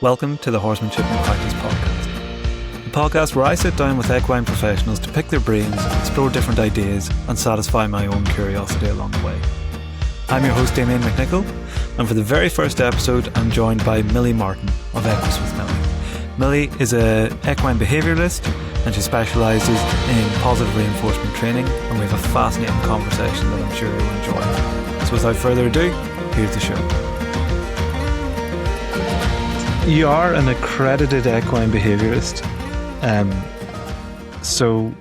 Welcome to the Horsemanship and Practice podcast, the podcast where I sit down with equine professionals to pick their brains, explore different ideas and satisfy my own curiosity along the way. I'm your host Damien McNichol, and for the very first episode I'm joined by Millie Martin of Equus with Millie. Millie is an equine behaviourist and she specialises in positive reinforcement training, and we have a fascinating conversation that I'm sure you'll enjoy. So without further ado, here's the show. You are an accredited equine behaviourist. So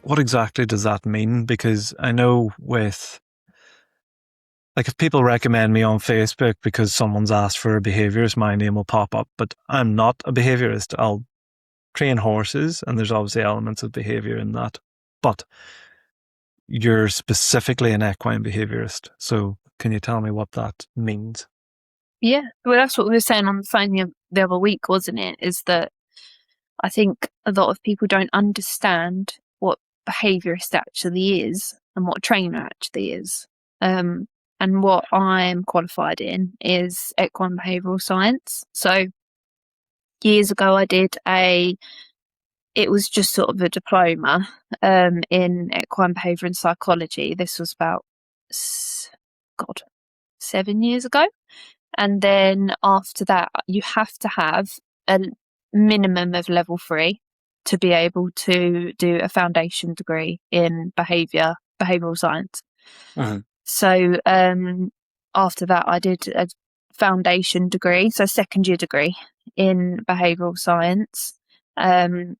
what exactly does that mean? Because I know with, like, if people recommend me on Facebook because someone's asked for a behaviourist, my name will pop up, but I'm not a behaviourist. I'll train horses and there's obviously elements of behaviour in that, but you're specifically an equine behaviourist. So can you tell me what that means? Yeah, well, that's what we were saying on the phone the other week, wasn't it? Is that I think a lot of people don't understand what behaviourist actually is and what a trainer actually is. And what I'm qualified in is equine behavioural science. So years ago, it was just sort of a diploma in equine behaviour and psychology. This was about, 7 years ago. And then after that, you have to have a minimum of level 3 to be able to do a foundation degree in behavioural science. Uh-huh. So after that, I did a foundation degree, so second year degree in behavioural science. And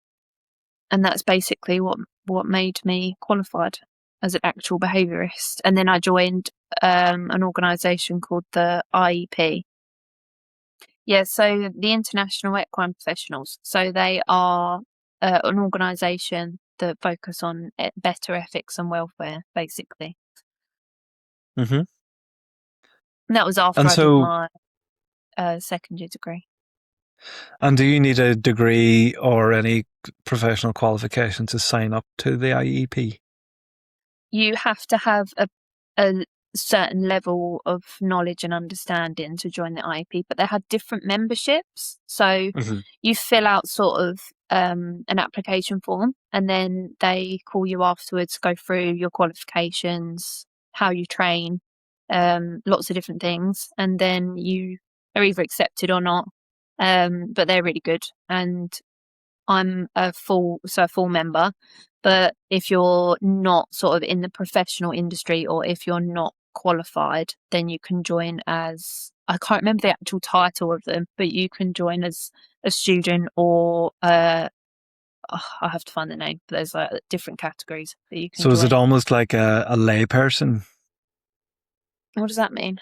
that's basically what made me qualified as an actual behaviourist. And then I joined an organisation called the IEP. Yeah, so the International Equine Professionals. So they are an organisation that focus on better ethics and welfare, basically. Mm-hmm. And that was after I did my second year degree. And do you need a degree or any professional qualification to sign up to the IEP? You have to have a certain level of knowledge and understanding to join the IEP, but they had different memberships. So you fill out sort of an application form, and then they call you afterwards, go through your qualifications, how you train, lots of different things, and then you are either accepted or not. But they're really good, and I'm a full member. But if you're not sort of in the professional industry, or if you're not qualified, then you can join as, I can't remember the actual title of them, but you can join as a student or I have to find the name, but there's like different categories that you can join. So is it almost like a lay person? What does that mean?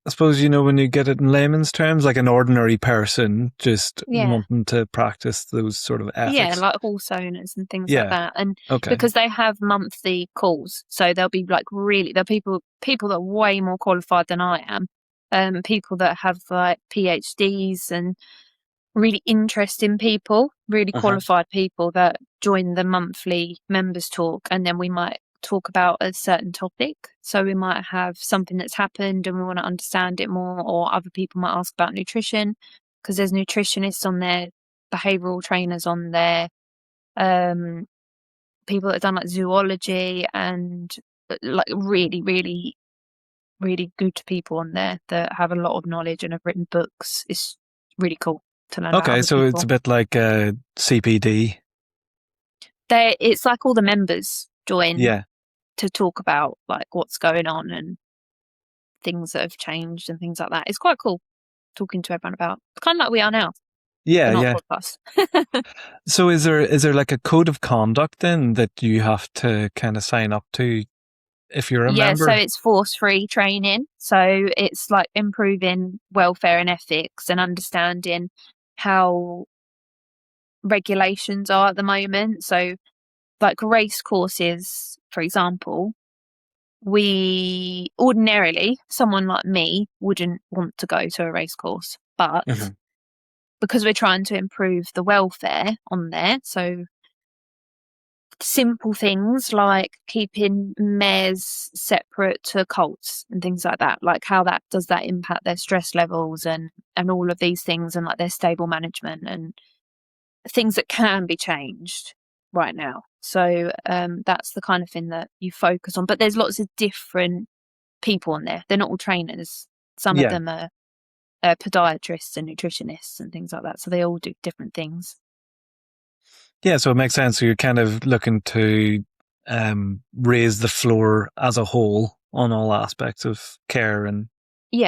I suppose, when you get it in layman's terms, like an ordinary person just wanting to practice those sort of ethics. Yeah, like horse owners and things like that. And because they have monthly calls, so they'll be like they're people that are way more qualified than I am. People that have like PhDs and really interesting people, really qualified people that join the monthly members talk, and then we might talk about a certain topic. So we might have something that's happened and we want to understand it more, or other people might ask about nutrition, because there's nutritionists on there, behavioural trainers on there, people that have done like zoology, and like really, really, really good people on there that have a lot of knowledge and have written books. It's really cool to learn about other so people. It's a bit like CPD. It's like all the members join to talk about like what's going on and things that have changed and things like that. It's quite cool talking to everyone about, kind of like we are now. Yeah. So is there like a code of conduct then that you have to kind of sign up to if you're a member? Yeah, so it's force-free training. So it's like improving welfare and ethics and understanding how regulations are at the moment. So like race courses, for example, someone like me wouldn't want to go to a race course, but because we're trying to improve the welfare on there, so simple things like keeping mares separate to colts and things like that, like how that does that impact their stress levels and all of these things, and like their stable management and things that can be changed right now. So that's the kind of thing that you focus on. But there's lots of different people on there. They're not all trainers. Some of them are podiatrists and nutritionists and things like that. So they all do different things. Yeah, so it makes sense. So you're kind of looking to raise the floor as a whole on all aspects of care and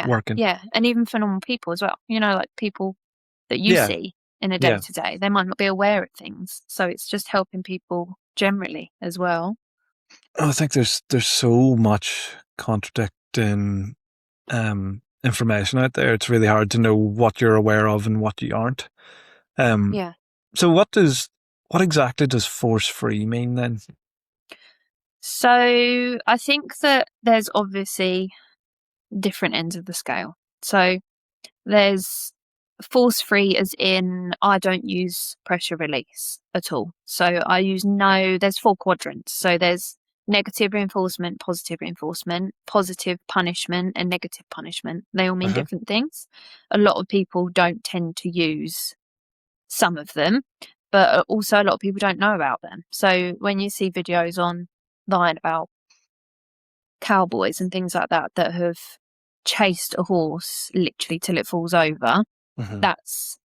working. Yeah, and even for normal people as well. You know, like people that you see in a day-to-day, they might not be aware of things. So it's just helping people generally as well. I think there's so much contradicting information out there. It's really hard to know what you're aware of and what you aren't. So what exactly does force-free mean then? So I think that there's obviously different ends of the scale. So there's force-free as in I don't use pressure release at all. So I use there's 4 quadrants. So there's negative reinforcement, positive punishment, and negative punishment. They all mean different things. A lot of people don't tend to use some of them, but also a lot of people don't know about them. So when you see videos online about cowboys and things like that that have chased a horse literally till it falls over, that's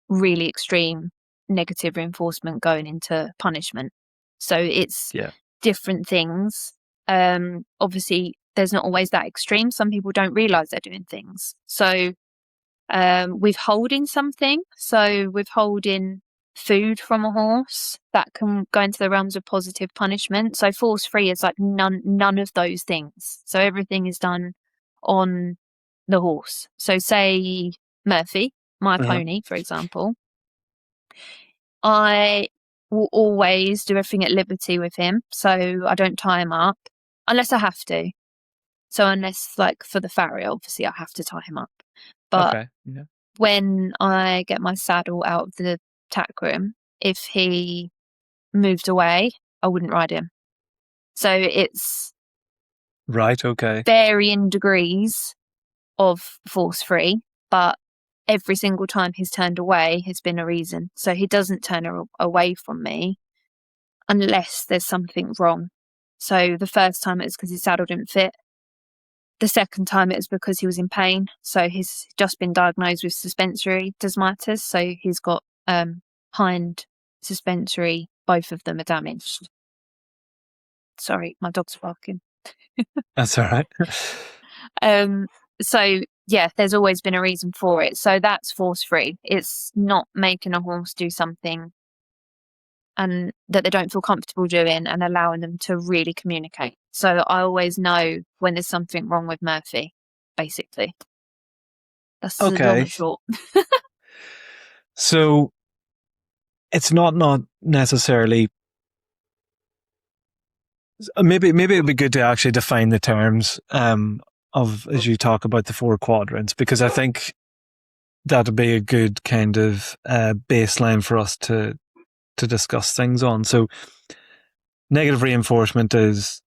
really extreme negative reinforcement going into punishment. So it's different things. Obviously there's not always that extreme. Some people don't realize they're doing things. So withholding something, so withholding food from a horse, that can go into the realms of positive punishment. So force free is like none of those things. So everything is done on the horse. So say Murphy, my pony, for example, I will always do everything at liberty with him. So I don't tie him up unless I have to. So unless, like, for the farrier, obviously I have to tie him up. But when I get my saddle out of the tack room, if he moved away, I wouldn't ride him. So it's varying degrees of force free, but every single time he's turned away has been a reason. So he doesn't turn away from me unless there's something wrong. So the first time it was because his saddle didn't fit. The second time it was because he was in pain. So he's just been diagnosed with suspensory desmitis. So he's got hind suspensory, both of them are damaged. Sorry, my dog's barking. That's all right. So yeah, there's always been a reason for it. So that's force free. It's not making a horse do something and that they don't feel comfortable doing and allowing them to really communicate. So I always know when there's something wrong with Murphy, basically. That's the long and short. So it's not necessarily. Maybe it'd be good to actually define the terms of as you talk about the 4 quadrants, because I think that'd be a good kind of baseline for us to discuss things on. So negative reinforcement is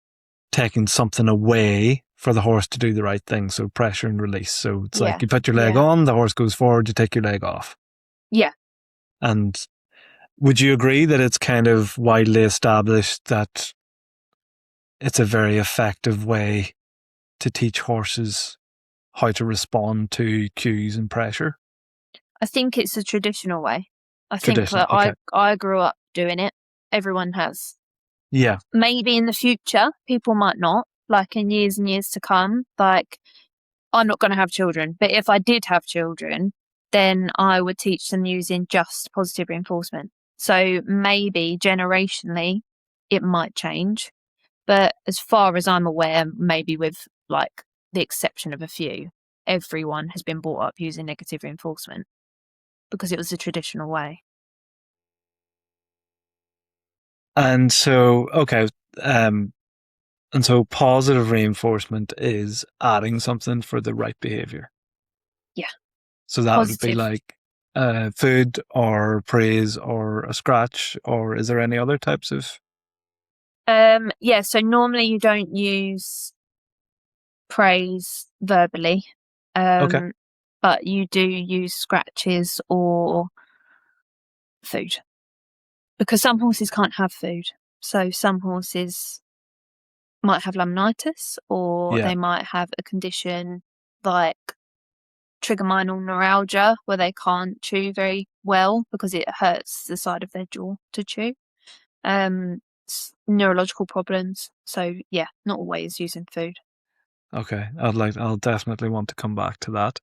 taking something away for the horse to do the right thing. So pressure and release. So it's like you put your leg on, the horse goes forward, you take your leg off. Yeah. And would you agree that it's kind of widely established that it's a very effective way to teach horses how to respond to cues and pressure? I think it's a traditional way. I think that I grew up doing it. Everyone has. Yeah. Maybe in the future, people might not, like in years and years to come. Like, I'm not going to have children, but if I did have children, then I would teach them using just positive reinforcement. So maybe generationally, it might change. But as far as I'm aware, maybe with like the exception of a few, everyone has been brought up using negative reinforcement because it was the traditional way. And so, and so positive reinforcement is adding something for the right behavior. Yeah. So that would be like food or praise or a scratch, or is there any other types of So normally you don't use praise verbally, Okay. but you do use scratches or food, because some horses can't have food. So some horses might have laminitis, or Yeah. they might have a condition like trigeminal neuralgia, where they can't chew very well because it hurts the side of their jaw to chew. Neurological problems. So yeah, not always using food. Okay. I'll definitely want to come back to that.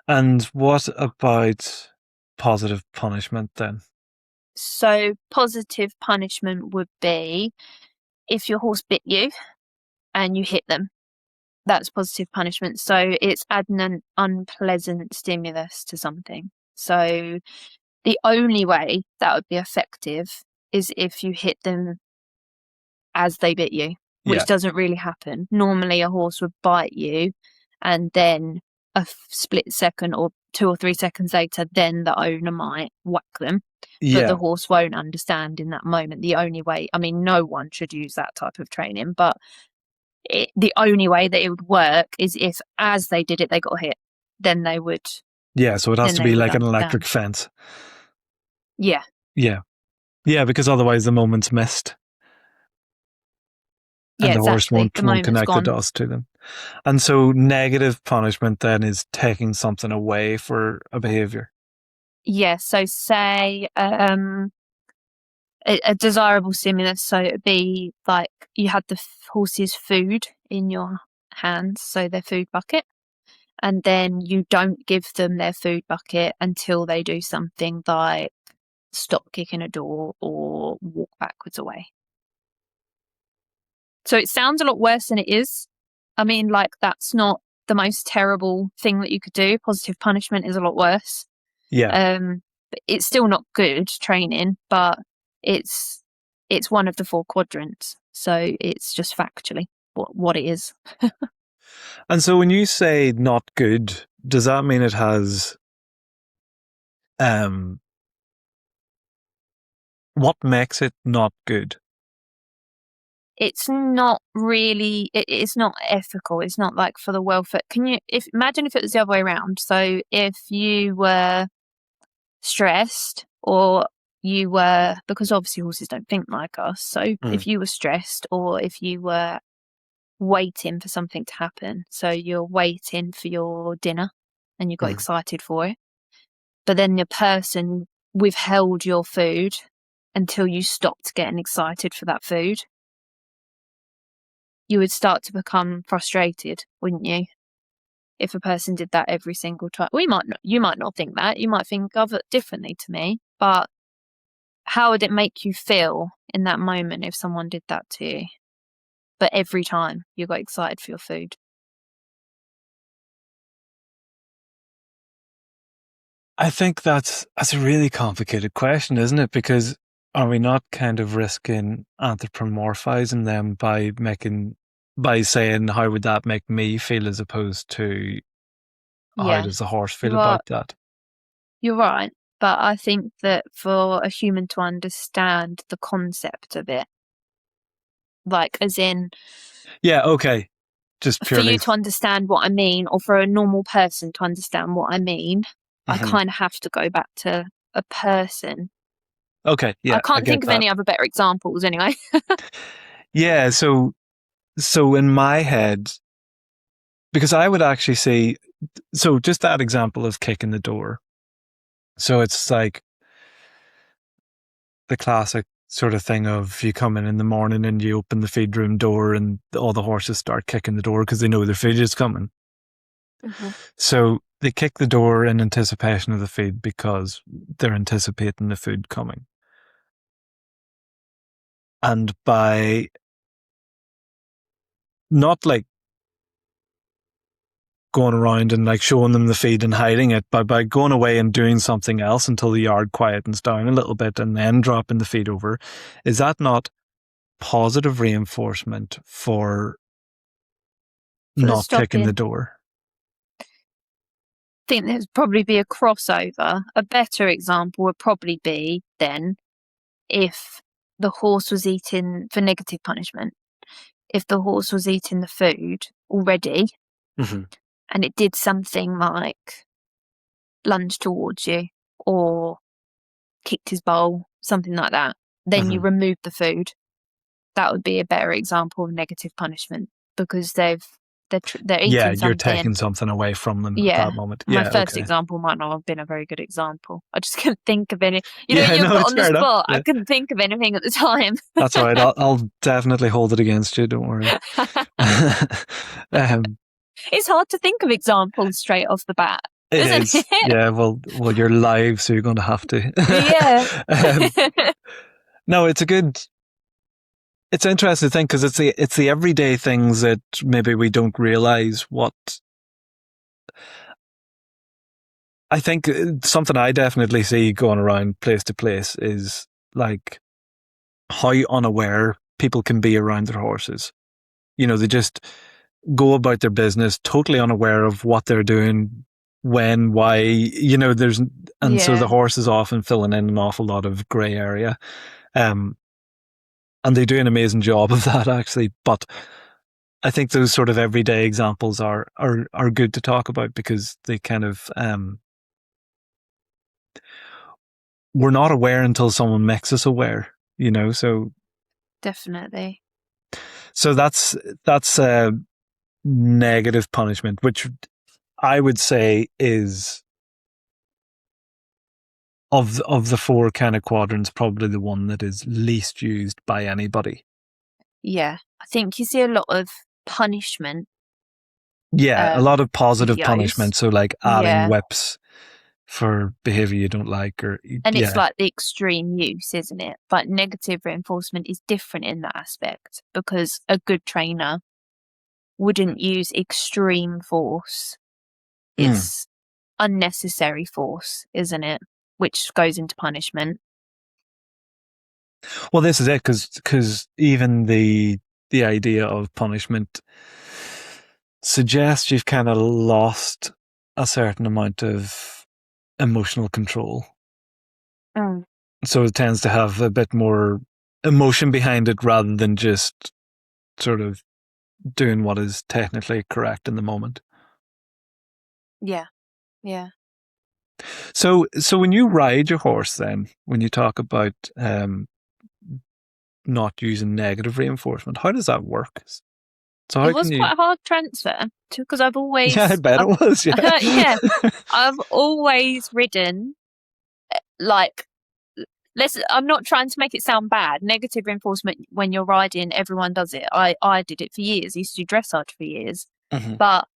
And what about positive punishment then? So positive punishment would be if your horse bit you and you hit them. That's positive punishment. So it's adding an unpleasant stimulus to something. So the only way that would be effective is if you hit them as they bit you, which Yeah. doesn't really happen. Normally a horse would bite you, and then a split second or 2 or 3 seconds later, then the owner might whack them. But the Yeah. horse won't understand in that moment. The only way, I mean, no one should use that type of training, but the only way that it would work is if, as they did it, they got hit. Then they would. Yeah. So it has Then to they be would like an understand. electric fence. Yeah. Yeah. Yeah, because otherwise the moment's missed and Yeah. the horse Exactly. The won't moment's connect the gone. dots to them. And so negative punishment then is taking something away for a behavior. Yeah. So say a desirable stimulus. So it'd be like you had the horse's food in your hands, so their food bucket, and then you don't give them their food bucket until they do something like stop kicking a door or walk backwards away. So it sounds a lot worse than it is. I mean, like, that's not the most terrible thing that you could do. Positive punishment is a lot worse. Yeah. But it's still not good training, but it's one of the 4 quadrants. So it's just factually what it is. And so when you say not good, does that mean it has what makes it not good? It's not really. It's not ethical. It's not like for the welfare. Imagine if it was the other way around? So if you were stressed, or you were, because obviously horses don't think like us. So if you were stressed, or if you were waiting for something to happen, so you're waiting for your dinner and you got excited for it, but then the person withheld your food until you stopped getting excited for that food, you would start to become frustrated, wouldn't you? If a person did that every single time. You might not think that. You might think of it differently to me, but how would it make you feel in that moment if someone did that to you? But every time you got excited for your food. I think that's a really complicated question, isn't it? Because are we not kind of risking anthropomorphizing them by saying how would that make me feel as opposed to how Yeah, does the horse feel you are. about that? You're right. But I think that for a human to understand the concept of it, like as in, Yeah, okay. Just for purely. you to understand what I mean, or for a normal person to understand what I mean, I Mhm. kind of have to go back to a person. Okay, I yeah, I can't get think of that. any other better examples anyway. Yeah, so in my head, because I would actually say, so just that example of kicking the door. So it's like the classic sort of thing of you come in the morning and you open the feed room door and all the horses start kicking the door because they know their feed is coming. Mm-hmm. So they kick the door in anticipation of the feed because they're anticipating the food coming. And by not like going around and like showing them the feed and hiding it, but by going away and doing something else until the yard quietens down a little bit and then dropping the feed over, is that not positive reinforcement for For the not kicking the stopping, door? I think there'd probably be a crossover. A better example would probably be then if the horse was eating, for negative punishment, if the horse was eating the food already and it did something like lunge towards you or kicked his bowl, something like that, then you remove the food. That would be a better example of negative punishment, because they're eating something. You're taking something away from them at that moment. My first example might not have been a very good example. I just couldn't think of any. You're put on the spot. I couldn't think of anything at the time. That's all right. I'll definitely hold it against you. Don't worry. It's hard to think of examples straight off the bat. Isn't it? Yeah. Well, you're live, so you're going to have to. Yeah. No, it's an interesting thing, because it's the everyday things that maybe we don't realize what. I think something I definitely see going around place to place is like how unaware people can be around their horses. They just go about their business totally unaware of what they're doing, when, why, so the horse is often filling in an awful lot of grey area. And they do an amazing job of that, actually. But I think those sort of everyday examples are good to talk about, because they kind of we're not aware until someone makes us aware, so definitely. So that's negative punishment, which I would say is of the four kind of quadrants, probably the one that is least used by anybody. Yeah, I think you see a lot of punishment. Yeah, a lot of positive punishment. So like adding whips for behaviour you don't like, and it's like the extreme use, isn't it? But negative reinforcement is different in that aspect, because a good trainer wouldn't use extreme force. It's unnecessary force, isn't it? Which goes into punishment. Well, this is it, because even the idea of punishment suggests you've kind of lost a certain amount of emotional control. So it tends to have a bit more emotion behind it, rather than just sort of doing what is technically correct in the moment. Yeah. So when you ride your horse, then when you talk about not using negative reinforcement, how does that work? So how it was quite a hard transfer, because I've always... Yeah, I bet it was, yeah. Yeah, I've always ridden, like, I'm not trying to make it sound bad. Negative reinforcement, when you're riding, everyone does it. I did it for years. I used to do dressage for years. But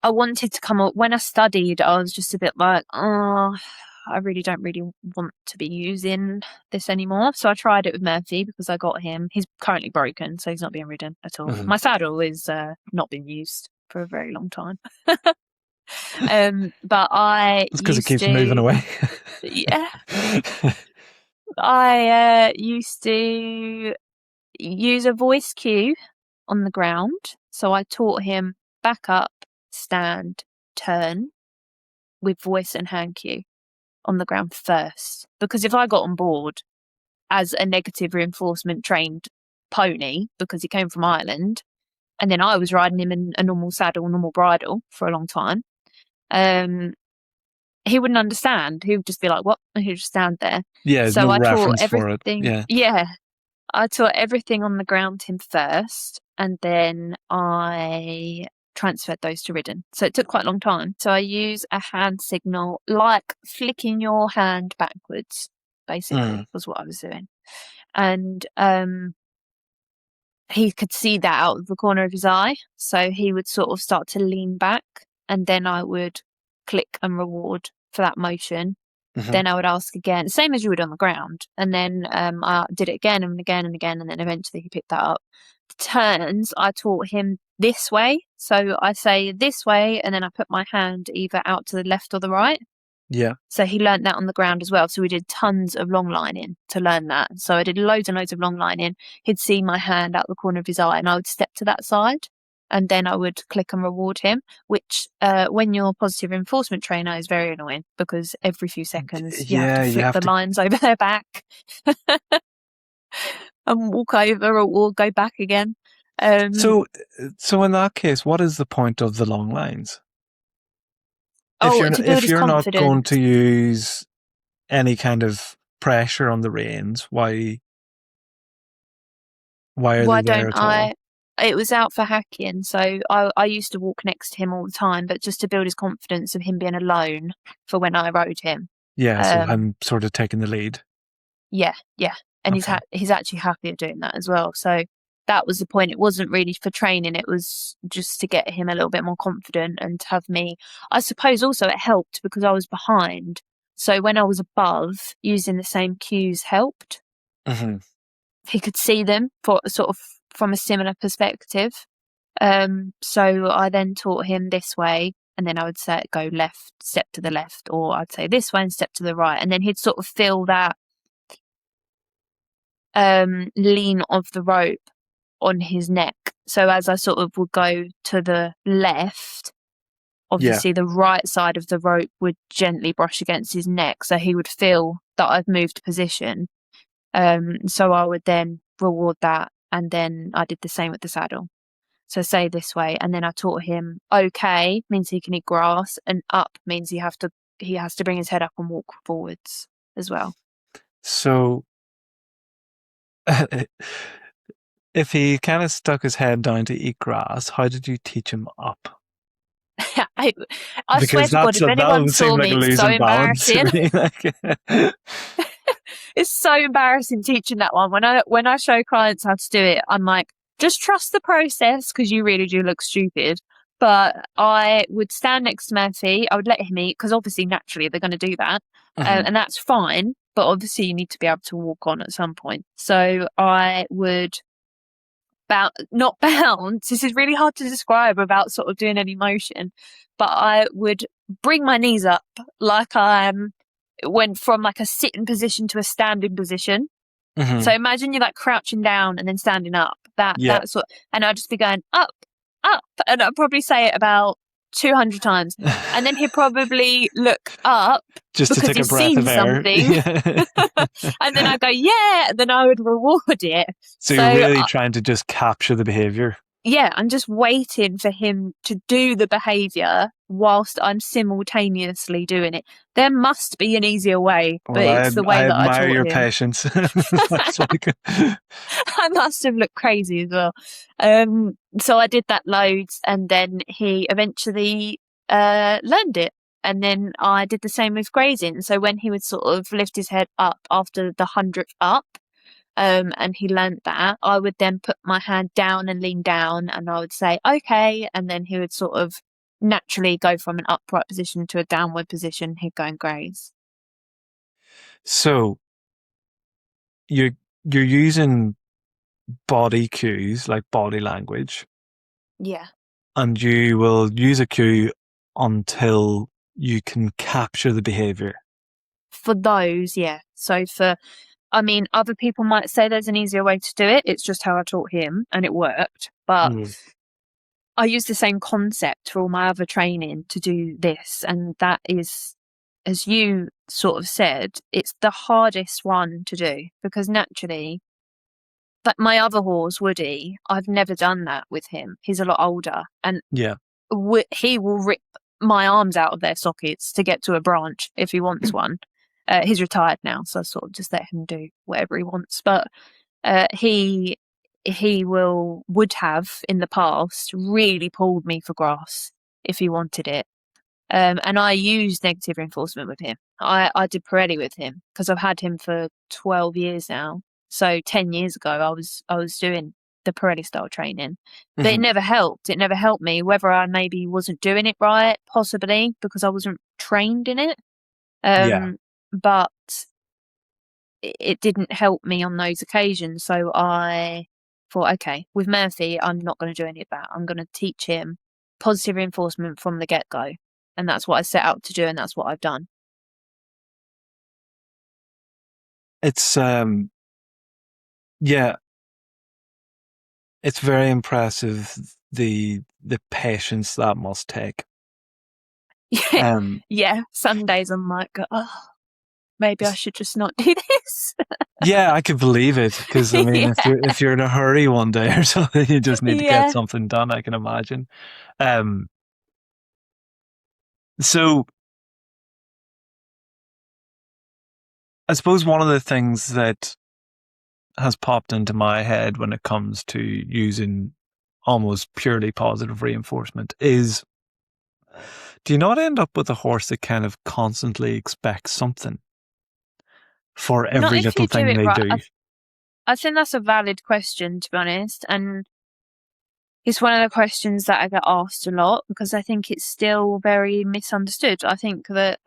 I wanted to come up, when I studied, I was just a bit like, I really don't want to be using this anymore. So I tried it with Murphy, because I got him. He's currently broken, so he's not being ridden at all. My saddle is not been used for a very long time. But it's because it keeps moving away. Yeah. I used to use a voice cue on the ground. So I taught him back up, stand, turn, with voice and hand cue on the ground first. Because if I got on board as a negative reinforcement trained pony, because he came from Ireland, and then I was riding him in a normal saddle, normal bridle for a long time, he wouldn't understand. He would just be like, what? And he'd just stand there. Yeah, so no I reference taught for everything. it. Yeah. I taught everything on the ground him first, and then I transferred those to ridden. So it took quite a long time. So I use a hand signal, like flicking your hand backwards, basically, was what I was doing. And he could see that out of the corner of his eye. So he would sort of start to lean back, and then I would click and reward for that motion. Then I would ask again, same as you would on the ground. And then I did it again and again and again, and then eventually he picked that up. The turns, I taught him this way. So I say this way, and then I put my hand either out to the left or the right. Yeah. So he learnt that on the ground as well. So we did tons of long lining to learn that. So I did loads and loads of long lining. He'd see my hand out the corner of his eye, and I would step to that side, and then I would click and reward him, which when you're a positive reinforcement trainer is very annoying, because every few seconds you have to flip the lines over their back. and walk over or go back again. So in that case, what is the point of the long lines? To build If his you're not going confidence. to use any kind of pressure on the reins, why are Why they there don't at all? It was out for hacking, so I used to walk next to him all the time, but just to build his confidence of him being alone for when I rode him. Yeah, so I'm sort of taking the lead. Yeah, and Okay. he's actually happy at doing that as well. So that was the point. It wasn't really for training; it was just to get him a little bit more confident and to have me. I suppose also it helped because I was behind, so when I was above, using the same cues helped. Mm-hmm. He could see them for sort of from a similar perspective. So I then taught him this way, and then I would say go left, step to the left, or I'd say this way and step to the right, and then he'd sort of feel that lean of the rope on his neck. So as I sort of would go to the left, obviously the right side of the rope would gently brush against his neck, so he would feel that I've moved position. So I would then reward that, and then I did the same with the saddle. So say this way, and then I taught him okay means he can eat grass, and up means he has to bring his head up and walk forwards as well. So if he kind of stuck his head down to eat grass, how did you teach him up? I Because swear to God, if anyone saw me, it's so embarrassing. It's so embarrassing teaching that one. When I show clients how to do it, I'm like, just trust the process because you really do look stupid. But I would stand next to Murphy. I would let him eat because obviously, naturally, they're going to do that. And that's fine. But obviously, you need to be able to walk on at some point. So I would not bounce. This is really hard to describe without sort of doing any motion. But I would bring my knees up like went from like a sitting position to a standing position. So imagine you're like crouching down and then standing up. That sort, and I'd just be going up, and I'd probably say it about 200 times, and then he'd probably look up just because to take he's a breath seen of air. something, and then I'd go and then I would reward it. So you're really trying to just capture the behaviour. Yeah, I'm just waiting for him to do the behaviour whilst I'm simultaneously doing it. There must be an easier way, but it's the way that I admire taught your him. patience. I must have looked crazy as well. So I did that loads, and then he eventually learned it. And then I did the same with grazing. So when he would sort of lift his head up after the 100th up, and he learnt that, I would then put my hand down and lean down, and I would say, okay. And then he would sort of naturally go from an upright position to a downward position. He'd go and graze. So you're using body cues, like body language. Yeah. And you will use a cue until you can capture the behaviour. For those, yeah. So other people might say there's an easier way to do it. It's just how I taught him, and it worked. But I use the same concept for all my other training to do this. And that is, as you sort of said, it's the hardest one to do because naturally, like my other horse, Woody, I've never done that with him. He's a lot older, and he will rip my arms out of their sockets to get to a branch if he wants one. He's retired now, so I sort of just let him do whatever he wants. But he would have in the past really pulled me for grass if he wanted it. And I used negative reinforcement with him. I did Pirelli with him because I've had him for 12 years now. So 10 years ago, I was doing the Pirelli style training, but it never helped. It never helped me, whether I maybe wasn't doing it right, possibly because I wasn't trained in it. But it didn't help me on those occasions. So I thought, okay, with Murphy, I'm not going to do any of that. I'm going to teach him positive reinforcement from the get-go. And that's what I set out to do, and that's what I've done. It's it's very impressive the patience that must take. Yeah, some days I'm like, oh, maybe I should just not do this. Yeah, I could believe it, because I mean, if you're in a hurry one day or something, you just need to get something done. I can imagine. So I suppose one of the things that has popped into my head when it comes to using almost purely positive reinforcement is, do you not end up with a horse that kind of constantly expects something for Not every if little you do thing it they right. do? I think that's a valid question, to be honest. And it's one of the questions that I get asked a lot because I think it's still very misunderstood. I think that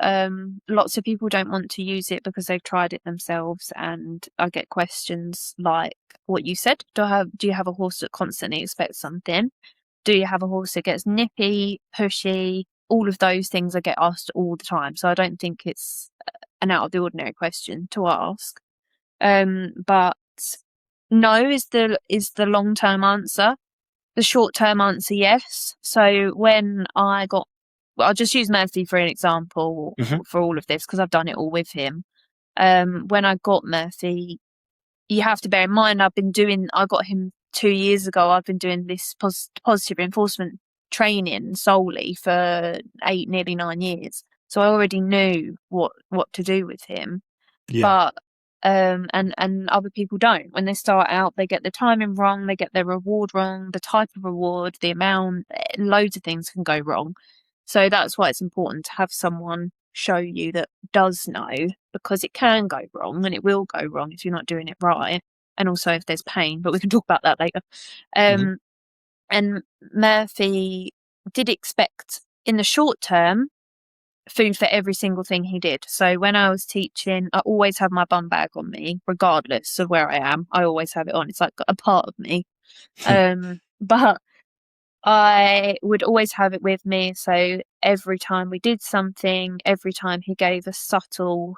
lots of people don't want to use it because they've tried it themselves, and I get questions like what you said. Do you have a horse that constantly expects something? Do you have a horse that gets nippy, pushy? All of those things I get asked all the time. So I don't think it's an out of the ordinary question to ask. But no is the long term answer. The short term answer, yes. So when I'll just use Murphy for an example for all of this because I've done it all with him. When I got Murphy, you have to bear in mind I got him 2 years ago. I've been doing this positive reinforcement training solely for nearly 9 years. So I already knew what to do with him. Yeah. But and other people don't. When they start out, they get the timing wrong, they get their reward wrong, the type of reward, the amount, loads of things can go wrong. So that's why it's important to have someone show you that does know, because it can go wrong and it will go wrong if you're not doing it right. And also if there's pain, but we can talk about that later. And Murphy did expect in the short term food for every single thing he did. So when I was teaching, I always have my bum bag on me, regardless of where I am. I always have it on. It's like a part of me. But I would always have it with me. So every time we did something, every time he gave a subtle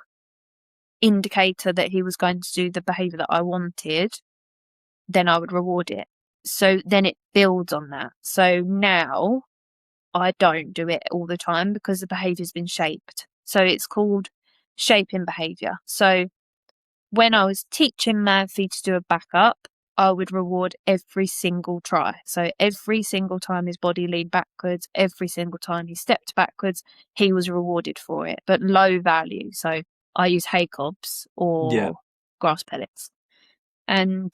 indicator that he was going to do the behaviour that I wanted, then I would reward it. So then it builds on that. So now I don't do it all the time because the behaviour's been shaped. So it's called shaping behaviour. So when I was teaching Murphy to do a backup, I would reward every single try. So every single time his body leaned backwards, every single time he stepped backwards, he was rewarded for it, but low value. So I use hay cobs or grass pellets. And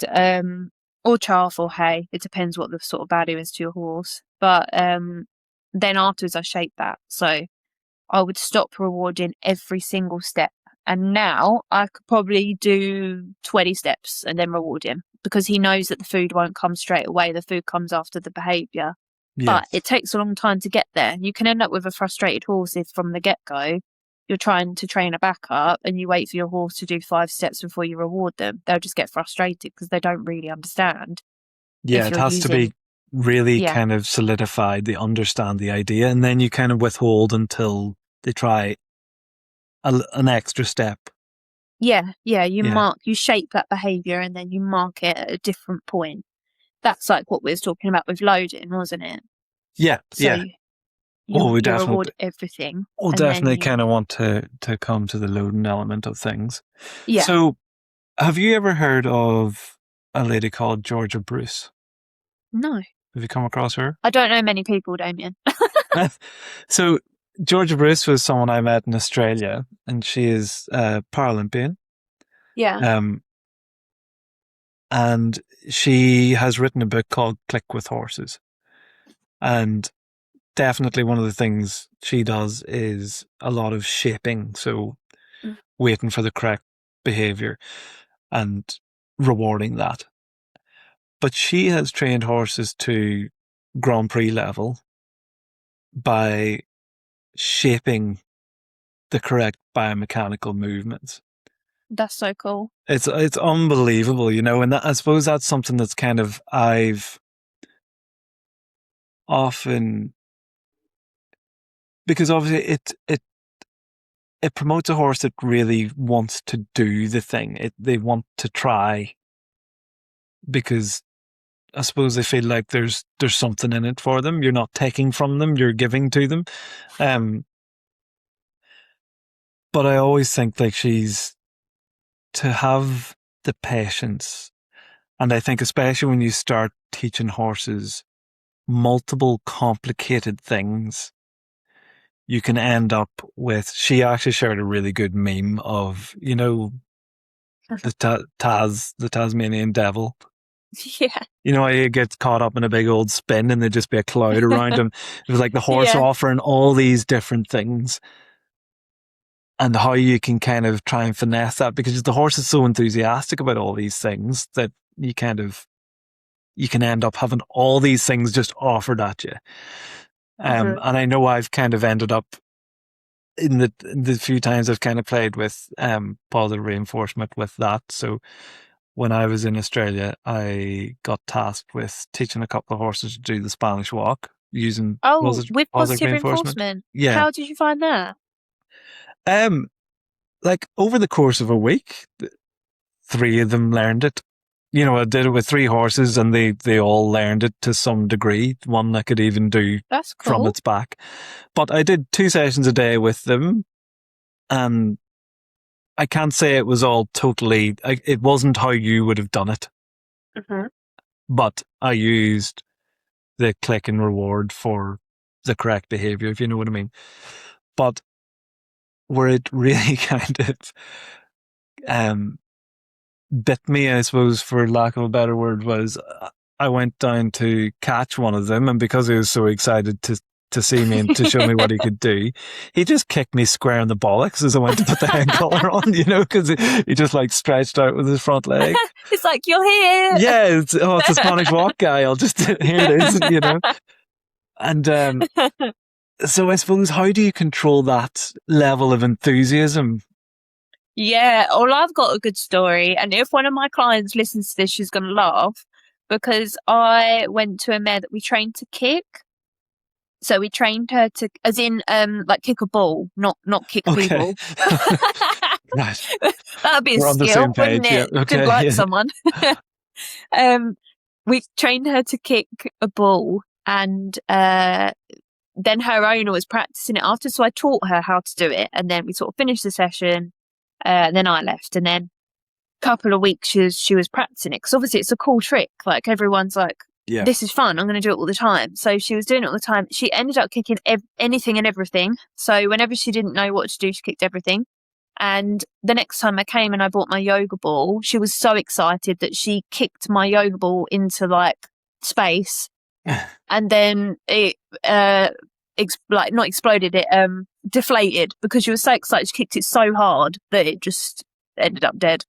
or chaff or hay. It depends what the sort of value is to your horse. But then afterwards I shaped that. So I would stop rewarding every single step. And now I could probably do 20 steps and then reward him because he knows that the food won't come straight away. The food comes after the behaviour. Yes. But it takes a long time to get there. You can end up with a frustrated horse if from the get-go you're trying to train a backup and you wait for your horse to do 5 steps before you reward them. They'll just get frustrated because they don't really understand. Yeah, it has to be really kind of solidified. They understand the idea, and then you kind of withhold until they try an extra step. Yeah. You shape that behaviour and then you mark it at a different point. That's like what we was talking about with loading, wasn't it? Yeah, so you reward everything. We'll definitely kind of want to come to the loading element of things. Yeah. So, have you ever heard of a lady called Georgia Bruce? No. Have you come across her? I don't know many people, Damien. So, Georgia Bruce was someone I met in Australia, and she is Paralympian. Yeah. And she has written a book called Click with Horses. And definitely one of the things she does is a lot of shaping. So waiting for the correct behaviour and rewarding that. But she has trained horses to Grand Prix level by shaping the correct biomechanical movements. That's so cool. It's unbelievable, and I suppose that's something that's kind of I've often, because obviously it promotes a horse that really wants to do the thing. They want to try because I suppose they feel like there's something in it for them. You're not taking from them, you're giving to them. But I always think like she's to have the patience. And I think especially when you start teaching horses multiple complicated things, you can end up with, she actually shared a really good meme of, you know, the Tasmanian devil. Yeah. You know, he gets caught up in a big old spin and there'd just be a cloud around him. It was like the horse offering all these different things, and how you can kind of try and finesse that, because the horse is so enthusiastic about all these things that you can end up having all these things just offered at you. And I know I've kind of ended up in the few times I've kind of played with positive reinforcement with that. So when I was in Australia, I got tasked with teaching a couple of horses to do the Spanish walk using with positive reinforcement. Yeah. How did you find that? Like over the course of a week, 3 of them learned it. You know, I did it with 3 horses and they all learned it to some degree. One I could even do from its back. But I did 2 sessions a day with them, and I can't say it was all totally, it wasn't how you would have done it. But I used the click and reward for the correct behaviour, if you know what I mean. But where it really kind of bit me, I suppose, for lack of a better word, was I went down to catch one of them, and because he was so excited to see me and to show me what he could do, he just kicked me square in the bollocks as I went to put the head collar on, you know, because he just like stretched out with his front leg. It's like, you're here. Yeah, it's a Spanish walk guy. I'll just, here it is, you know. And so I suppose, how do you control that level of enthusiasm? Yeah, well, I've got a good story, and if one of my clients listens to this, she's going to laugh, because I went to a mare that we trained to kick. So we trained her to, as in, like kick a ball, not kick people. Right. That would be We're a on the skill, same page, wouldn't it? yeah. Okay, to like someone. We trained her to kick a ball, and then her owner was practicing it after, so I taught her how to do it, and then we sort of finished the session, and then I left, and then a couple of weeks she was practicing it, because obviously it's a cool trick, like everyone's like, this is fun, I'm going to do it all the time. So she was doing it all the time. She ended up kicking anything and everything, so whenever she didn't know what to do, she kicked everything. And the next time I came and I bought my yoga ball, she was so excited that she kicked my yoga ball into like space, and then it not exploded, it deflated, because she was so excited. She kicked it so hard that it just ended up dead.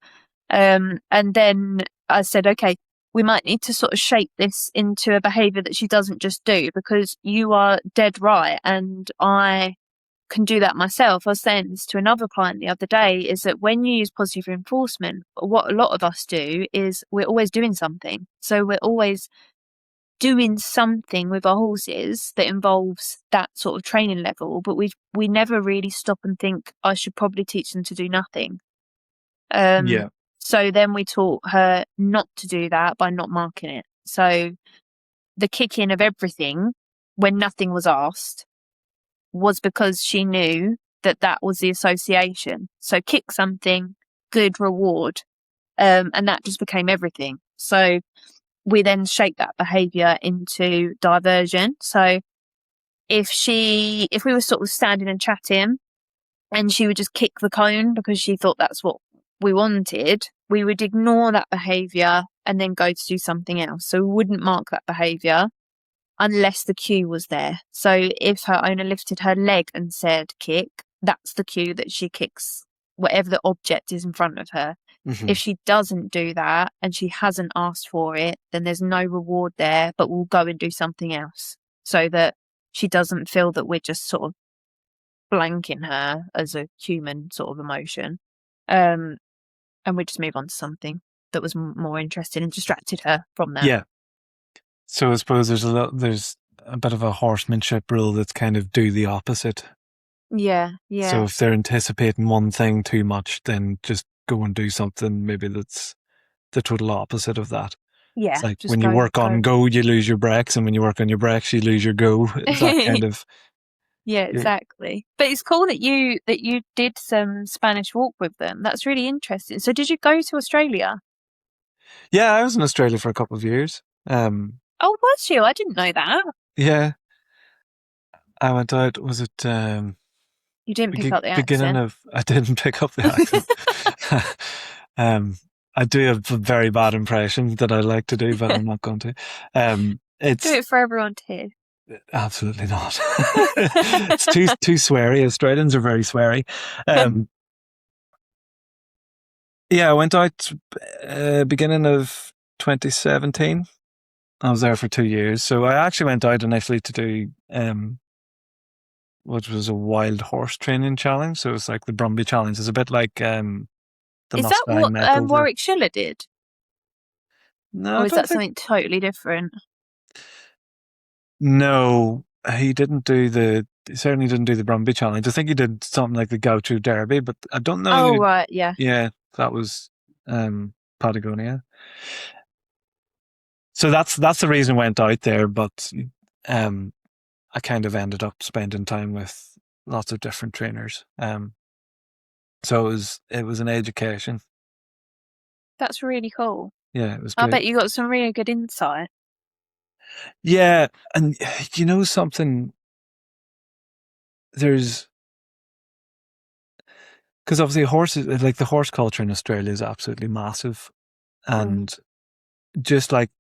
And then I said, okay, we might need to sort of shape this into a behaviour that she doesn't just do, because you are dead right, and I can do that myself. I was saying this to another client the other day, is that when you use positive reinforcement, what a lot of us do is we're always doing something. So we're always doing something with our horses that involves that sort of training level, but we never really stop and think, I should probably teach them to do nothing. So then we taught her not to do that by not marking it. So the kicking of everything when nothing was asked was because she knew that that was the association. So kick something, good reward, and that just became everything. So we then shaped that behaviour into diversion. So if we were sort of standing and chatting, and she would just kick the cone because she thought that's what we wanted, we would ignore that behaviour and then go to do something else. So we wouldn't mark that behaviour unless the cue was there. So if her owner lifted her leg and said kick, that's the cue that she kicks whatever the object is in front of her. If she doesn't do that and she hasn't asked for it, then there's no reward there, but we'll go and do something else, so that she doesn't feel that we're just sort of blanking her as a human sort of emotion. And we just move on to something that was more interesting and distracted her from that. Yeah. So I suppose there's a bit of a horsemanship rule that's kind of do the opposite. Yeah. So if they're anticipating one thing too much, then just go and do something maybe that's the total opposite of that. Yeah. It's like when you work on go, you lose your brakes, and when you work on your brakes, you lose your go. It's that kind of Yeah, exactly. But it's cool that you did some Spanish walk with them. That's really interesting. So did you go to Australia? Yeah, I was in Australia for a couple of years. Oh, was you? I didn't know that. Yeah, I went out. Was it You didn't pick up the beginning accent. of? I didn't pick up the accent. um, I do have a very bad impression that I like to do, but I'm not going to. Do It's it for everyone to hear. absolutely not. It's too sweary. Australians are very sweary. Yeah, I went out beginning of 2017. I was there for 2 years. So I actually went out initially to do which was a wild horse training challenge. So it's like the Brumby challenge. It's a bit like the Is that Mustang what makeover. Warwick Schiller did? No, Or I is don't that think. something totally different? No, he didn't do the. He certainly didn't do the Brumby challenge. I think he did something like the Gaucho Derby, but I don't know. Oh, right, yeah. Yeah, that was Patagonia. So that's the reason I went out there. But um, I kind of ended up spending time with lots of different trainers. So it was an education. That's really cool. Yeah, it was I great. bet you got some really good insight. Yeah, and you know something, there's because obviously horses, like the horse culture in Australia is absolutely massive, and just like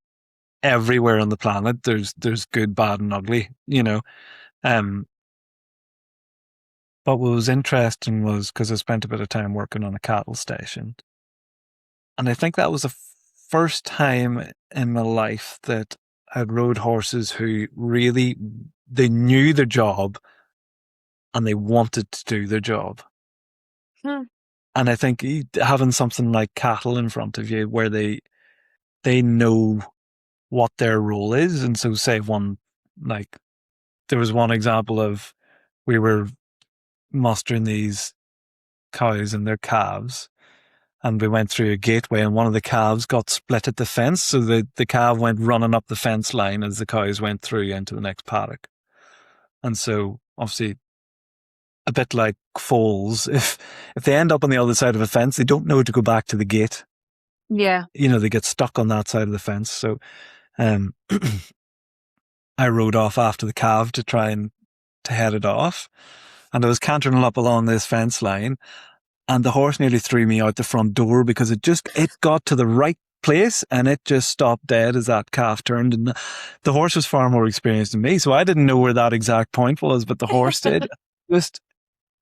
everywhere on the planet, there's good, bad, and ugly, you know. Um, but what was interesting was because I spent a bit of time working on a cattle station, and I think that was the first time in my life that I'd rode horses who really they knew their job and they wanted to do their job. Hmm. And I think having something like cattle in front of you where they know what their role is. And so say like there was one example of we were mustering these cows and their calves and we went through a gateway and one of the calves got split at the fence. So the calf went running up the fence line as the cows went through into the next paddock. And so obviously a bit like foals, if they end up on the other side of a fence, they don't know to go back to the gate. Yeah. You know, they get stuck on that side of the fence. So um, I rode off after the calf to try and to head it off. And I was cantering up along this fence line and the horse nearly threw me out the front door because it got to the right place and it just stopped dead as that calf turned. And the horse was far more experienced than me. So I didn't know where that exact point was, but the horse did. Just,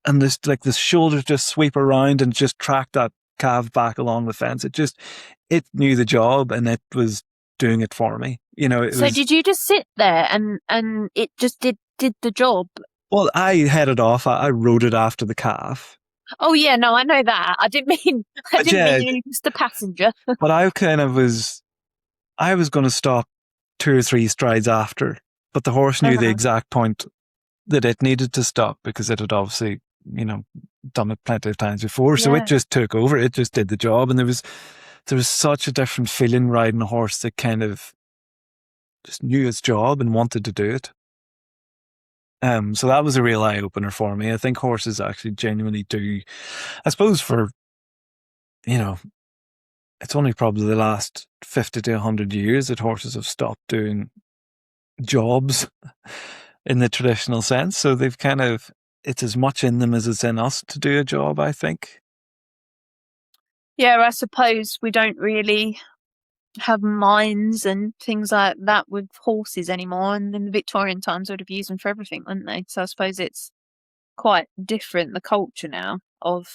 and this shoulders just sweep around and just track that calf back along the fence. It knew the job and it was doing it for me. You know, So did you just sit there and it just did the job? well, I headed off. I rode it after the calf. Oh yeah, no, I know that. I didn't mean Yeah, you were just a passenger. but I was going to stop 2 or 3 strides after, but the horse knew the Uh-huh. exact point that it needed to stop because it had obviously, you know, done it plenty of times before. So it Yeah. just took over. It just did the job. And there was such a different feeling riding a horse that kind of just knew its job and wanted to do it. So that was a real eye opener for me. I think horses actually genuinely do. I suppose you know, it's only probably the last 50 to 100 years that horses have stopped doing jobs in the traditional sense. So they've it's as much in them as it's in us to do a job, I think. Yeah, I suppose we don't really have mines and things like that with horses anymore. And in the Victorian times, they would have used them for everything, wouldn't they? So I suppose it's quite different, the culture now of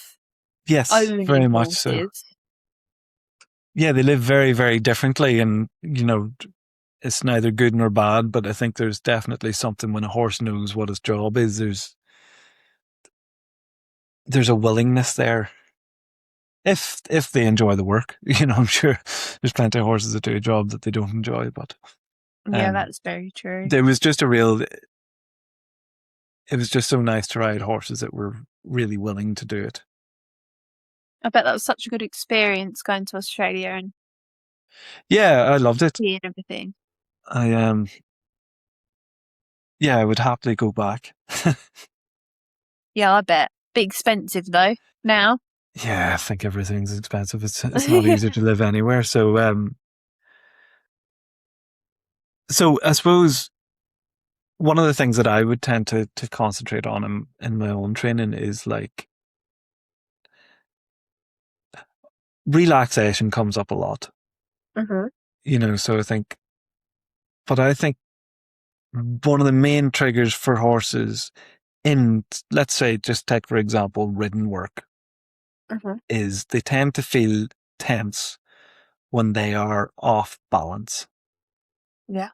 Yes, very owning much so. horses. Yeah, they live very, very differently. And, you know, it's neither good nor bad, but I think there's definitely something when a horse knows what his job is, there's a willingness there. If they enjoy the work, you know, I'm sure there's plenty of horses that do a job that they don't enjoy, but Yeah, that's very true. there was just it was just so nice to ride horses that were really willing to do it. I bet that was such a good experience going to Australia and Yeah, I loved it. seeing everything. I Yeah, I would happily go back. Yeah, I bet. Be expensive though now. Yeah, I think everything's expensive. It's not easy to live anywhere. So I suppose one of the things that I would tend to concentrate on in my own training is like relaxation comes up a lot. Mm-hmm. So I think one of the main triggers for horses in, let's say, just take for example, ridden work, Mm-hmm. is they tend to feel tense when they are off balance. Yeah.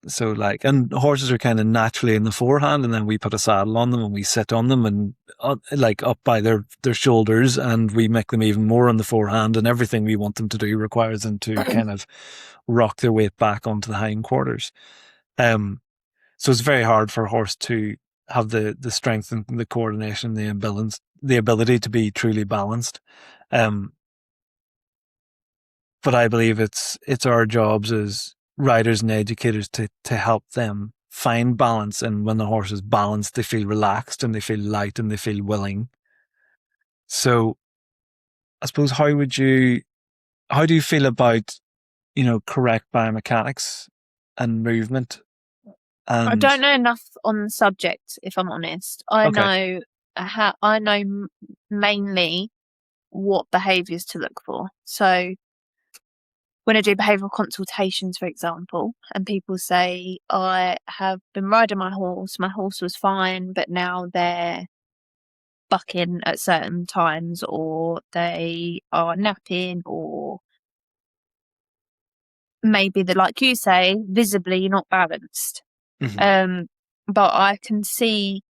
So and horses are kind of naturally in the forehand, and then we put a saddle on them and we sit on them and up by their shoulders, and we make them even more on the forehand, and everything we want them to do requires them to kind of rock their weight back onto the hindquarters. So it's very hard for a horse to have the strength and the coordination, the ability to be truly balanced. But I believe it's our jobs as riders and educators to help them find balance. And when the horse is balanced, they feel relaxed and they feel light and they feel willing. So I suppose how do you feel about, correct biomechanics and movement? I And don't know enough on the subject, if I'm honest. okay. I know mainly what behaviours to look for. So when I do behavioural consultations, for example, and people say, I have been riding my horse was fine, but now they're bucking at certain times, or they are napping, or maybe they're, like you say, visibly not balanced. Mm-hmm. But I can see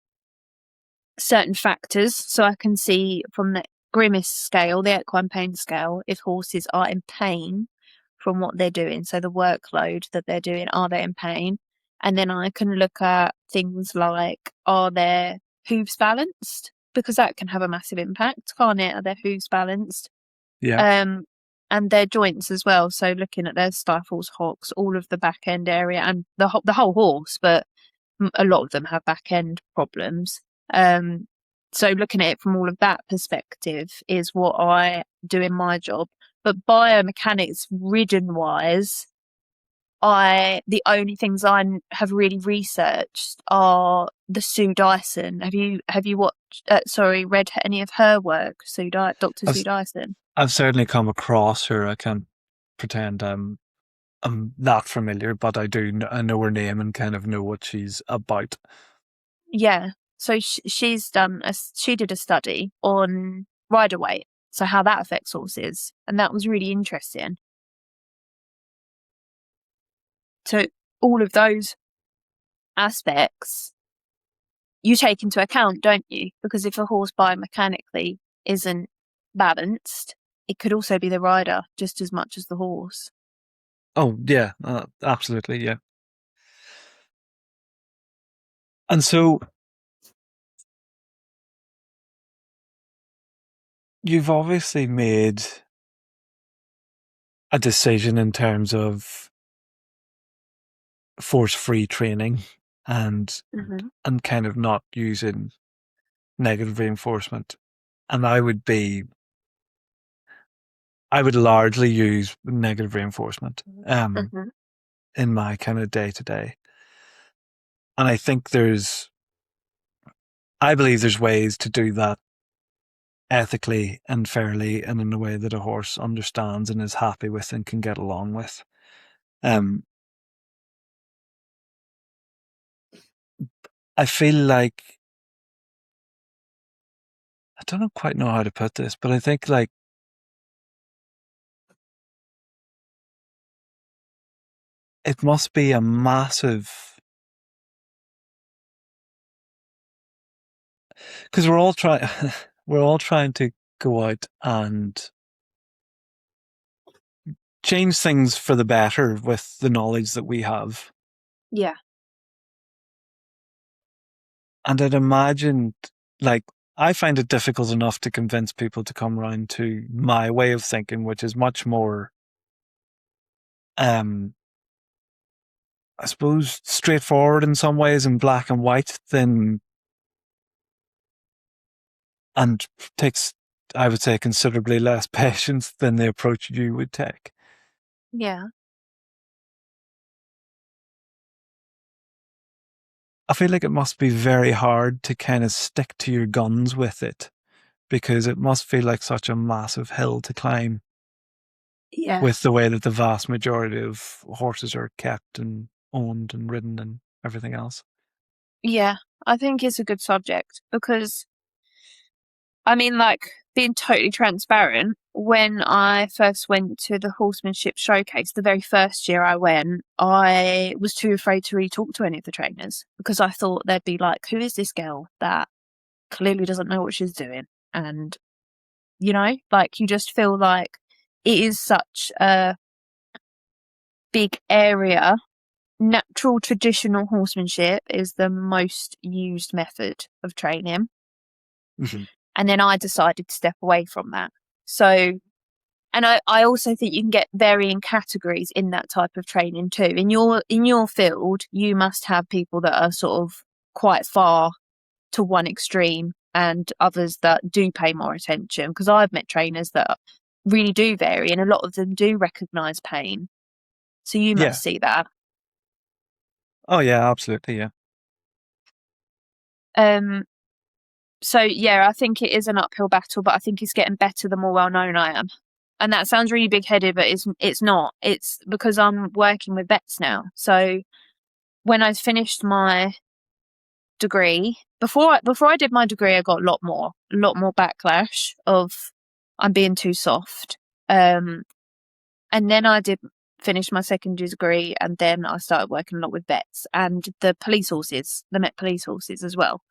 certain factors. So I can see from the grimace scale, the equine pain scale, if horses are in pain from what they're doing. So the workload that they're doing, are they in pain? And then I can look at things like, are their hooves balanced? Because that can have a massive impact, can't it? Are their hooves balanced? Yeah. And their joints as well. So looking at their stifles, hocks, all of the back end area, and the whole horse, but a lot of them have back end problems. So looking at it from all of that perspective is what I do in my job. But biomechanics ridden wise, the only things I have really researched are the Sue Dyson. Have you watched? Read any of her work, Dr. I've, Sue Dyson? I've certainly come across her. I can't pretend I'm that familiar, but I know her name and kind of know what she's about. Yeah. So she did a study on rider weight, so how that affects horses, and that was really interesting. So all of those aspects you take into account, don't you? Because if a horse biomechanically isn't balanced, it could also be the rider just as much as the horse. Oh yeah, absolutely, yeah. And so you've obviously made a decision in terms of force-free training and Mm-hmm. and kind of not using negative reinforcement. And I would largely use negative reinforcement Mm-hmm. in my kind of day to day. And I believe there's ways to do that ethically and fairly and in a way that a horse understands and is happy with and can get along with. Um, I feel like I don't quite know how to put this, but I think like it must be a massive because we're all trying to go out and change things for the better with the knowledge that we have. Yeah. And I'd imagined, like, I find it difficult enough to convince people to come around to my way of thinking, which is much more I suppose, straightforward in some ways in black and white, then, and takes, I would say, considerably less patience than the approach you would take. Yeah. I feel like it must be very hard to kind of stick to your guns with it, because it must feel like such a massive hill to climb Yeah. with the way that the vast majority of horses are kept and owned and ridden and everything else. Yeah. I think it's a good subject because, I mean, like, being totally transparent, when I first went to the Horsemanship showcase, the very first year I went, I was too afraid to really talk to any of the trainers because I thought they'd be like, who is this girl that clearly doesn't know what she's doing? And, you know, like, you just feel like it is such a big area. Natural traditional horsemanship is the most used method of training. Mm-hmm. And then I decided to step away from that. So, and I also think you can get varying categories in that type of training too. In your field, you must have people that are sort of quite far to one extreme and others that do pay more attention. Because I've met trainers that really do vary, and a lot of them do recognise pain. So you must see that. Oh yeah, absolutely, yeah. So yeah, I think it is an uphill battle, but I think it's getting better the more well known I am. And that sounds really big headed, but it's not. It's because I'm working with vets now. So when I finished my degree, before I did my degree, I got a lot more backlash of I'm being too soft. And then I did finish my secondary degree, and then I started working a lot with vets and the police horses, the Met police horses as well.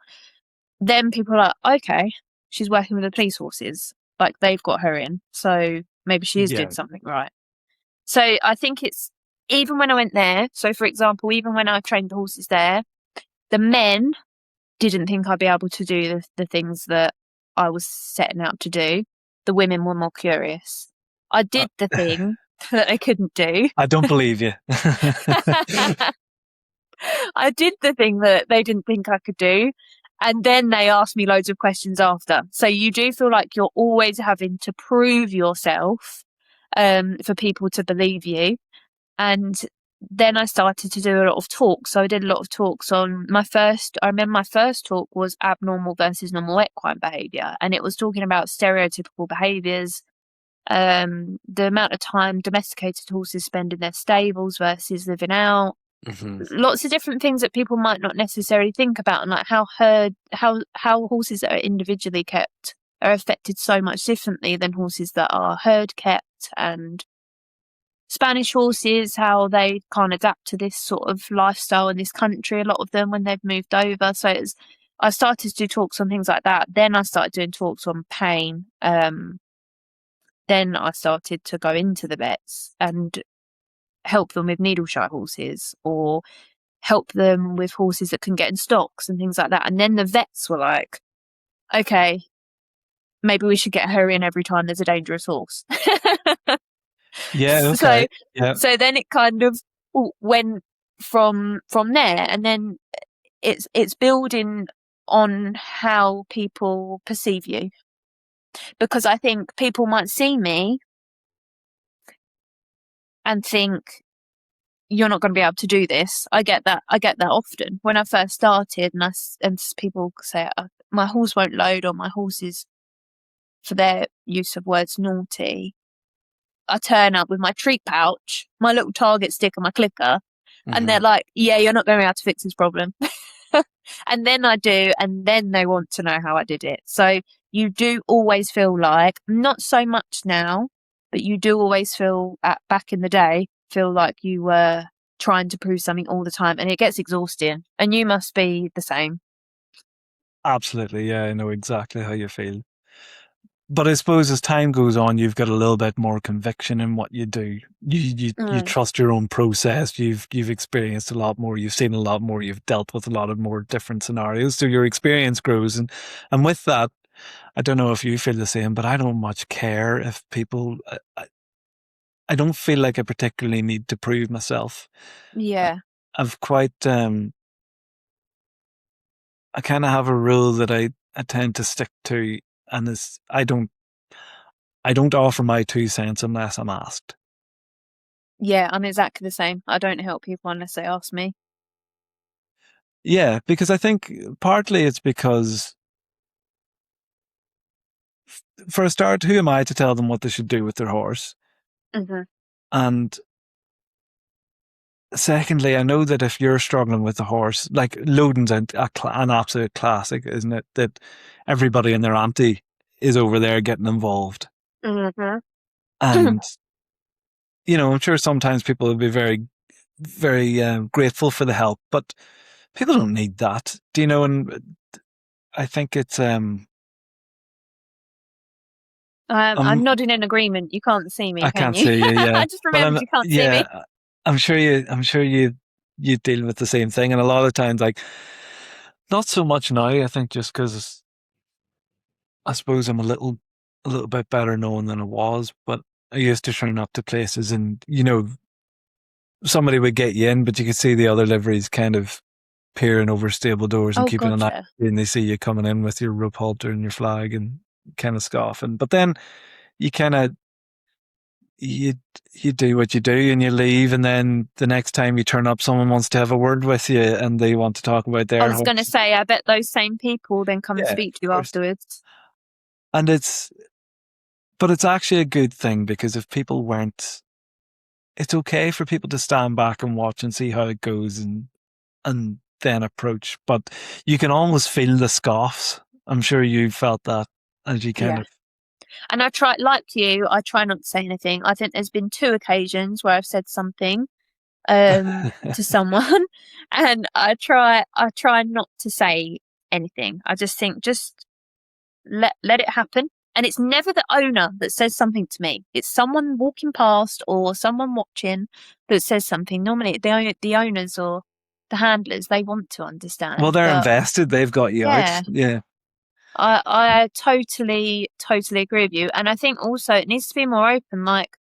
Then people are like, okay, she's working with the police horses. Like, they've got her in, so maybe she is doing something right. So I think it's, even when I went there, so for example, even when I trained the horses there, the men didn't think I'd be able to do the things that I was setting out to do. The women were more curious. I did the thing that I couldn't do. I don't believe you. I did the thing that they didn't think I could do. And then they asked me loads of questions after. So you do feel like you're always having to prove yourself for people to believe you. And then I started to do a lot of talks. So I did a lot of talks on I remember my first talk was abnormal versus normal equine behaviour. And it was talking about stereotypical behaviours, the amount of time domesticated horses spend in their stables versus living out. Mm-hmm. Lots of different things that people might not necessarily think about, and like how horses that are individually kept are affected so much differently than horses that are herd kept, and Spanish horses, how they can't adapt to this sort of lifestyle in this country, a lot of them, when they've moved over. So I started to do talks on things like that. Then I started doing talks on pain. Then I started to go into the vets and help them with needle shy horses, or help them with horses that can get in stocks and things like that. And then the vets were like, okay, maybe we should get her in every time there's a dangerous horse. Yeah, okay. So then it kind of went from there, and then it's building on how people perceive you. Because I think people might see me and think, you're not going to be able to do this. I get that often when I first started, and people say, my horse won't load, or my horse is, for their use of words, naughty. I turn up with my treat pouch, my little target stick and my clicker, and they're like, yeah, you're not going to be able to fix this problem. And then I do, and then they want to know how I did it. So you do always feel like, not so much now, but you do always feel, back in the day, feel like you were trying to prove something all the time, and it gets exhausting, and you must be the same. Absolutely, yeah, I know exactly how you feel. But I suppose as time goes on, you've got a little bit more conviction in what you do. You trust your own process. You've experienced a lot more. You've seen a lot more. You've dealt with a lot of more different scenarios. So your experience grows, and with that, I don't know if you feel the same, but I don't much care if people. I don't feel like I particularly need to prove myself. Yeah. I've quite, I kind of have a rule that I tend to stick to, and I don't offer my 2 cents unless I'm asked. Yeah, I'm exactly the same. I don't help people unless they ask me. Yeah, because I think partly it's because, for a start, who am I to tell them what they should do with their horse? Mm-hmm. And secondly, I know that if you're struggling with the horse, like loading's an absolute classic, isn't it? That everybody and their auntie is over there getting involved. Mm-hmm. And, I'm sure sometimes people will be very, very grateful for the help, but people don't need that. Do you know? And I think it's, I'm nodding in agreement. You can't see me, I can can't you? see you, yeah. I just But remembered you can't see me. I'm sure you deal with the same thing. And a lot of times, like, not so much now, I think, just because I suppose I'm a little bit better known than I was, but I used to turn up to places and, somebody would get you in, but you could see the other liveries kind of peering over stable doors and Oh, keeping an eye, gotcha. and they see you coming in with your rope halter and your flag and kind of scoffing. But then you kind of, you you do what you do and you leave, and then the next time you turn up, someone wants to have a word with you and they want to talk about I their was going to horse. say, I bet those same people then come and Yeah, speak of to you course. afterwards. And but it's actually a good thing, because if people weren't, it's okay for people to stand back and watch and see how it goes, and then approach. But you can almost feel the scoffs. I'm sure you felt that as you kind Yeah. of. And like you, I try not to say anything. I think there's been 2 occasions where I've said something to someone, and I try not to say anything. I just think, just let it happen. And it's never the owner that says something to me. It's someone walking past or someone watching that says something. Normally, the owners or the handlers, they want to Well, understand. they're But invested. They've got you yeah, out. Yeah. I totally agree with you. And I think also it needs to be more open. Like,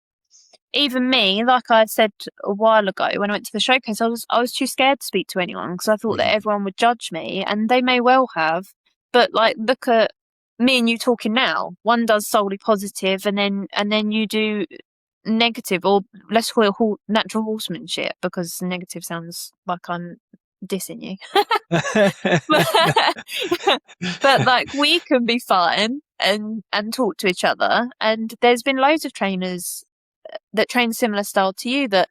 even me, like I said a while ago when I went to the showcase, I was too scared to speak to anyone because I thought that Mhm. everyone would judge me, and they may well have. But like, look at me and you talking now. One does solely positive, and then you do negative, or let's call it natural horsemanship, because negative sounds like I'm dissing you. But like, we can be fine and talk to each other. And there's been loads of trainers that train similar style to you that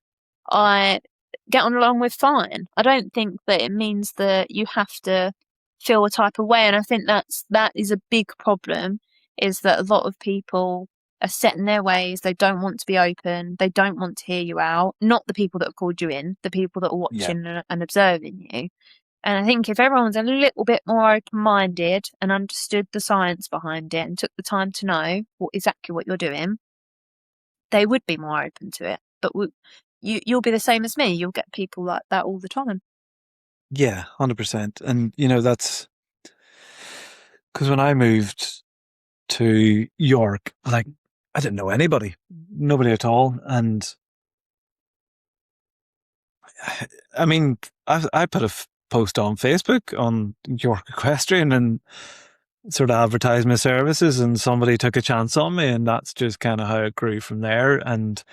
I get on along with fine. I don't think that it means that you have to feel a type of way. And I think that is a big problem, is that a lot of people are set in their ways. They don't want to be open. They don't want to hear you out. Not the people that have called you in, the people that are Yeah. watching and observing you. And I think if everyone was a little bit more open-minded and understood the science behind it and took the time to know exactly what you're doing, they would be more open to it. But you'll be the same as me. You'll get people like that all the time. Yeah, 100%. And, that's because when I moved to York, like, I didn't know anybody, nobody at all. And I mean, I put a post on Facebook on York Equestrian and sort of advertised my services, and somebody took a chance on me, and that's just kind of how it grew from there. And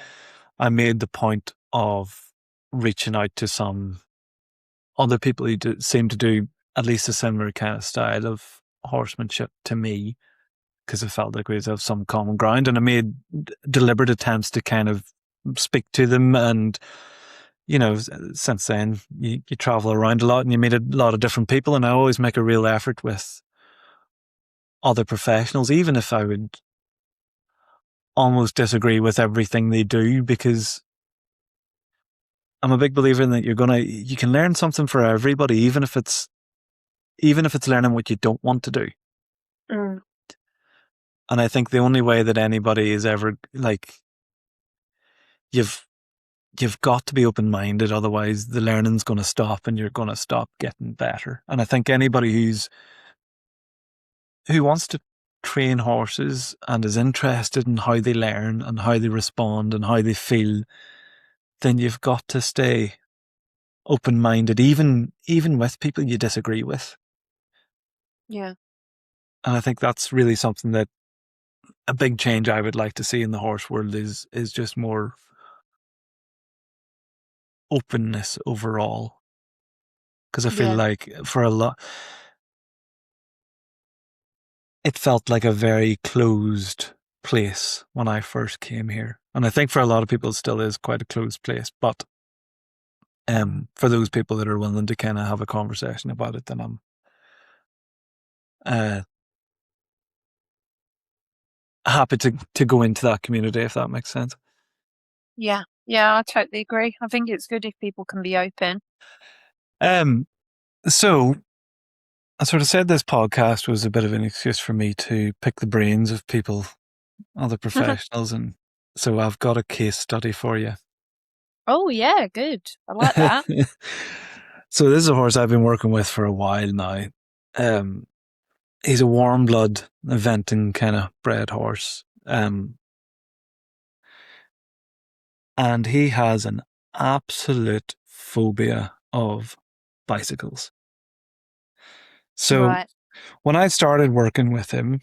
I made the point of reaching out to some other people who seem to do at least a similar kind of style of horsemanship to me, because I felt like we have some common ground, and I made deliberate attempts to kind of speak to them. And since then you travel around a lot and you meet a lot of different people, and I always make a real effort with other professionals, even if I would almost disagree with everything they do, because I'm a big believer in that you can learn something for everybody, even if it's learning what you don't want to do. Mm. And I think the only way that anybody is ever, like, you've got to be open-minded, otherwise the learning's going to stop and you're going to stop getting better. And I think anybody who wants to train horses and is interested in how they learn and how they respond and how they feel, then you've got to stay open-minded, even with people you disagree with. Yeah. And I think that's really something that a big change I would like to see in the horse world is just more openness overall. Because I feel like for a lot, it felt like a very closed place when I first came here. And I think for a lot of people it still is quite a closed place. But for those people that are willing to kind of have a conversation about it, then I'm happy to go into that community, if that makes sense. Yeah, I totally agree. I think it's good if people can be open. So I sort of said this podcast was a bit of an excuse for me to pick the brains of people, other professionals, and so I've got a case study for you. Oh yeah, good. I like that. So this is a horse I've been working with for a while now. He's a warm blood, eventing kind of bred horse. And he has an absolute phobia of bicycles. So when I started working with him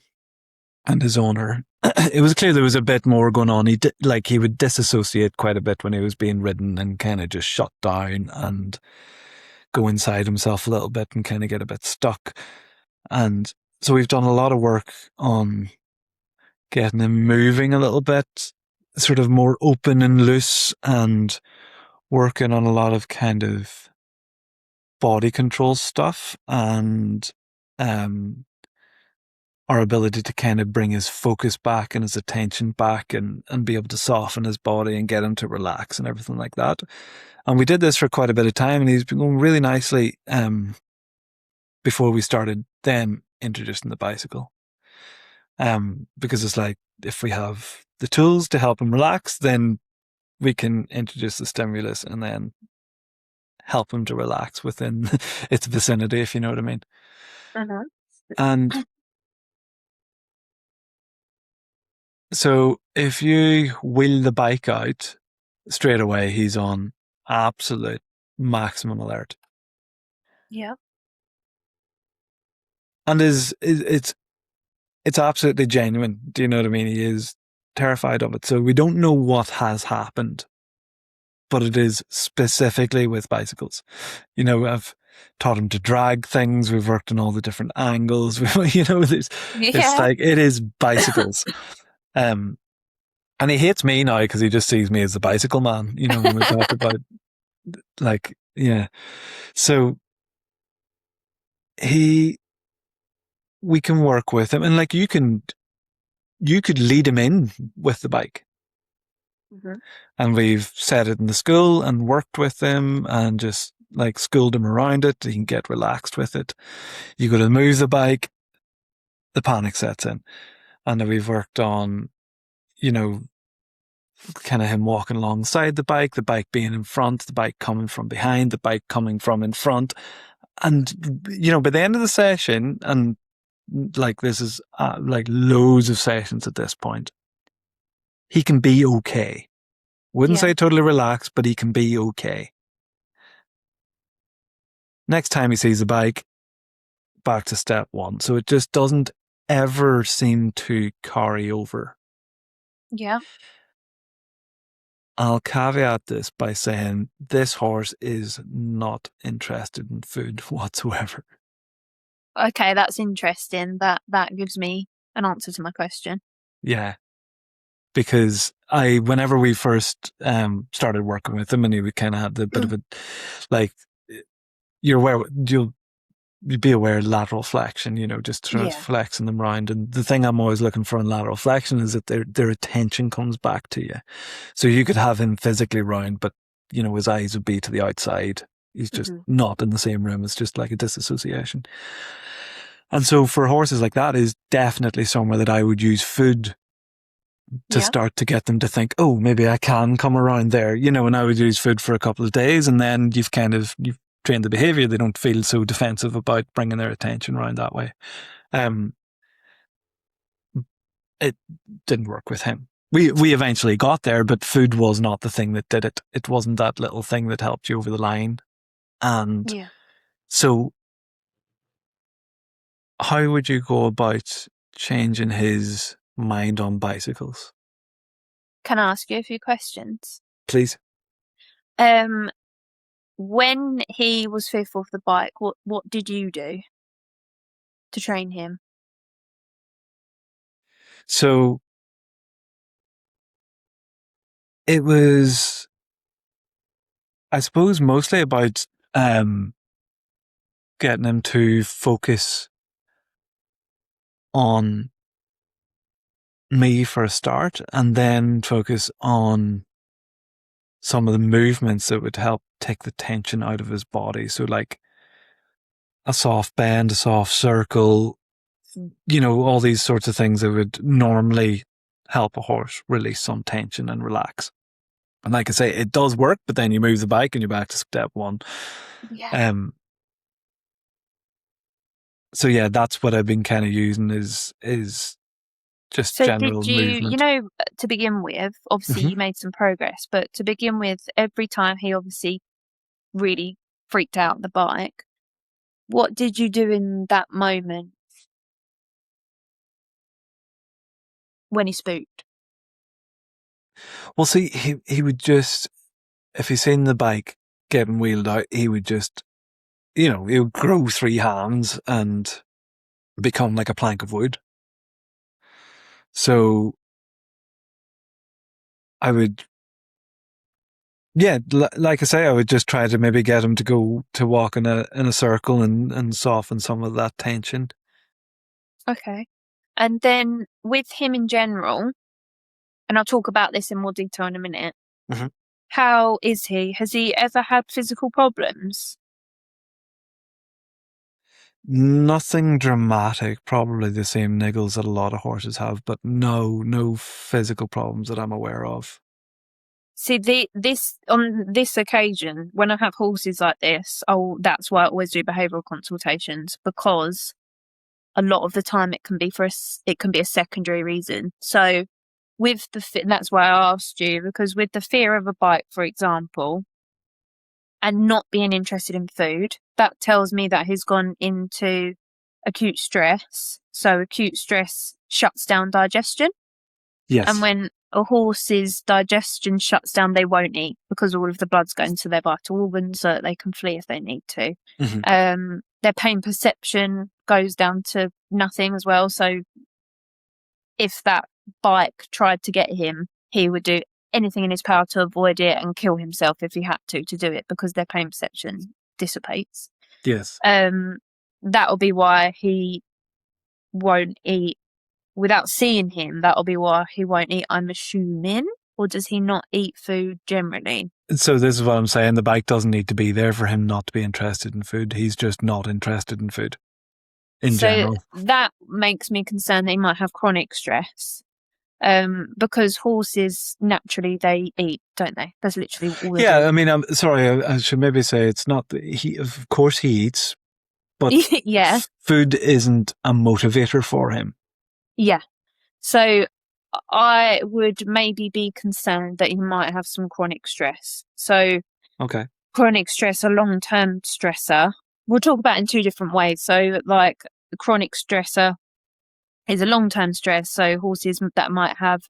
and his owner, it was clear there was a bit more going on. He would disassociate quite a bit when he was being ridden and kind of just shut down and go inside himself a little bit and kind of get a bit stuck. And so we've done a lot of work on getting him moving a little bit, sort of more open and loose, and working on a lot of kind of body control stuff and our ability to kind of bring his focus back and his attention back and be able to soften his body and get him to relax and everything like that. And we did this for quite a bit of time, and he's been going really nicely before we started then introducing the bicycle. Because it's like, if we have the tools to help him relax, then we can introduce the stimulus and then help him to relax within its vicinity, if you know what I mean. Uh-huh. And so if you wheel the bike out straight away, he's on absolute maximum alert. Yeah. And it's absolutely genuine. Do you know what I mean? He is terrified of it. So we don't know what has happened, but it is specifically with bicycles. You know, I've taught him to drag things. We've worked on all the different angles. It's like, it is bicycles. And he hates me now because he just sees me as the bicycle man, you know, when we talk about like, yeah. So we can work with him, and like you could lead him in with the bike. Mm-hmm. And we've set it in the school and worked with him and just like schooled him around it. He can get relaxed with it. You go to move the bike, the panic sets in. And then we've worked on, you know, kind of him walking alongside the bike being in front, the bike coming from behind, the bike coming from in front. And, you know, by the end of the session, and like this is like loads of sessions at this point, he can be okay. Wouldn't say totally relaxed, but he can be okay. Next time he sees the bike, back to step one. So it just doesn't ever seem to carry over. Yeah. I'll caveat this by saying this horse is not interested in food whatsoever. Okay, that's interesting. That gives me an answer to my question. Yeah. Because whenever we first started working with him, and he kind of had the bit of a, like, you're aware, you'll be aware of lateral flexion, you know, just sort of flexing them around. And the thing I'm always looking for in lateral flexion is that their attention comes back to you. So you could have him physically round, but, you know, his eyes would be to the outside. He's just not in the same room. It's just like a disassociation. And so for horses like that is definitely somewhere that I would use food to start to get them to think, oh, maybe I can come around there, you know, and I would use food for a couple of days, and then you've trained the behaviour. They don't feel so defensive about bringing their attention around that way. It didn't work with him. We eventually got there, but food was not the thing that did it. It wasn't that little thing that helped you over the line. And Yeah. so how would you go about changing his mind on bicycles? Can I ask you a few questions? Please. When he was fearful of the bike, what did you do to train him? So it was, I suppose, mostly about getting him to focus on me for a start, and then focus on some of the movements that would help take the tension out of his body. So like a soft bend, a soft circle, all these sorts of things that would normally help a horse release some tension and relax. And like I say, it does work, but then you move the bike and you're back to step one. Yeah. So yeah, that's what I've been kind of using is just So general did you, movement. to begin with, obviously you made some progress, but to begin with, every time he obviously really freaked out on the bike, what did you do in that moment when he spooked? Well, see, he would just, if he's seen the bike getting wheeled out, he would just, he would grow 3 hands and become like a plank of wood. So I would, yeah, like I say, I would just try to maybe get him to go to walk in a circle and soften some of that tension. Okay. And then with him in general, and I'll talk about this in more detail in a minute, how is he? Has he ever had physical problems? Nothing dramatic, probably the same niggles that a lot of horses have, but no physical problems that I'm aware of. See, on this occasion, when I have horses like this, that's why I always do behavioural consultations, because a lot of the time it can be a secondary reason. So that's why I asked you, because with the fear of a bike, for example, and not being interested in food, that tells me that he's gone into acute stress. So acute stress shuts down digestion. Yes. And when a horse's digestion shuts down, they won't eat because all of the blood's going to their vital organs so that they can flee if they need to. Their pain perception goes down to nothing as well. So if that bike tried to get him, he would do anything in his power to avoid it and kill himself if he had to do it, because their pain perception dissipates. Yes. That'll be why he won't eat. Without seeing him, that'll be why he won't eat, I'm assuming. Or does he not eat food generally? So this is what I'm saying. The bike doesn't need to be there for him not to be interested in food. He's just not interested in food in general. That makes me concerned that he might have chronic stress. Because horses, naturally, they eat, don't they? That's literally all they do. I mean, I'm sorry, I should maybe say it's not that of course he eats, but yeah. Food isn't a motivator for him. Yeah. So I would maybe be concerned that he might have some chronic stress. So okay, chronic stress, a long-term stressor, we'll talk about in 2 different ways. So like chronic stressor is a long-term stress. So horses that might have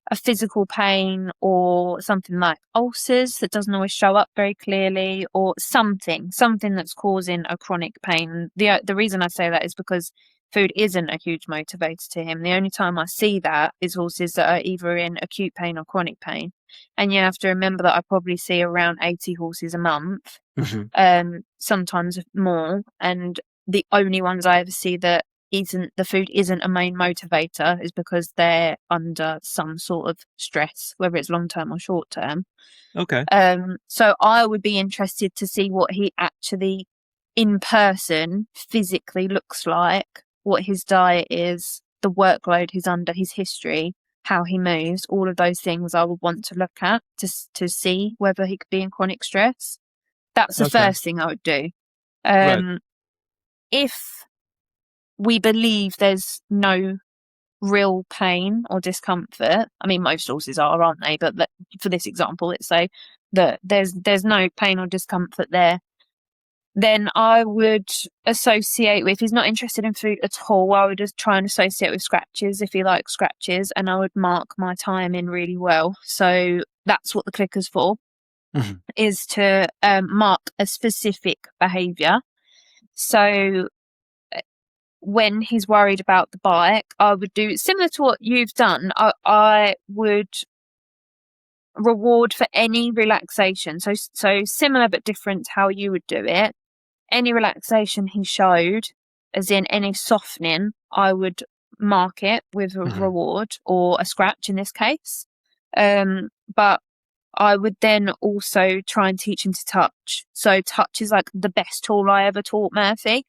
a physical pain or something like ulcers that doesn't always show up very clearly, or something that's causing a chronic pain. The reason I say that is because food isn't a huge motivator to him. The only time I see that is horses that are either in acute pain or chronic pain. And you have to remember that I probably see around 80 horses a month, sometimes more. And the only ones I ever see that the food isn't a main motivator is because they're under some sort of stress, whether it's long term or short term. Okay. So I would be interested to see what he actually in person physically looks like, what his diet is, the workload he's under, his history, how he moves, all of those things I would want to look at to see whether he could be in chronic stress. That's the first thing I would do. Right. If we believe there's no real pain or discomfort, I mean, most horses aren't they? But for this example, let's say that there's no pain or discomfort there. then I would associate with, if he's not interested in food at all, I would just try and associate with scratches if he likes scratches, and I would mark my time in really well. So that's what the clicker's for, is to mark a specific behaviour. So when he's worried about the bike, I would do similar to what you've done. I would reward for any relaxation. So similar but different to how you would do it. Any relaxation he showed, as in any softening, I would mark it with a reward or a scratch in this case. But I would then also try and teach him to touch. So touch is like the best tool I ever taught Murphy.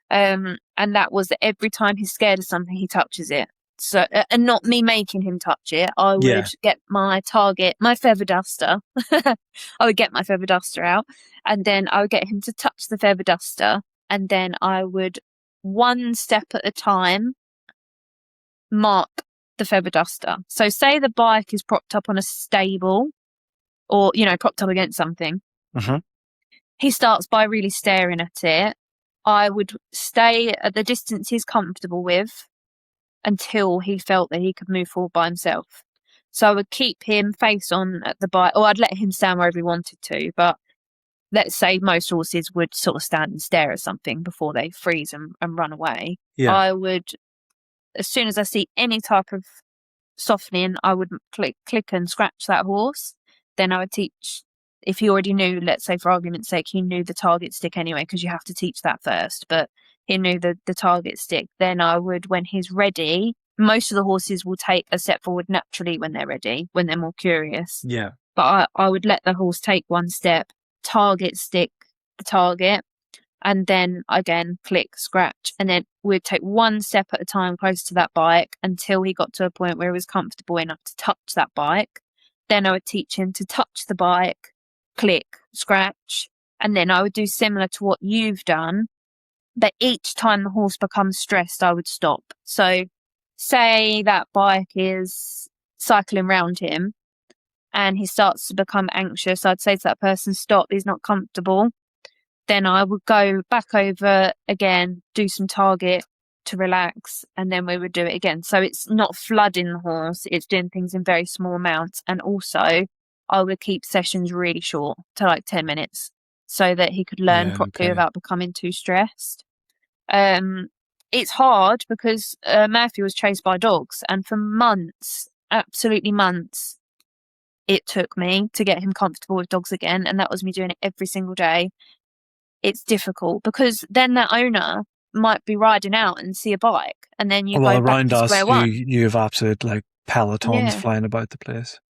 And that was that every time he's scared of something, he touches it. So, and not me making him touch it. I would get my target, my feather duster. I would get my feather duster out, and then I would get him to touch the feather duster, and then I would, one step at a time, mark the feather duster. So say the bike is propped up on a stable, or, propped up against something. He starts by really staring at it. I would stay at the distance he's comfortable with until he felt that he could move forward by himself. So I would keep him face on at the bike, or I'd let him stand wherever he wanted to. But let's say most horses would sort of stand and stare at something before they freeze and run away. I would, as soon as I see any type of softening, I would click and scratch that horse. Then I would teach, if he already knew, let's say for argument's sake, he knew the target stick anyway, because you have to teach that first, but he knew the target stick. Then I would, when he's ready, most of the horses will take a step forward naturally when they're ready, when they're more curious. Yeah. But I would let the horse take one step, target stick the target, and then again, click, scratch. And then we'd take one step at a time close to that bike until he got to a point where he was comfortable enough to touch that bike. Then I would teach him to touch the bike, click, scratch. And then I would do similar to what you've done. But each time the horse becomes stressed, I would stop. So say that bike is cycling round him and he starts to become anxious. I'd say to that person, stop, he's not comfortable. Then I would go back over again, do some target to relax, and then we would do it again. So it's not flooding the horse, it's doing things in very small amounts. And also I would keep sessions really short, to like 10 minutes, so that he could learn properly without becoming too stressed. It's hard because Murphy was chased by dogs, and for months, absolutely months, it took me to get him comfortable with dogs again, and that was me doing it every single day. It's difficult because then that owner might be riding out and see a bike, and then you go back to square one. You have absolute like pelotons flying about the place.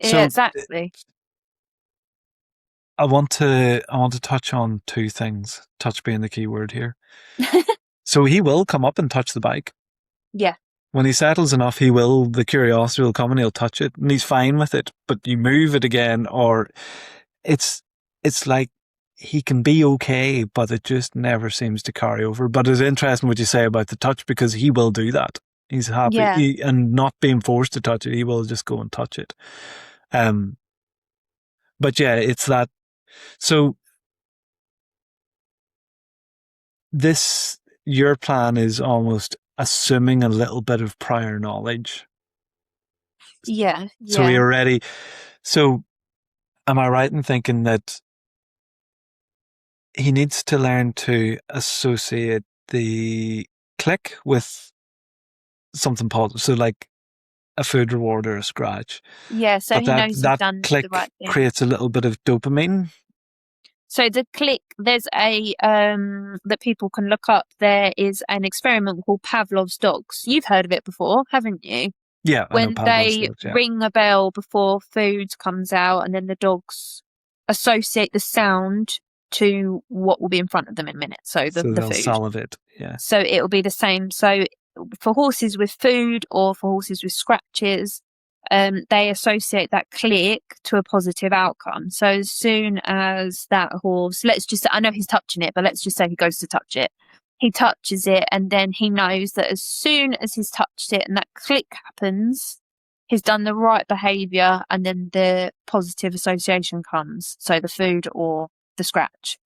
Yeah, exactly. I want to touch on two things. Touch being the key word here. So he will come up and touch the bike. Yeah. When he settles enough, the curiosity will come and he'll touch it, and he's fine with it. But you move it again, or it's like he can be okay, but it just never seems to carry over. But it's interesting what you say about the touch, because he will do that. He's happy and not being forced to touch it. He will just go and touch it. But yeah, it's that. So your plan is almost assuming a little bit of prior knowledge. Yeah. So we already. So am I right in thinking that he needs to learn to associate the click with something positive? So like a food reward or a scratch. Yeah, so but he knows that he's done click the right thing. Creates a little bit of dopamine. So the click, there's a that people can look up. There is an experiment called Pavlov's dogs. You've heard of it before, haven't you? Yeah, when they ring a bell before food comes out, and then the dogs associate the sound to what will be in front of them in a minute. So the they'll food. salivate. Yeah. So it'll be the same. So for horses with food or for horses with scratches, they associate that click to a positive outcome. So as soon as that horse, I know he's touching it, but let's just say he goes to touch it. He touches it, and then he knows that as soon as he's touched it and that click happens, he's done the right behaviour, and then the positive association comes. So the food or the scratch.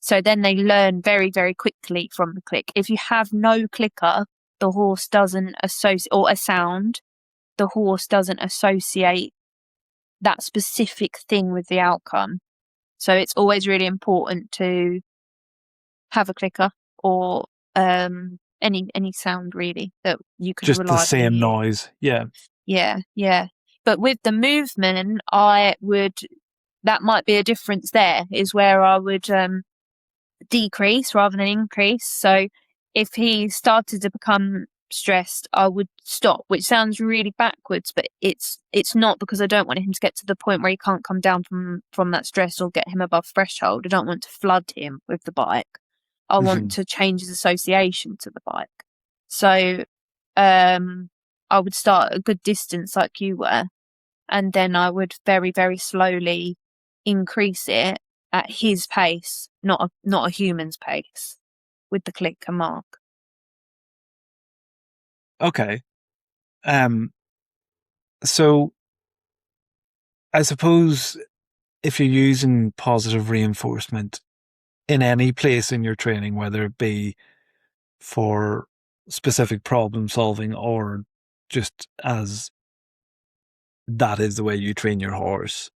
So then they learn very, very quickly from the click. If you have no clicker, the horse doesn't associate, or a sound, the horse doesn't associate that specific thing with the outcome. So it's always really important to have a clicker or any sound really that you can just the reliably same hear. noise. Yeah. Yeah. But with the movement, that might be a difference there, is where I would decrease rather than increase. So if he started to become stressed, I would stop, which sounds really backwards, but it's not, because I don't want him to get to the point where he can't come down from that stress or get him above threshold. I don't want to flood him with the bike. I want to change his association to the bike. So I would start at a good distance like you were, and then I would very, very slowly increase it at his pace, not a human's pace, with the click and mark. Okay. So I suppose if you're using positive reinforcement in any place in your training, whether it be for specific problem solving or just as that is the way you train your horse,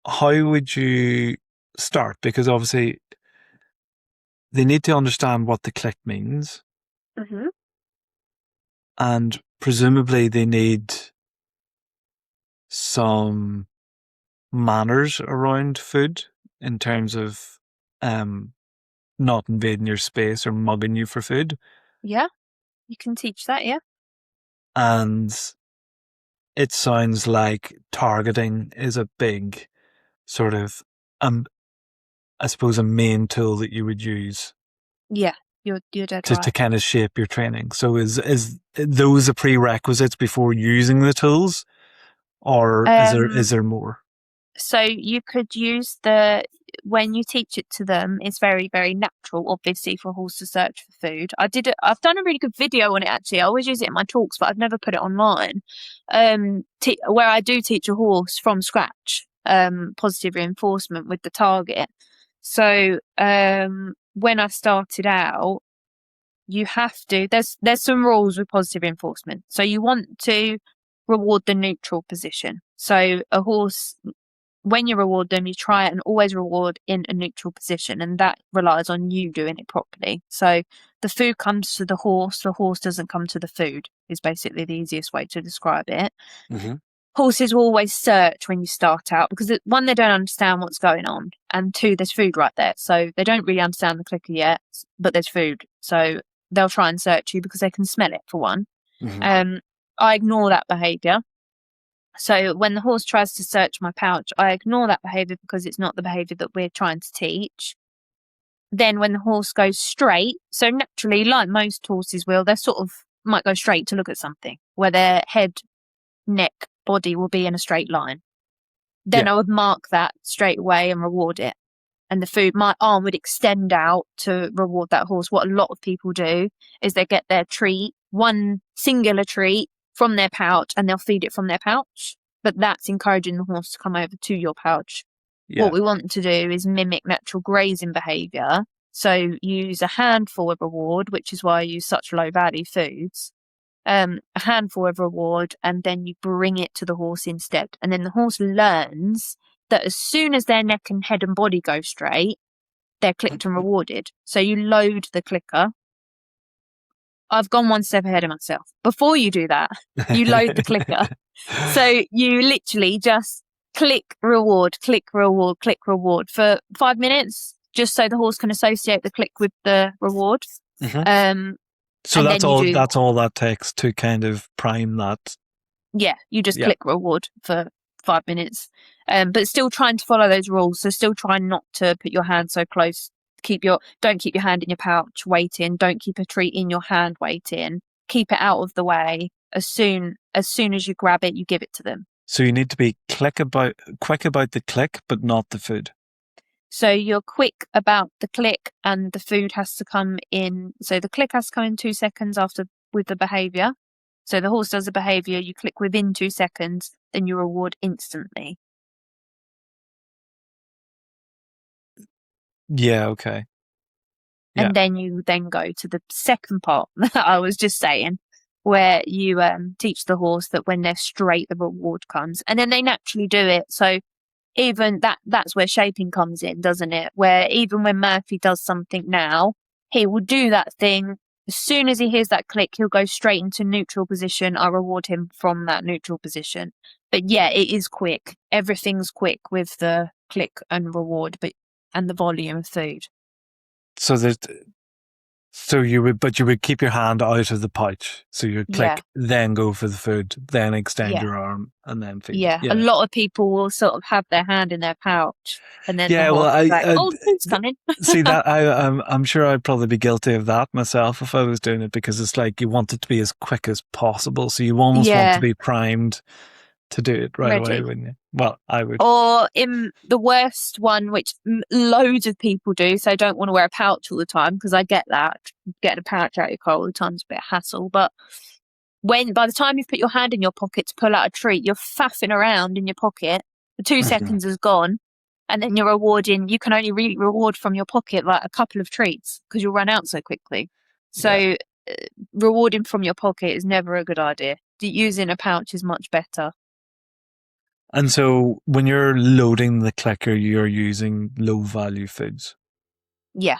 how would you start? Because obviously they need to understand what the click means, and presumably they need some manners around food in terms of not invading your space or mugging you for food. Yeah, you can teach that, yeah. And it sounds like targeting is a big sort of, I suppose, a main tool that you would use. Yeah, you're dead to, right. to kind of shape your training. So is those a prerequisites before using the tools, or is there more? So you could use when you teach it to them, it's very, very natural, obviously, for a horse to search for food. I've done a really good video on it, actually. I always use it in my talks, but I've never put it online, where I do teach a horse from scratch, positive reinforcement with the target. So when I started out, you have to, there's some rules with positive reinforcement. So you want to reward the neutral position. So a horse, when you reward them, you try and always reward in a neutral position, and that relies on you doing it properly. So the food comes to the horse doesn't come to the food, is basically the easiest way to describe it. Horses will always search when you start out, because one, they don't understand what's going on, and two, there's food right there. So they don't really understand the clicker yet, but there's food. So they'll try and search you because they can smell it, for one. I ignore that behaviour. So when the horse tries to search my pouch, I ignore that behaviour because it's not the behaviour that we're trying to teach. Then when the horse goes straight, so naturally, like most horses will, they sort of might go straight to look at something, where their head, neck, body will be in a straight line. Then I would mark that straight away and reward it. And the food, my arm would extend out to reward that horse. What a lot of people do is they get their treat, one singular treat, from their pouch, and they'll feed it from their pouch. But that's encouraging the horse to come over to your pouch. What we want to do is mimic natural grazing behaviour. So use a handful of reward, which is why I use such low value foods. A handful of reward, and then you bring it to the horse instead. And then the horse learns that as soon as their neck and head and body go straight, they're clicked and rewarded. So you load the clicker. I've gone one step ahead of myself. Before you do that, you load the clicker. So you literally just click, reward for 5 minutes, just so the horse can associate the click with the reward. So that's all that takes to kind of prime that. Yeah, you just click reward for 5 minutes. But still trying to follow those rules. So still trying not to put your hand so close. Don't keep your hand in your pouch waiting. Don't keep a treat in your hand waiting. Keep it out of the way. As soon as you grab it, you give it to them. So you need to be quick about the click, but not the food. So you're quick about the click, and the food has to come in. So the click has to come in 2 seconds after with the behaviour. So the horse does the behaviour, you click within 2 seconds, then you reward instantly. Yeah, okay. Yeah. And then you then go to the second part that I was just saying, where you teach the horse that when they're straight, the reward comes. And then they naturally do it. So even that's where shaping comes in, doesn't it? Where even when Murphy does something now, he will do that thing. As soon as he hears that click, he'll go straight into neutral position. I reward him from that neutral position. But yeah, it is quick. Everything's quick with the click and reward, and the volume of food. So you would keep your hand out of the pouch. So you'd click, then go for the food, then extend your arm, and then feed. Yeah, a lot of people will sort of have their hand in their pouch, and then the horse is like, "Oh, the food's coming." See that I'm sure I'd probably be guilty of that myself if I was doing it, because it's like you want it to be as quick as possible. So you almost want to be primed to do it right away, wouldn't you? Well, I would. Or in the worst one, which loads of people do, so don't want to wear a pouch all the time, because I get that. Getting a pouch out of your car all the time is a bit of hassle. But by the time you've put your hand in your pocket to pull out a treat, you're faffing around in your pocket. The 2 seconds is gone. And then you're rewarding. You can only really reward from your pocket like a couple of treats because you'll run out so quickly. So rewarding from your pocket is never a good idea. Using a pouch is much better. And so when you're loading the clicker, you're using low value foods. Yeah.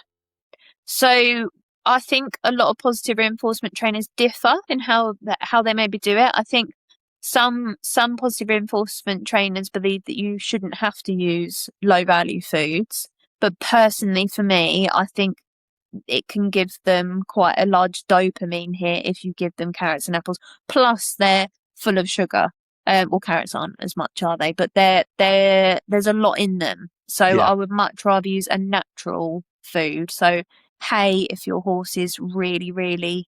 So I think a lot of positive reinforcement trainers differ in how they maybe do it. I think some positive reinforcement trainers believe that you shouldn't have to use low value foods. But personally, for me, I think it can give them quite a large dopamine hit if you give them carrots and apples. Plus, they're full of sugar. Well, carrots aren't as much, are they? But there's a lot in them. So I would much rather use a natural food. So hay, if your horse is really, really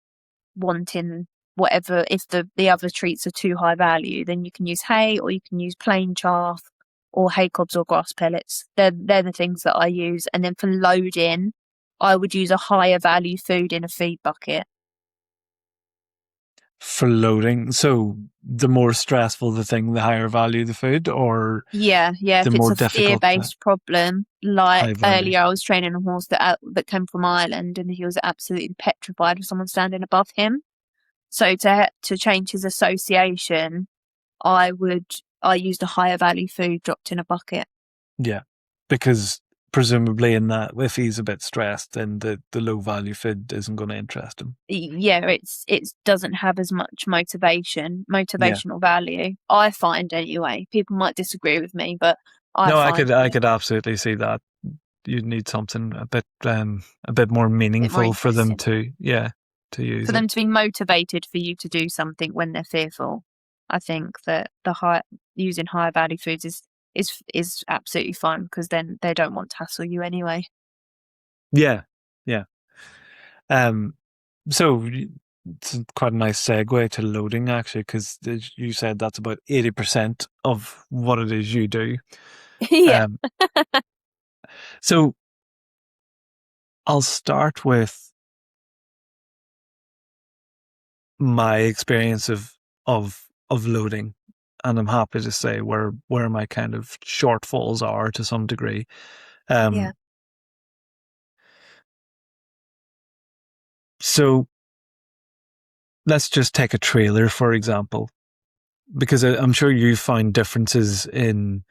wanting whatever, if the other treats are too high value, then you can use hay, or you can use plain chaff or hay cobs or grass pellets. They're the things that I use. And then for loading, I would use a higher value food in a feed bucket. For loading, so the more stressful the thing, the higher value the food, or if it's a fear-based problem, like earlier I was training a horse that came from Ireland, and he was absolutely petrified of someone standing above him. So to change his association, I used a higher value food dropped in a bucket. Yeah, because presumably in that, if he's a bit stressed, then the low value food isn't going to interest him. Yeah, it doesn't have as much motivational value. I find anyway. People might disagree with me, but I could absolutely see that. You'd need something a bit more meaningful for them to use. For them to be motivated for you to do something when they're fearful. I think that using higher value foods is absolutely fine, because then they don't want to hassle you anyway. Yeah. So it's quite a nice segue to loading, actually, because you said that's about 80% of what it is you do. Yeah. So I'll start with my experience of loading, and I'm happy to say where my kind of shortfalls are to some degree. So let's just take a trailer, for example, because I'm sure you find differences in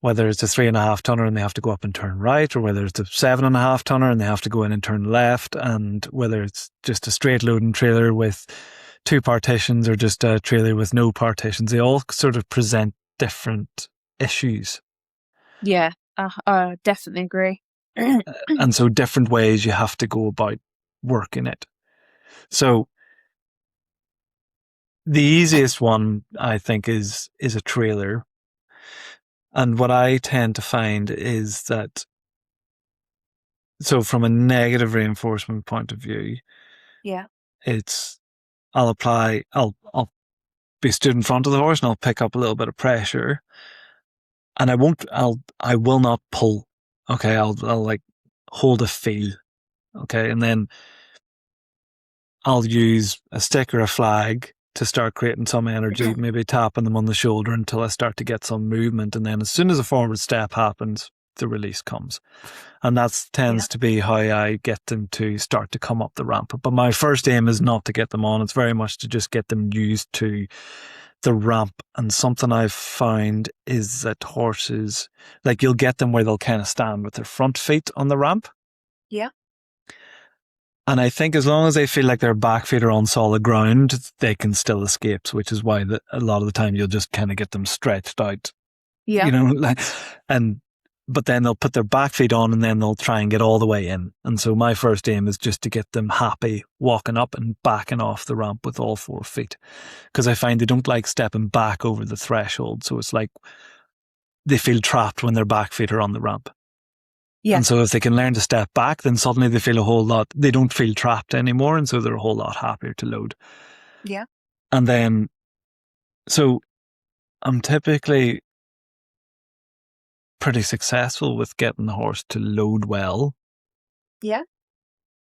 whether it's a 3.5 tonner and they have to go up and turn right, or whether it's a 7.5 tonner and they have to go in and turn left, and whether it's just a straight loading trailer with 2 partitions or just a trailer with no partitions. They all sort of present different issues. Yeah, I definitely agree. And so different ways you have to go about working it. So the easiest one, I think, is a trailer. And what I tend to find is that, so from a negative reinforcement point of view, I'll be stood in front of the horse and I'll pick up a little bit of pressure, and I will not pull. Okay. I'll like hold a feel. Okay. And then I'll use a stick or a flag to start creating some energy, maybe tapping them on the shoulder until I start to get some movement. And then as soon as a forward step happens, the release comes. And that tends to be how I get them to start to come up the ramp. But my first aim is not to get them on. It's very much to just get them used to the ramp. And something I've found is that horses, like, you'll get them where they'll kind of stand with their front feet on the ramp. Yeah. And I think as long as they feel like their back feet are on solid ground, they can still escape, which is why a lot of the time you'll just kind of get them stretched out. Yeah. You know, but then they'll put their back feet on and then they'll try and get all the way in. And so my first aim is just to get them happy walking up and backing off the ramp with all 4 feet. Because I find they don't like stepping back over the threshold. So it's like they feel trapped when their back feet are on the ramp. Yeah. And so if they can learn to step back, then suddenly they feel they don't feel trapped anymore. And so they're a whole lot happier to load. Yeah. And then, so I'm typically pretty successful with getting the horse to load well. Yeah.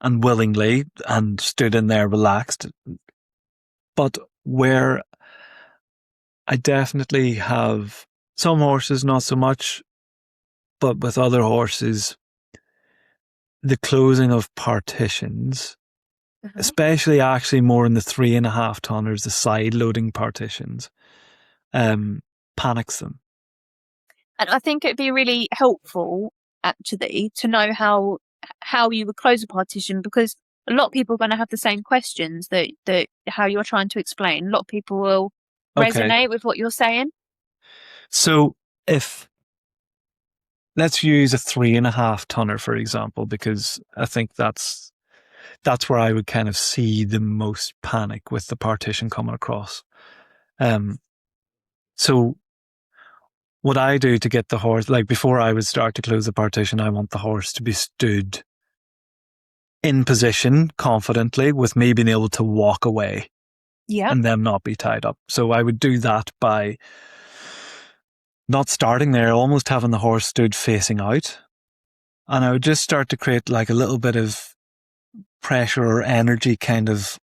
And willingly, and stood in there relaxed. But where I definitely have some horses, not so much, but with other horses, the closing of partitions, especially actually more in the 3.5 tonners, the side loading partitions, panics them. And I think it'd be really helpful, actually, to know how you would close a partition, because a lot of people are going to have the same questions that how you're trying to explain. A lot of people will resonate with what you're saying. So let's use a 3.5 tonner, for example, because I think that's where I would kind of see the most panic with the partition coming across. So what I do to get the horse, like before I would start to close the partition, I want the horse to be stood in position confidently with me being able to walk away and them not be tied up. So I would do that by not starting there, almost having the horse stood facing out. And I would just start to create like a little bit of pressure or energy kind of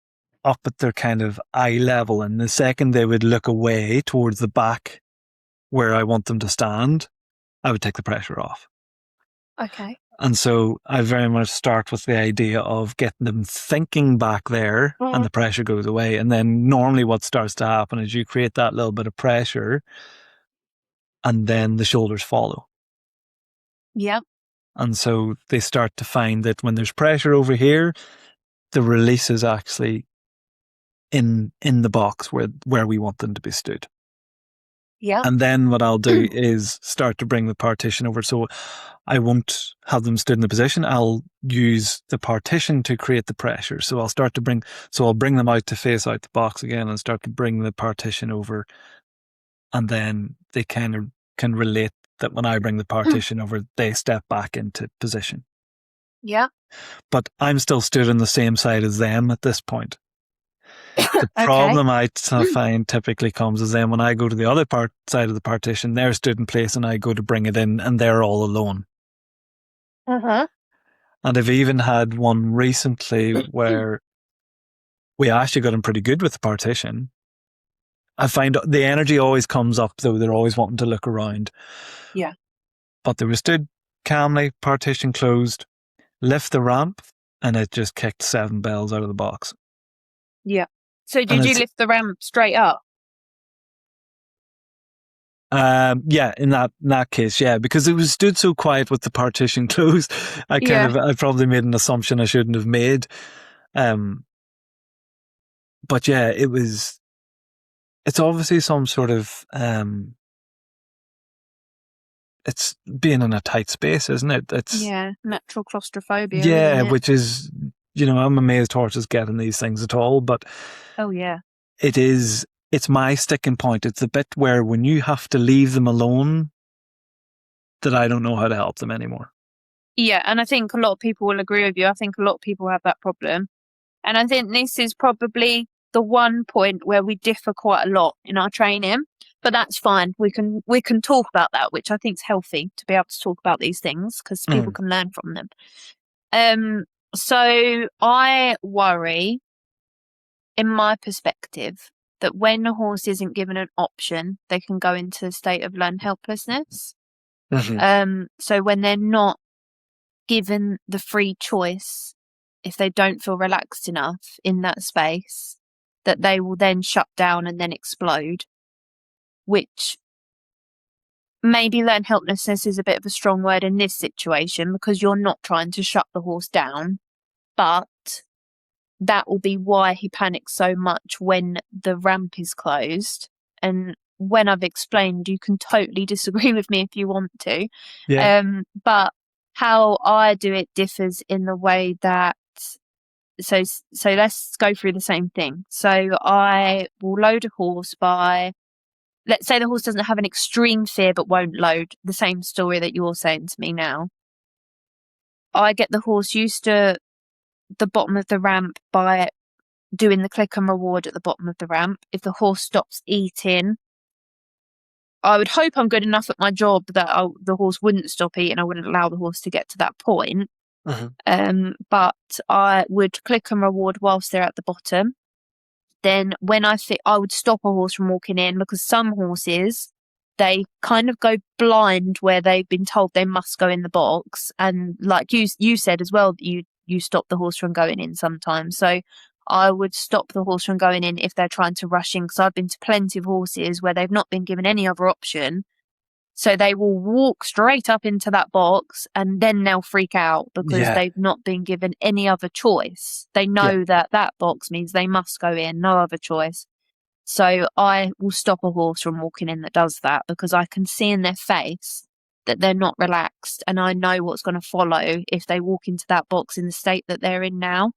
up at their kind of eye level. And the second they would look away towards the back where I want them to stand, I would take the pressure off. Okay. And so I very much start with the idea of getting them thinking back there and the pressure goes away. And then normally what starts to happen is you create that little bit of pressure and then the shoulders follow. Yeah. And so they start to find that when there's pressure over here, the release is actually in the box where we want them to be stood. Yeah. And then what I'll do is start to bring the partition over. So I won't have them stood in the position. I'll use the partition to create the pressure. So I'll bring them out to face out the box again and start to bring the partition over. And then they kind of can relate that when I bring the partition over, they step back into position. Yeah. But I'm still stood on the same side as them at this point. The problem I find typically comes is then when I go to the other side of the partition, they're stood in place and I go to bring it in and they're all alone. And I've even had one recently where we actually got them pretty good with the partition. I find the energy always comes up, though. They're always wanting to look around. Yeah. But they were stood calmly, partition closed, lift the ramp, and it just kicked 7 bells out of the box. Yeah. So did you lift the ramp straight up? Yeah, in that case, yeah, because it was stood so quiet with the partition closed. I probably made an assumption I shouldn't have made. But yeah, it's obviously some sort of, it's being in a tight space, isn't it? It's natural claustrophobia. Yeah, which is, I'm amazed horses getting these things at all, but it's my sticking point. It's the bit where when you have to leave them alone that I don't know how to help them anymore. Yeah, and I think a lot of people will agree with you. I think a lot of people have that problem. And I think this is probably the one point where we differ quite a lot in our training, but that's fine. We can talk about that, which I think is healthy to be able to talk about these things because people can learn from them. So I worry, in my perspective, that when a horse isn't given an option, they can go into a state of learned helplessness. So when they're not given the free choice, if they don't feel relaxed enough in that space, that they will then shut down and then explode, which maybe learned helplessness is a bit of a strong word in this situation because you're not trying to shut the horse down, but that will be why he panics so much when the ramp is closed. And when I've explained, you can totally disagree with me if you want to. Yeah. But how I do it differs in the way that, so let's go through the same thing. So I will load a horse by, let's say the horse doesn't have an extreme fear but won't load, the same story that you're saying to me now. I get the horse used to the bottom of the ramp by doing the click and reward at the bottom of the ramp. If the horse stops eating, I would hope I'm good enough at my job that the horse wouldn't stop eating. I wouldn't allow the horse to get to that point. But I would click and reward whilst they're at the bottom. Then when I would stop a horse from walking in, because some horses, they kind of go blind where they've been told they must go in the box. And like you said as well, you stop the horse from going in sometimes. So I would stop the horse from going in if they're trying to rush in, because I've been to plenty of horses where they've not been given any other option. So they will walk straight up into that box and then they'll freak out because they've not been given any other choice. They know that box means they must go in, no other choice. So I will stop a horse from walking in that does that, because I can see in their face that they're not relaxed, and I know what's going to follow if they walk into that box in the state that they're in now.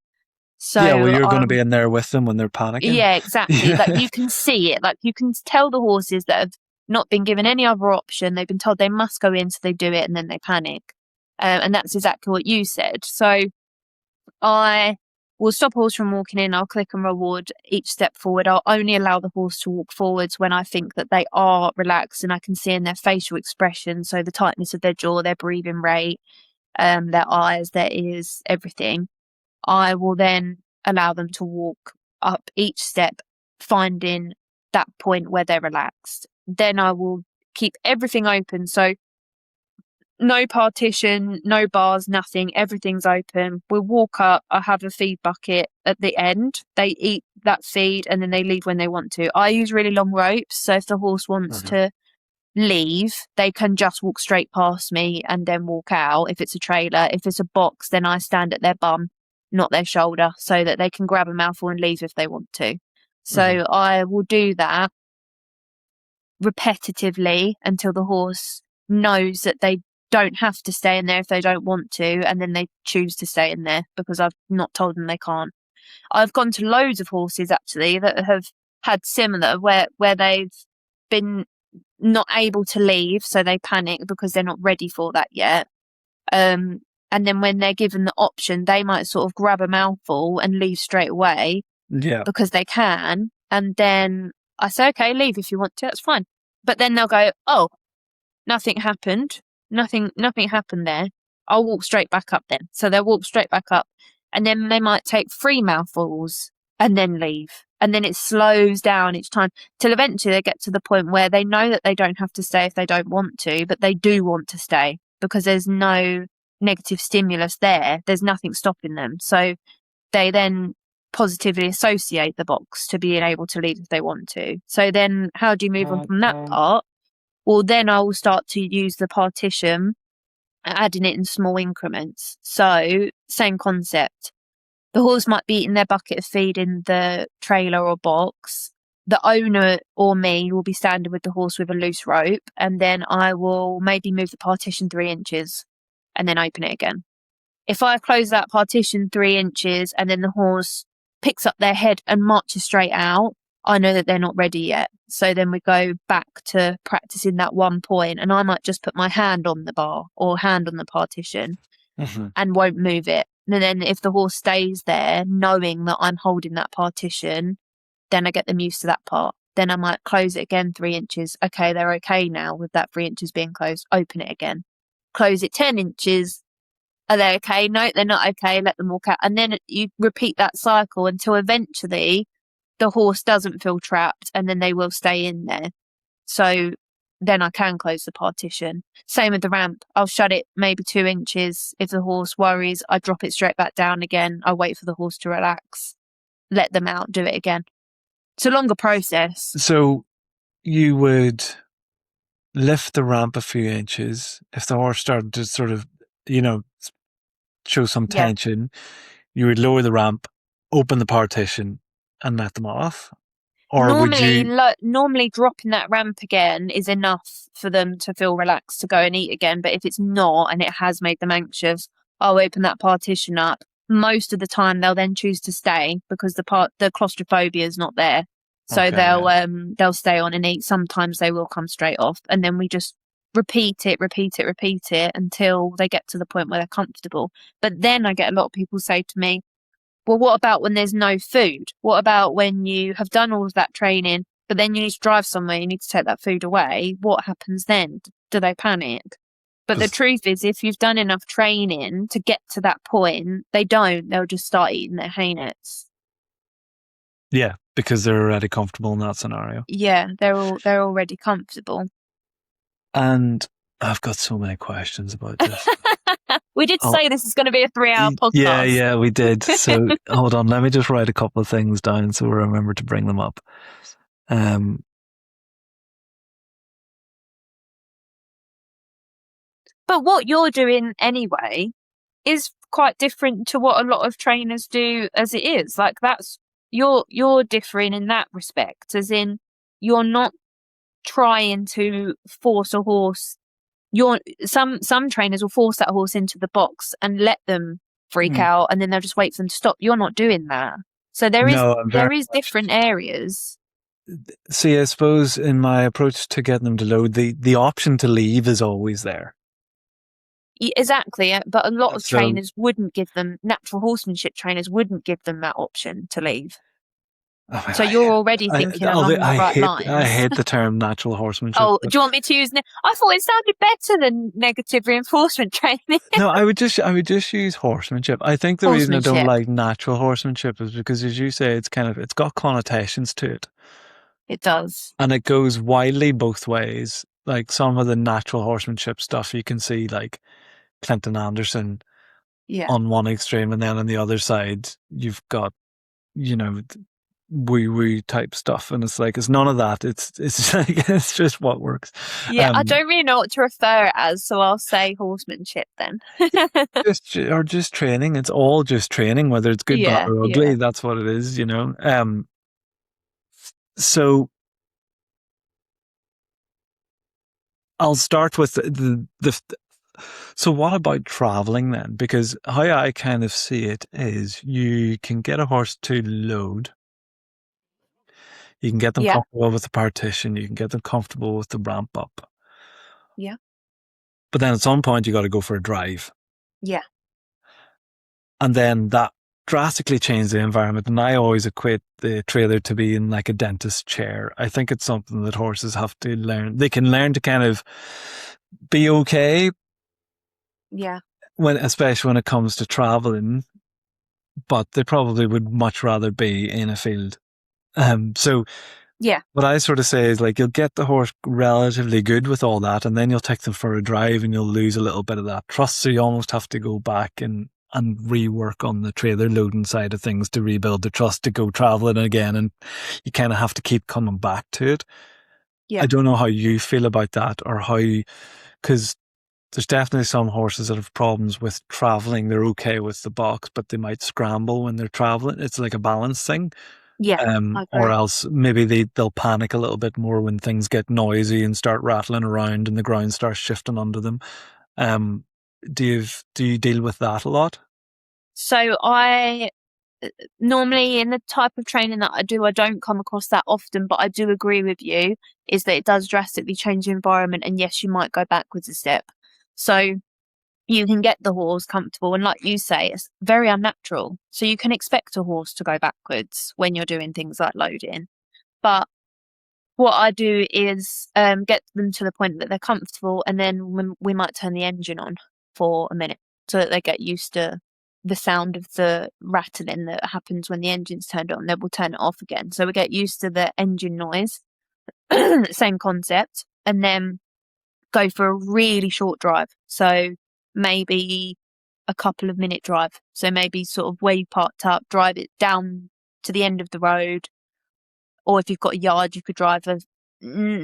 So you're going to be in there with them when they're panicking. Yeah, exactly. Like you can see it. Like you can tell the horses that have not been given any other option. They've been told they must go in, so they do it, and then they panic. And that's exactly what you said. So I will stop a horse from walking in. I'll click and reward each step forward. I'll only allow the horse to walk forwards when I think that they are relaxed and I can see in their facial expression. So the tightness of their jaw, their breathing rate, their eyes, their ears, everything. I will then allow them to walk up each step, finding that point where they're relaxed. Then I will keep everything open. So no partition, no bars, nothing. Everything's open. We'll walk up. I have a feed bucket at the end. They eat that feed and then they leave when they want to. I use really long ropes. So if the horse wants to leave, they can just walk straight past me and then walk out. If it's a trailer, if it's a box, then I stand at their bum, not their shoulder, so that they can grab a mouthful and leave if they want to. So I will do that repetitively until the horse knows that they don't have to stay in there if they don't want to, and then they choose to stay in there because I've not told them they can't. I've gone to loads of horses actually that have had similar where they've been not able to leave, so they panic because they're not ready for that yet. And then when they're given the option, they might sort of grab a mouthful and leave straight away because they can. And then I say, okay, leave if you want to, that's fine. But then they'll go, oh, nothing happened. Nothing happened there. I'll walk straight back up then. So they'll walk straight back up. And then they might take 3 mouthfuls and then leave. And then it slows down each time till eventually they get to the point where they know that they don't have to stay if they don't want to, but they do want to stay because there's no negative stimulus there. There's nothing stopping them. So they then positively associate the box to being able to leave if they want to. So then how do you move on from that part? Well, then I will start to use the partition, adding it in small increments. So same concept. The horse might be eating their bucket of feed in the trailer or box. The owner or me will be standing with the horse with a loose rope, and then I will maybe move the partition 3 inches and then open it again. If I close that partition 3 inches and then the horse picks up their head and marches straight out, I know that they're not ready yet. So then we go back to practicing that one point, and I might just put my hand on the bar or hand on the partition and won't move it. And then if the horse stays there, knowing that I'm holding that partition, then I get them used to that part. Then I might close it again 3 inches. Okay, they're okay now with that 3 inches being closed. Open it again. Close it 10 inches. Are they okay? No, they're not okay. Let them walk out. And then you repeat that cycle until eventually the horse doesn't feel trapped and then they will stay in there. So then I can close the partition. Same with the ramp. I'll shut it maybe 2 inches. If the horse worries, I drop it straight back down again. I wait for the horse to relax, let them out, do it again. It's a longer process. So you would lift the ramp a few inches. If the horse started to sort of, show some tension, you would lower the ramp, open the partition, and let them off. Or normally dropping that ramp again is enough for them to feel relaxed to go and eat again. But if it's not and it has made them anxious, I'll open that partition up. Most of the time, they'll then choose to stay because the claustrophobia is not there. So they'll stay on and eat. Sometimes they will come straight off, and then we just repeat it until they get to the point where they're comfortable. But then I get a lot of people say to me, well, what about when there's no food? What about when you have done all of that training, but then you need to drive somewhere, you need to take that food away? What happens then? Do they panic? But the truth is, if you've done enough training to get to that point, they don't. They'll just start eating their hay nets. Yeah, because they're already comfortable in that scenario. Yeah, they're already comfortable. And I've got so many questions about this. We did say this is going to be a 3-hour podcast. Yeah, we did. So hold on, let me just write a couple of things down so we remember to bring them up. But what you're doing anyway is quite different to what a lot of trainers do as it is. Like you're differing in that respect, as in you're not trying to force a horse. Some trainers will force that horse into the box and let them freak out, and then they'll just wait for them to stop. You're not doing that. So there is different areas. See, I suppose in my approach to getting them to load, the option to leave is always there. Exactly, but a lot of trainers wouldn't give them, natural horsemanship trainers wouldn't give them that option to leave. So you're already thinking along the right lines. I hate the term natural horsemanship. Oh, do you want me to use? I thought it sounded better than negative reinforcement training. No, I would just use horsemanship. I think the reason I don't like natural horsemanship is because, as you say, it's got connotations to it. It does, and it goes widely both ways. Like some of the natural horsemanship stuff, you can see like Clinton Anderson on one extreme, and then on the other side, you've got woo type stuff, and it's like it's none of that. It's like it's just what works. Yeah, I don't really know what to refer it as, so I'll say horsemanship then. just training. It's all just training, whether it's good, bad, or ugly. That's what it is, So I'll start with so what about traveling then? Because how I kind of see it is you can get a horse to load. You can get them comfortable with the partition. You can get them comfortable with the ramp up. Yeah. But then at some point you got to go for a drive. Yeah. And then that drastically changes the environment. And I always equate the trailer to be in like a dentist chair. I think it's something that horses have to learn. They can learn to kind of be okay. Yeah. Especially when it comes to traveling, but they probably would much rather be in a field. So what I sort of say is like you'll get the horse relatively good with all that, and then you'll take them for a drive and you'll lose a little bit of that trust. So you almost have to go back and rework on the trailer loading side of things to rebuild the trust to go traveling again, and you kind of have to keep coming back to it. I don't know how you feel about that, or because there's definitely some horses that have problems with traveling. They're okay with the box, but they might scramble when they're traveling. It's like a balance thing. Yeah. Or else maybe they'll panic a little bit more when things get noisy and start rattling around and the ground starts shifting under them. Do you deal with that a lot? So I normally, in the type of training that I do, I don't come across that often, but I do agree with you is that it does drastically change the environment, and yes, you might go backwards a step. So you can get the horse comfortable, and like you say, it's very unnatural. So you can expect a horse to go backwards when you're doing things like loading. But what I do is get them to the point that they're comfortable, and then we might turn the engine on for a minute so that they get used to the sound of the rattling that happens when the engine's turned on. Then we'll turn it off again. So we get used to the engine noise. Same concept. and then go for a really short drive. So maybe a couple of minute drive. So maybe sort of where you parked up, drive it down to the end of the road. Or if you've got a yard, you could drive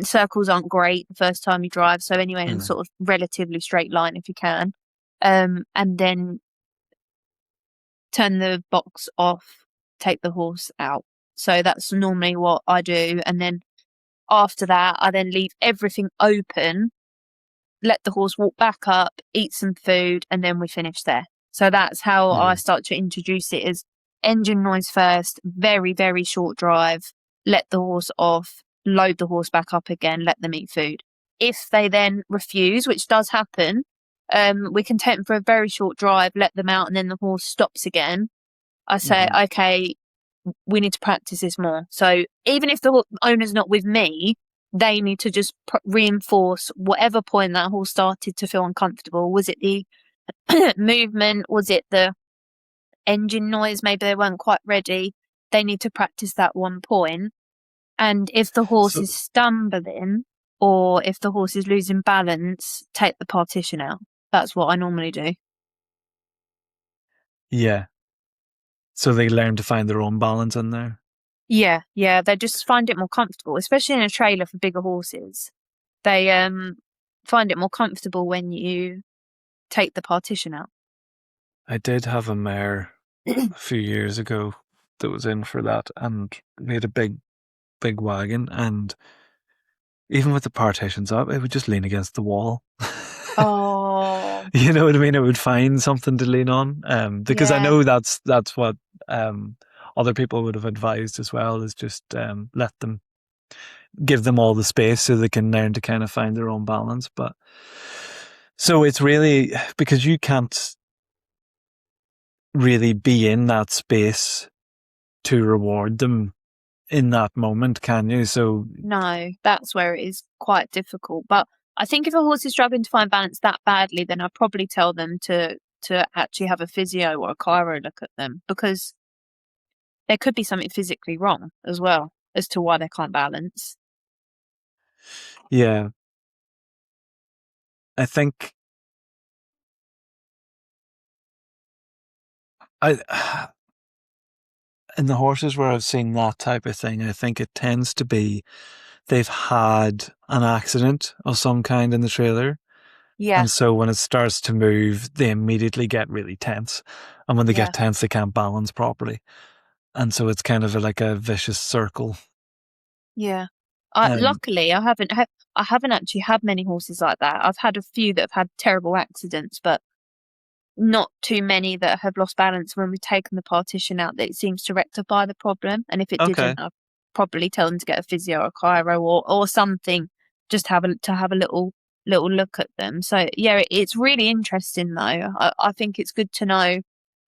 circles aren't great the first time you drive. So anyway, in sort of relatively straight line if you can. And then turn the box off, take the horse out. So that's normally what I do. And then after that, I then leave everything open, let the horse walk back up, eat some food, and then we finish there. So that's how I start to introduce it, is engine noise first, very, very short drive, let the horse off, load the horse back up again, let them eat food. If they then refuse, which does happen, we can take them for a very short drive, let them out, and then the horse stops again. I say, okay, we need to practice this more. So even if the owner's not with me, they need to just reinforce whatever point that horse started to feel uncomfortable. Was it the movement? Was it the engine noise? Maybe they weren't quite ready. They need to practice that one point. And if the horse is stumbling, or if the horse is losing balance, take the partition out. That's what I normally do. Yeah. So they learn to find their own balance in there? Yeah. They just find it more comfortable, especially in a trailer for bigger horses. They find it more comfortable when you take the partition out. I did have a mare a few years ago that was in for that, and we had a big wagon, and even with the partitions up, it would just lean against the wall. Oh. You know what I mean? It would find something to lean on, because I know that's what other people would have advised as well, is just give them all the space so they can learn to kind of find their own balance. But so it's really, because you can't really be in that space to reward them in that moment, can you? So no, that's where it is quite difficult. But I think if a horse is struggling to find balance that badly, then I'd probably tell them to actually have a physio or a chiro look at them, because there could be something physically wrong as well as to why they can't balance. Yeah. I think in the horses where I've seen that type of thing, I think it tends to be they've had an accident of some kind in the trailer. Yeah. And so when it starts to move, they immediately get really tense. And when they get tense, they can't balance properly. And so it's kind of like a vicious circle. Yeah. Luckily, I haven't actually had many horses like that. I've had a few that have had terrible accidents, but not too many that have lost balance when we've taken the partition out, that it seems to rectify the problem. And if it didn't, I'd probably tell them to get a physio or a chiro or something, just have a little look at them. So yeah, it's really interesting though. I think it's good to know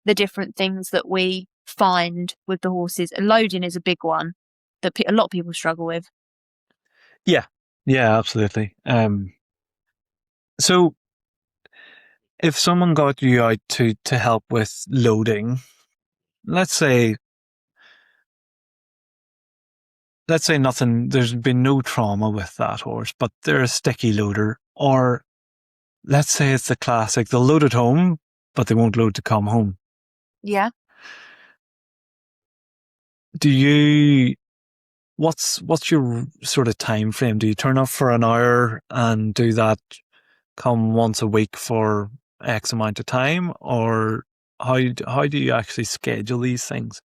the different things that we find with the horses. Loading is a big one that a lot of people struggle with. Yeah, absolutely. So if someone got you out to help with loading, let's say nothing, there's been no trauma with that horse, but they're a sticky loader, or let's say it's the classic, they'll load at home, but they won't load to come home. Yeah. What's your sort of time frame? Do you turn up for an hour and do that, come once a week for X amount of time, or how do you actually schedule these things?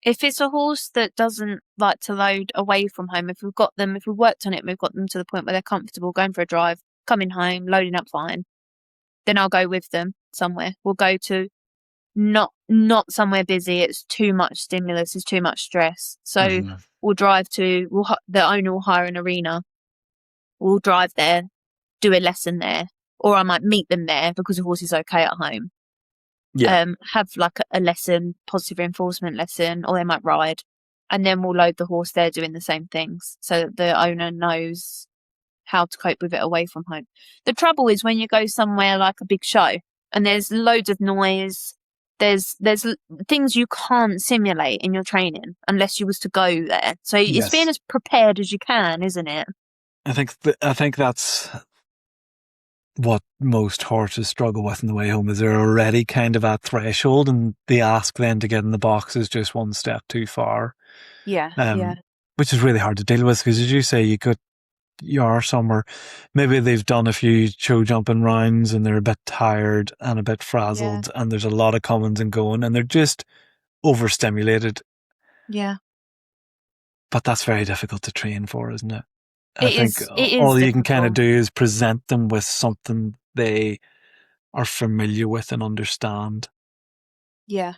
If it's a horse that doesn't like to load away from home, if we've worked on it and we've got them to the point where they're comfortable going for a drive, coming home, loading up fine, then I'll go with them somewhere. We'll go to not somewhere busy. It's too much stimulus, it's too much stress. So we'll drive to, the owner will hire an arena. We'll drive there, do a lesson there, or I might meet them there because the horse is okay at home. Yeah. Have like a lesson, positive reinforcement lesson, or they might ride, and then we'll load the horse there doing the same things so that the owner knows how to cope with it away from home. The trouble is when you go somewhere like a big show and there's loads of noise, there's things you can't simulate in your training unless you was to go there. So it's being as prepared as you can, isn't it? I think that's what most horses struggle with in the way home, is they're already kind of at threshold, and the ask then to get in the box is just one step too far. Yeah, yeah, Which is really hard to deal with, because as you say, you are somewhere, maybe they've done a few show jumping rounds and they're a bit tired and a bit frazzled, and there's a lot of comings and going, and they're just overstimulated. Yeah. But that's very difficult to train for, isn't it? I It think is. It is all you can kind of difficult. do is present them with something they are familiar with and understand. Yeah.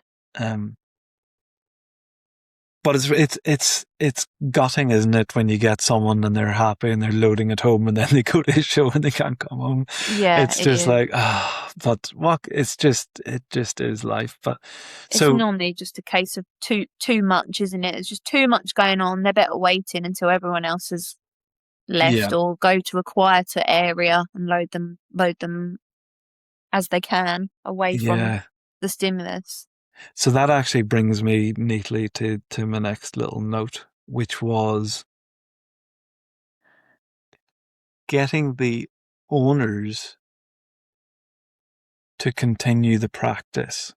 But it's gutting, isn't it, when you get someone and they're happy and they're loading at home, and then they go to a show and they can't come home. Yeah, It's it just is. like, but what? It just is life. But It's so normally just a case of too much, isn't it? It's just too much going on. They're better waiting until everyone else has left, yeah, or go to a quieter area and load them as they can away from the stimulus. So that actually brings me neatly to my next little note, which was getting the owners to continue the practice.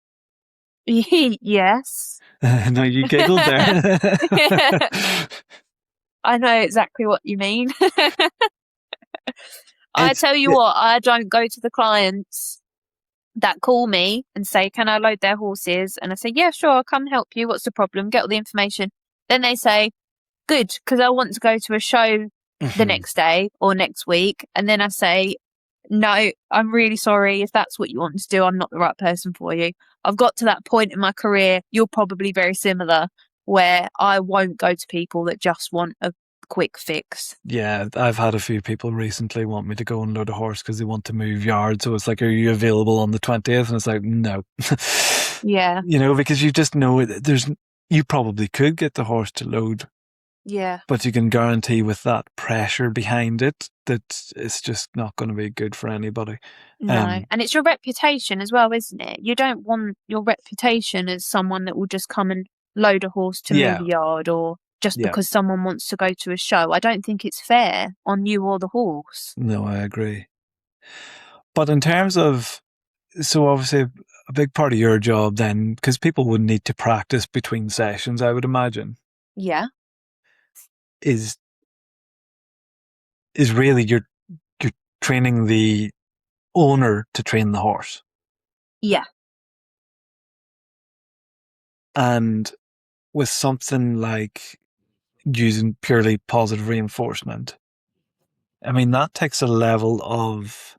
Yes. No, you giggled there. I know exactly what you mean. I tell you what, I don't go to the clients that call me and say, can I load their horses? And I say, yeah, sure, I'll come help you. What's the problem? Get all the information. Then they say, good, because I want to go to a show the next day or next week. And then I say, no, I'm really sorry. If that's what you want to do, I'm not the right person for you. I've got to that point in my career, you're probably very similar, where I won't go to people that just want a quick fix. Yeah, I've had a few people recently want me to go and load a horse because they want to move yard. So it's like, are you available on the 20th? And it's like, no. Yeah. Because you just know you probably could get the horse to load. Yeah. But you can guarantee with that pressure behind it that it's just not going to be good for anybody. No. And it's your reputation as well, isn't it? You don't want your reputation as someone that will just come and load a horse to move a yard, or just because someone wants to go to a show. I don't think it's fair on you or the horse. No, I agree. But in terms of, so obviously a big part of your job then, because people would need to practice between sessions, I would imagine. Yeah. Is really you're training the owner to train the horse. Yeah. And with something like using purely positive reinforcement, I mean, that takes a level of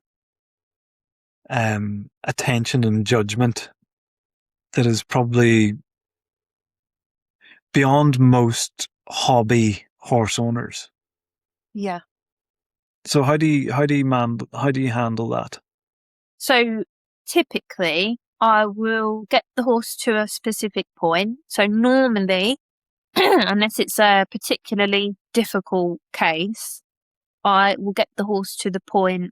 attention and judgment that is probably beyond most hobby horse owners. Yeah. So how do you handle that? So typically I will get the horse to a specific point. So normally, unless it's a particularly difficult case, I will get the horse to the point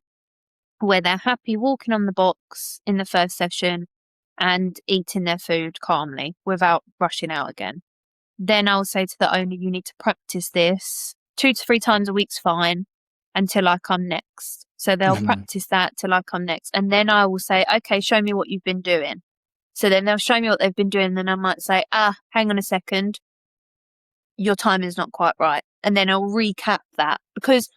where they're happy walking on the box in the first session and eating their food calmly without rushing out again. Then I'll say to the owner, you need to practice this 2 to 3 times a week's fine until I come next. So they'll practice that till I come next. And then I will say, okay, show me what you've been doing. So then they'll show me what they've been doing. Then I might say, hang on a second, your timing is not quite right. And then I'll recap that, because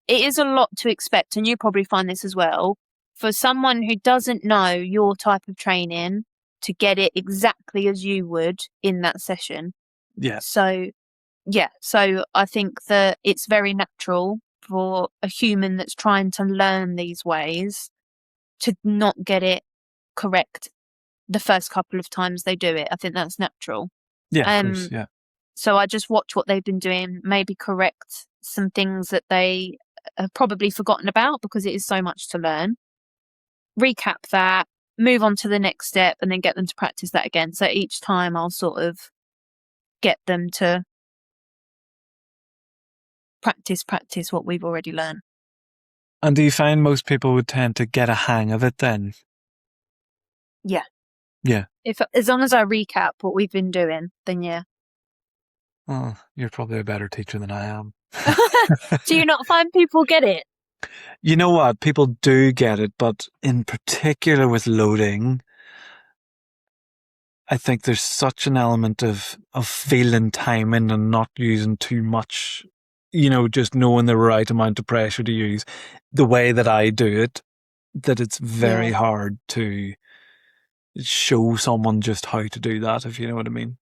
it is a lot to expect. And you probably find this as well. For someone who doesn't know your type of training, to get it exactly as you would in that session. Yeah. So I think that it's very natural for a human that's trying to learn these ways to not get it correct the first couple of times they do it. I think that's natural. Yeah, of course, yeah. So I just watch what they've been doing, maybe correct some things that they have probably forgotten about because it is so much to learn. Recap that, move on to the next step, and then get them to practice that again. So each time I'll sort of get them to practice what we've already learned. And do you find most people would tend to get a hang of it then? Yeah. Yeah. As long as I recap what we've been doing, then yeah. Oh, you're probably a better teacher than I am. Do you not find people get it? You know what? People do get it, but in particular with loading, I think there's such an element of feeling timing and not using too much, just knowing the right amount of pressure to use the way that I do it, that it's very Yeah. hard to show someone just how to do that, if you know what I mean.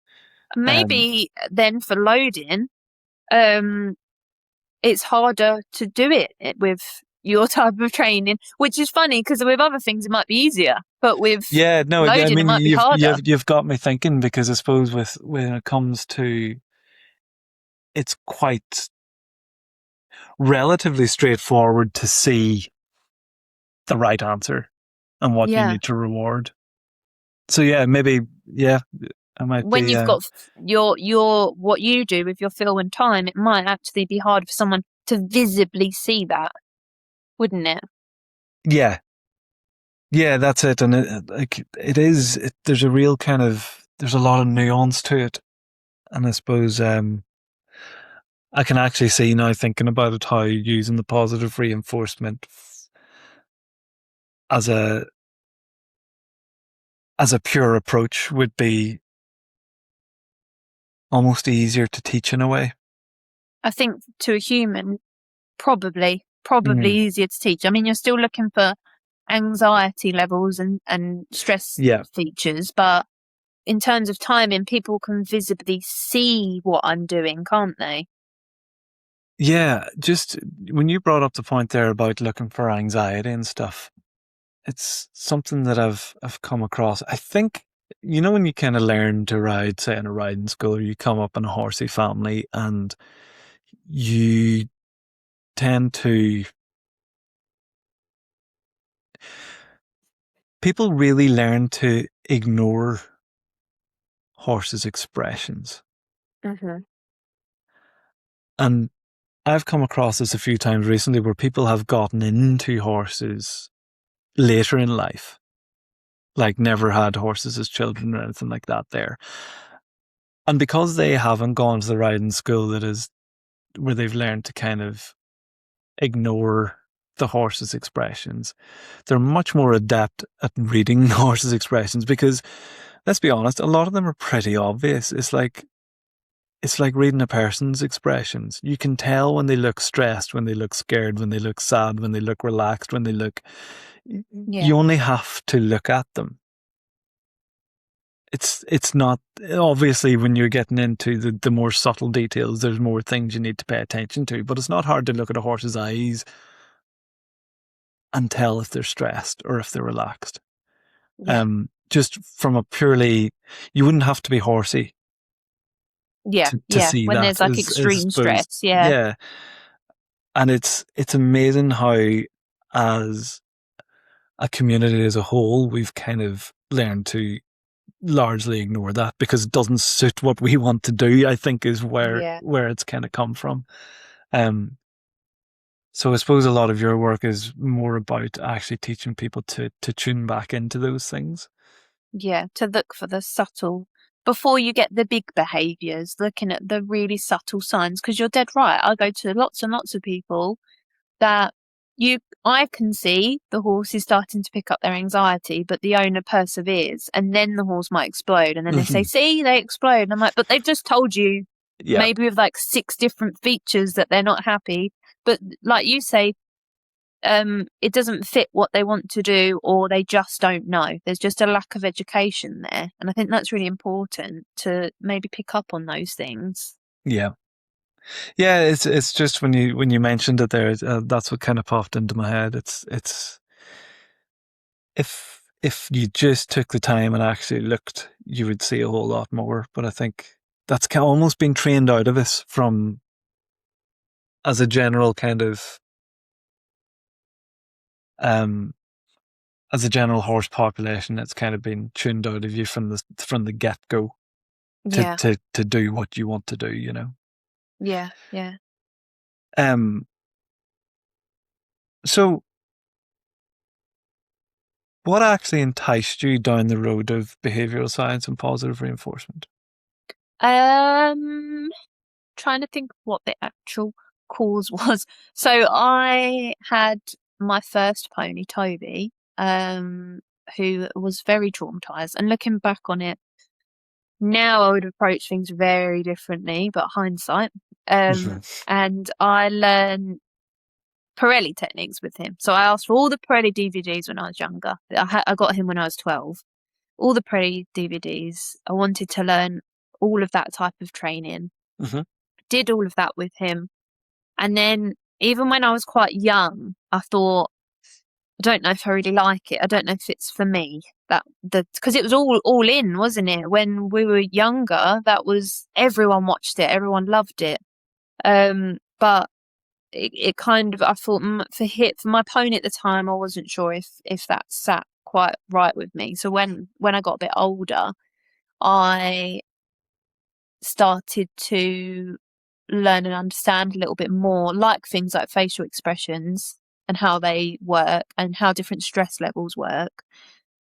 Maybe then for loading, it's harder to do it with your type of training, which is funny because with other things it might be easier, but with Yeah, no, I loading it mean might be harder. you've got me thinking, because I suppose when it comes to, it's quite relatively straightforward to see the right answer and what you Yeah. need to reward. So yeah, maybe, yeah, I might When be. you've got your what you do with your feel and time, it might actually be hard for someone to visibly see that, wouldn't it? Yeah, yeah, that's it. And it is. There's a real kind of, there's a lot of nuance to it, and I suppose I can actually see now, thinking about it, how using the positive reinforcement as a pure approach would be almost easier to teach in a way. I think to a human, probably Mm. easier to teach. I mean, you're still looking for anxiety levels and stress Yeah, features, but in terms of timing, people can visibly see what I'm doing, can't they? yeah. Just when you brought up the point there about looking for anxiety and stuff, it's something that I've come across. I think, when you kind of learn to ride, say in a riding school, or you come up in a horsey family, and you tend to, people really learn to ignore horses' expressions. Mm-hmm. And I've come across this a few times recently, where people have gotten into horses later in life, like never had horses as children or anything like that there. And because they haven't gone to the riding school that is where they've learned to kind of ignore the horse's expressions, they're much more adept at reading horses' expressions, because let's be honest, a lot of them are pretty obvious. It's like reading a person's expressions. You can tell when they look stressed, when they look scared, when they look sad, when they look relaxed, when they look. Yeah. You only have to look at them. It's not, obviously, when you're getting into the more subtle details, there's more things you need to pay attention to. But it's not hard to look at a horse's eyes and tell if they're stressed or if they're relaxed. Yeah. Just from a purely, you wouldn't have to be horsey Yeah. to Yeah. see When that. there's like Is I extreme suppose, stress. Yeah. yeah. And it's amazing how, as a community as a whole, we've kind of learned to largely ignore that because it doesn't suit what we want to do, I think, is where Yeah. it's kind of come from. So I suppose a lot of your work is more about actually teaching people to tune back into those things. Yeah. To look for the subtle before you get the big behaviours, looking at the really subtle signs. Because you're dead right. I go to lots and lots of people that I can see the horse is starting to pick up their anxiety, but the owner perseveres, and then the horse might explode, and then they say, Mhm. "See, they explode." And I'm like, "But they've just told you, Yeah, maybe with like 6 different features, that they're not happy." But like you say, it doesn't fit what they want to do, or they just don't know. There's just a lack of education there, and I think that's really important to maybe pick up on those things. yeah, yeah. It's just when you mentioned it there, that's what kind of popped into my head. It's if you just took the time and actually looked, you would see a whole lot more. But I think that's almost been trained out of us from, as a general kind of, um as a general horse population. It's kind of been tuned out of you from the get go to Yeah, to do what you want to do. yeah, yeah. Um. So, what actually enticed you down the road of behavioral science and positive reinforcement? Um, trying to think what the actual cause was. So I had my first pony, Toby, who was very traumatized. And looking back on it, now I would approach things very differently, but hindsight. And I learned Pirelli techniques with him. So I asked for all the Pirelli DVDs when I was younger. I got him when I was 12. All the Pirelli DVDs. I wanted to learn all of that type of training. Did all of that with him. And then even when I was quite young, I thought, I don't know if I really like it. I don't know if it's for me. Because it was all in, wasn't it? When we were younger, that was, everyone watched it, everyone loved it. But it kind of, I thought for my pony at the time, I wasn't sure if that sat quite right with me. So when I got a bit older, I started to learn and understand a little bit more, like things like facial expressions and how they work and how different stress levels work.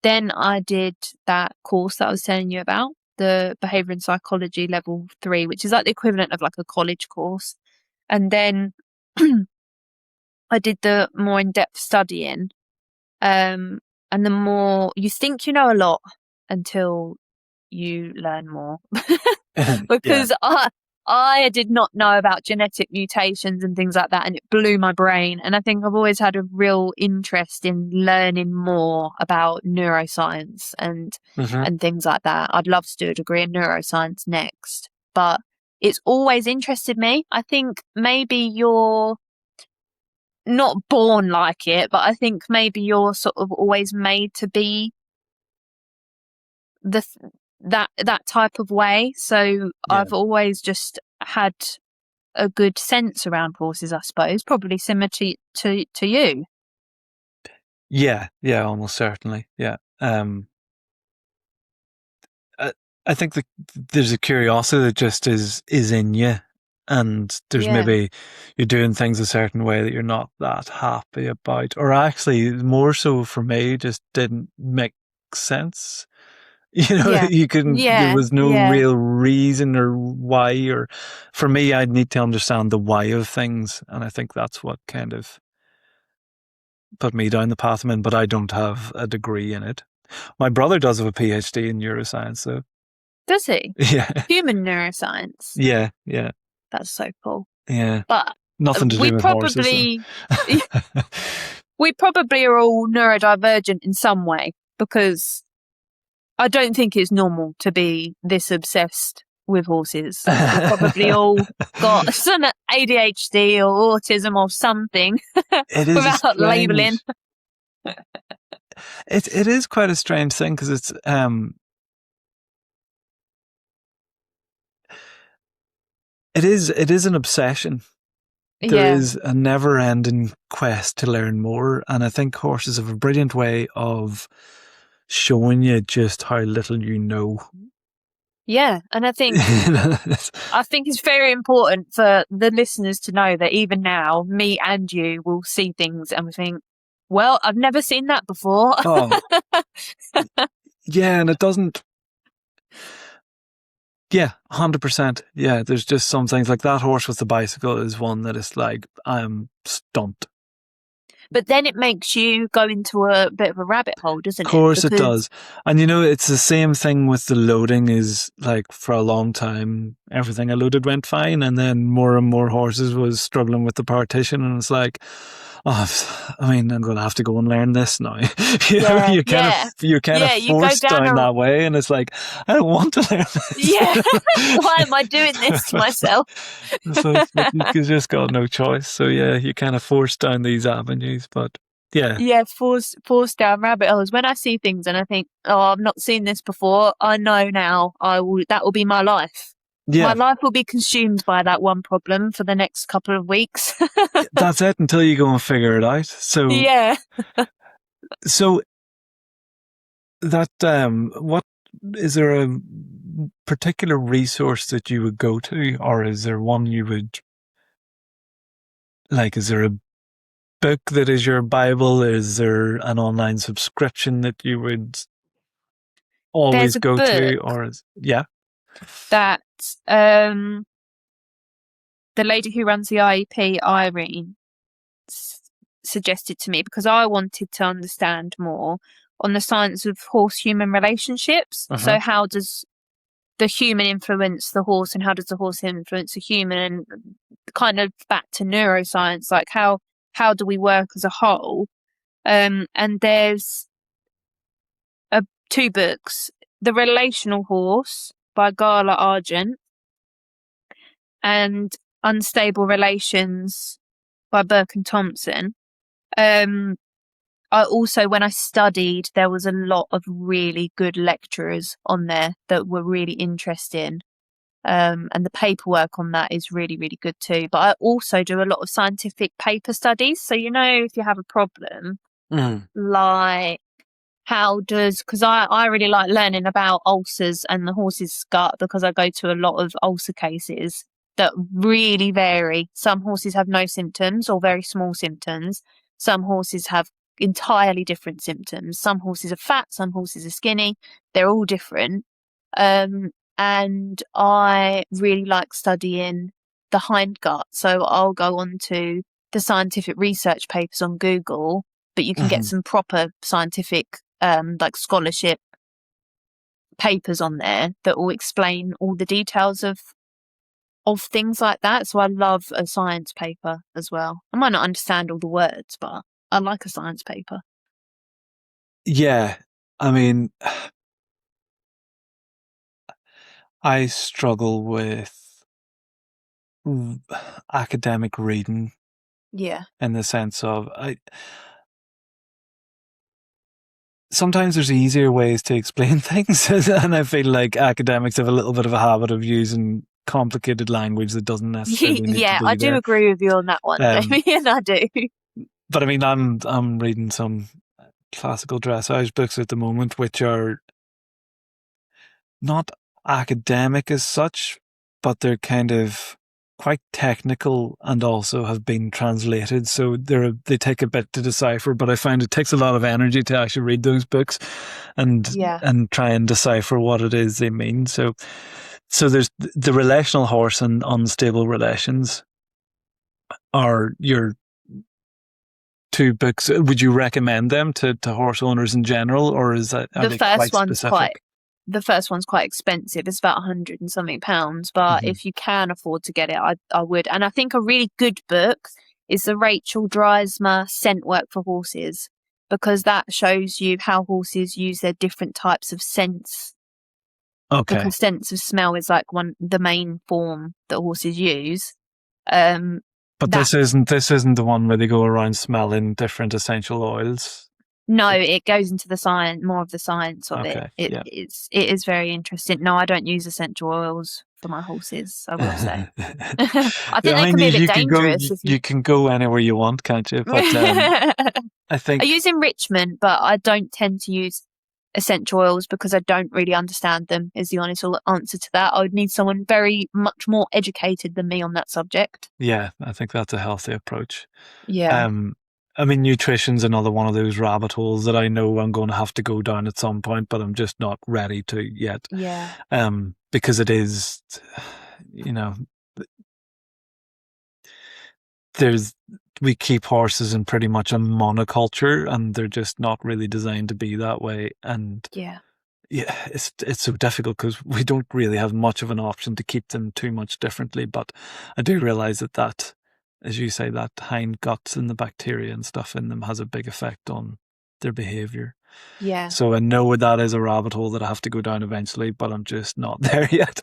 Then I did that course that I was telling you about, the Behaviour and Psychology Level 3, which is like the equivalent of like a college course. And then I did the more in-depth studying. And the more you think you know a lot until you learn more. Because I did not know about genetic mutations and things like that, and it blew my brain. And I think I've always had a real interest in learning more about neuroscience and things like that. I'd love to do a degree in neuroscience next, but it's always interested me. I think maybe you're not born like it, but I think maybe you're sort of always made to be that type of way. So I've always just had a good sense around horses, I suppose, probably similar to you. Yeah, almost certainly. Yeah. I think there's a curiosity that just is in you, and there's maybe you're doing things a certain way that you're not that happy about, or actually more so for me, just didn't make sense. You couldn't, there was no real reason or why, or for me, I'd need to understand the why of things. And I think that's what kind of put me down the path I'm in, but I don't have a degree in it. My brother does have a PhD in neuroscience, though. Does he? Yeah. Human neuroscience. Yeah. That's so cool. Yeah. But nothing to do with horses. We probably are all neurodivergent in some way, because I don't think it's normal to be this obsessed with horses. We've probably all got some ADHD or autism or something without labelling. It is quite a strange thing, because it's it is an obsession. There is a never-ending quest to learn more, and I think horses have a brilliant way of showing you just how little you know. Yeah, and I think it's very important for the listeners to know that even now, me and you will see things and we think, well, I've never seen that before. Yeah, and it doesn't. Yeah, 100%. Yeah, there's just some things like that horse with the bicycle is one that is like, I'm stumped. But then it makes you go into a bit of a rabbit hole, doesn't it? Of course it does. And it's the same thing with the loading. Is like, for a long time, everything I loaded went fine, and then more and more horses was struggling with the partition, and it's like, I'm going to have to go and learn this now. You're kind of forced down that way, and it's like, I don't want to learn this. Yeah, why am I doing this to myself? So you just got no choice. So you kind of forced down these avenues, but forced down rabbit holes. When I see things and I think, I've not seen this before, I know now that will be my life. My life will be consumed by that one problem for the next couple of weeks. That's it, until you go and figure it out. So so that what is there a particular resource that you would go to, or is there one you would like? Is there a book that is your Bible? Is there an online subscription that you would always go to, or that the lady who runs the IEP, Irene, suggested to me, because I wanted to understand more on the science of horse-human relationships. So how does the human influence the horse, and how does the horse influence the human, and kind of back to neuroscience, like how do we work as a whole? And there's two books, The Relational Horse by Gala Argent and Unstable Relations by Burke and Thompson. I also, when I studied, there was a lot of really good lecturers on there that were really interesting. And the paperwork on that is really, really good too. But I also do a lot of scientific paper studies. So, if you have a problem, like because I really like learning about ulcers and the horse's gut, because I go to a lot of ulcer cases that really vary. Some horses have no symptoms or very small symptoms. Some horses have entirely different symptoms. Some horses are fat, some horses are skinny. They're all different. And I really like studying the hindgut. So I'll go on to the scientific research papers on Google, but you can get some proper scientific like scholarship papers on there that will explain all the details of things like that. So I love a science paper as well. I might not understand all the words, but I like a science paper. Yeah, I mean, I struggle with academic reading. Yeah. In the sense of, sometimes there's easier ways to explain things, and I feel like academics have a little bit of a habit of using complicated language that doesn't necessarily need to be I do there. agree with you on that one, Jamie, and I do. But I mean, I'm reading some classical dressage books at the moment, which are not academic as such, but they're kind of quite technical and also have been translated. So they take a bit to decipher, but I find it takes a lot of energy to actually read those books and try and decipher what it is they mean. So there's The Relational Horse and Unstable Relations are your two books. Would you recommend them to horse owners in general, or are they quite specific? The first one's quite expensive. It's about £100 and something, but if you can afford to get it, I would. And I think a really good book is the Rachel Drysma Scent Work for Horses, because that shows you how horses use their different types of scents. Okay. Because sense of smell is like the main form that horses use. But this isn't the one where they go around smelling different essential oils. No, it goes into more of the science of it. It is very interesting. No, I don't use essential oils for my horses, I will say. I think they can be a bit dangerous. You can go anywhere you want, can't you? But I think I use enrichment, but I don't tend to use essential oils because I don't really understand them, is the honest answer to that. I would need someone very much more educated than me on that subject. Yeah, I think that's a healthy approach. Yeah. I mean, nutrition's another one of those rabbit holes that I know I'm going to have to go down at some point, but I'm just not ready to yet. Yeah. Because it is, we keep horses in pretty much a monoculture, and they're just not really designed to be that way. And it's so difficult because we don't really have much of an option to keep them too much differently. But I do realize that, as you say, that hind guts and the bacteria and stuff in them has a big effect on their behaviour. Yeah. So I know that is a rabbit hole that I have to go down eventually, but I'm just not there yet.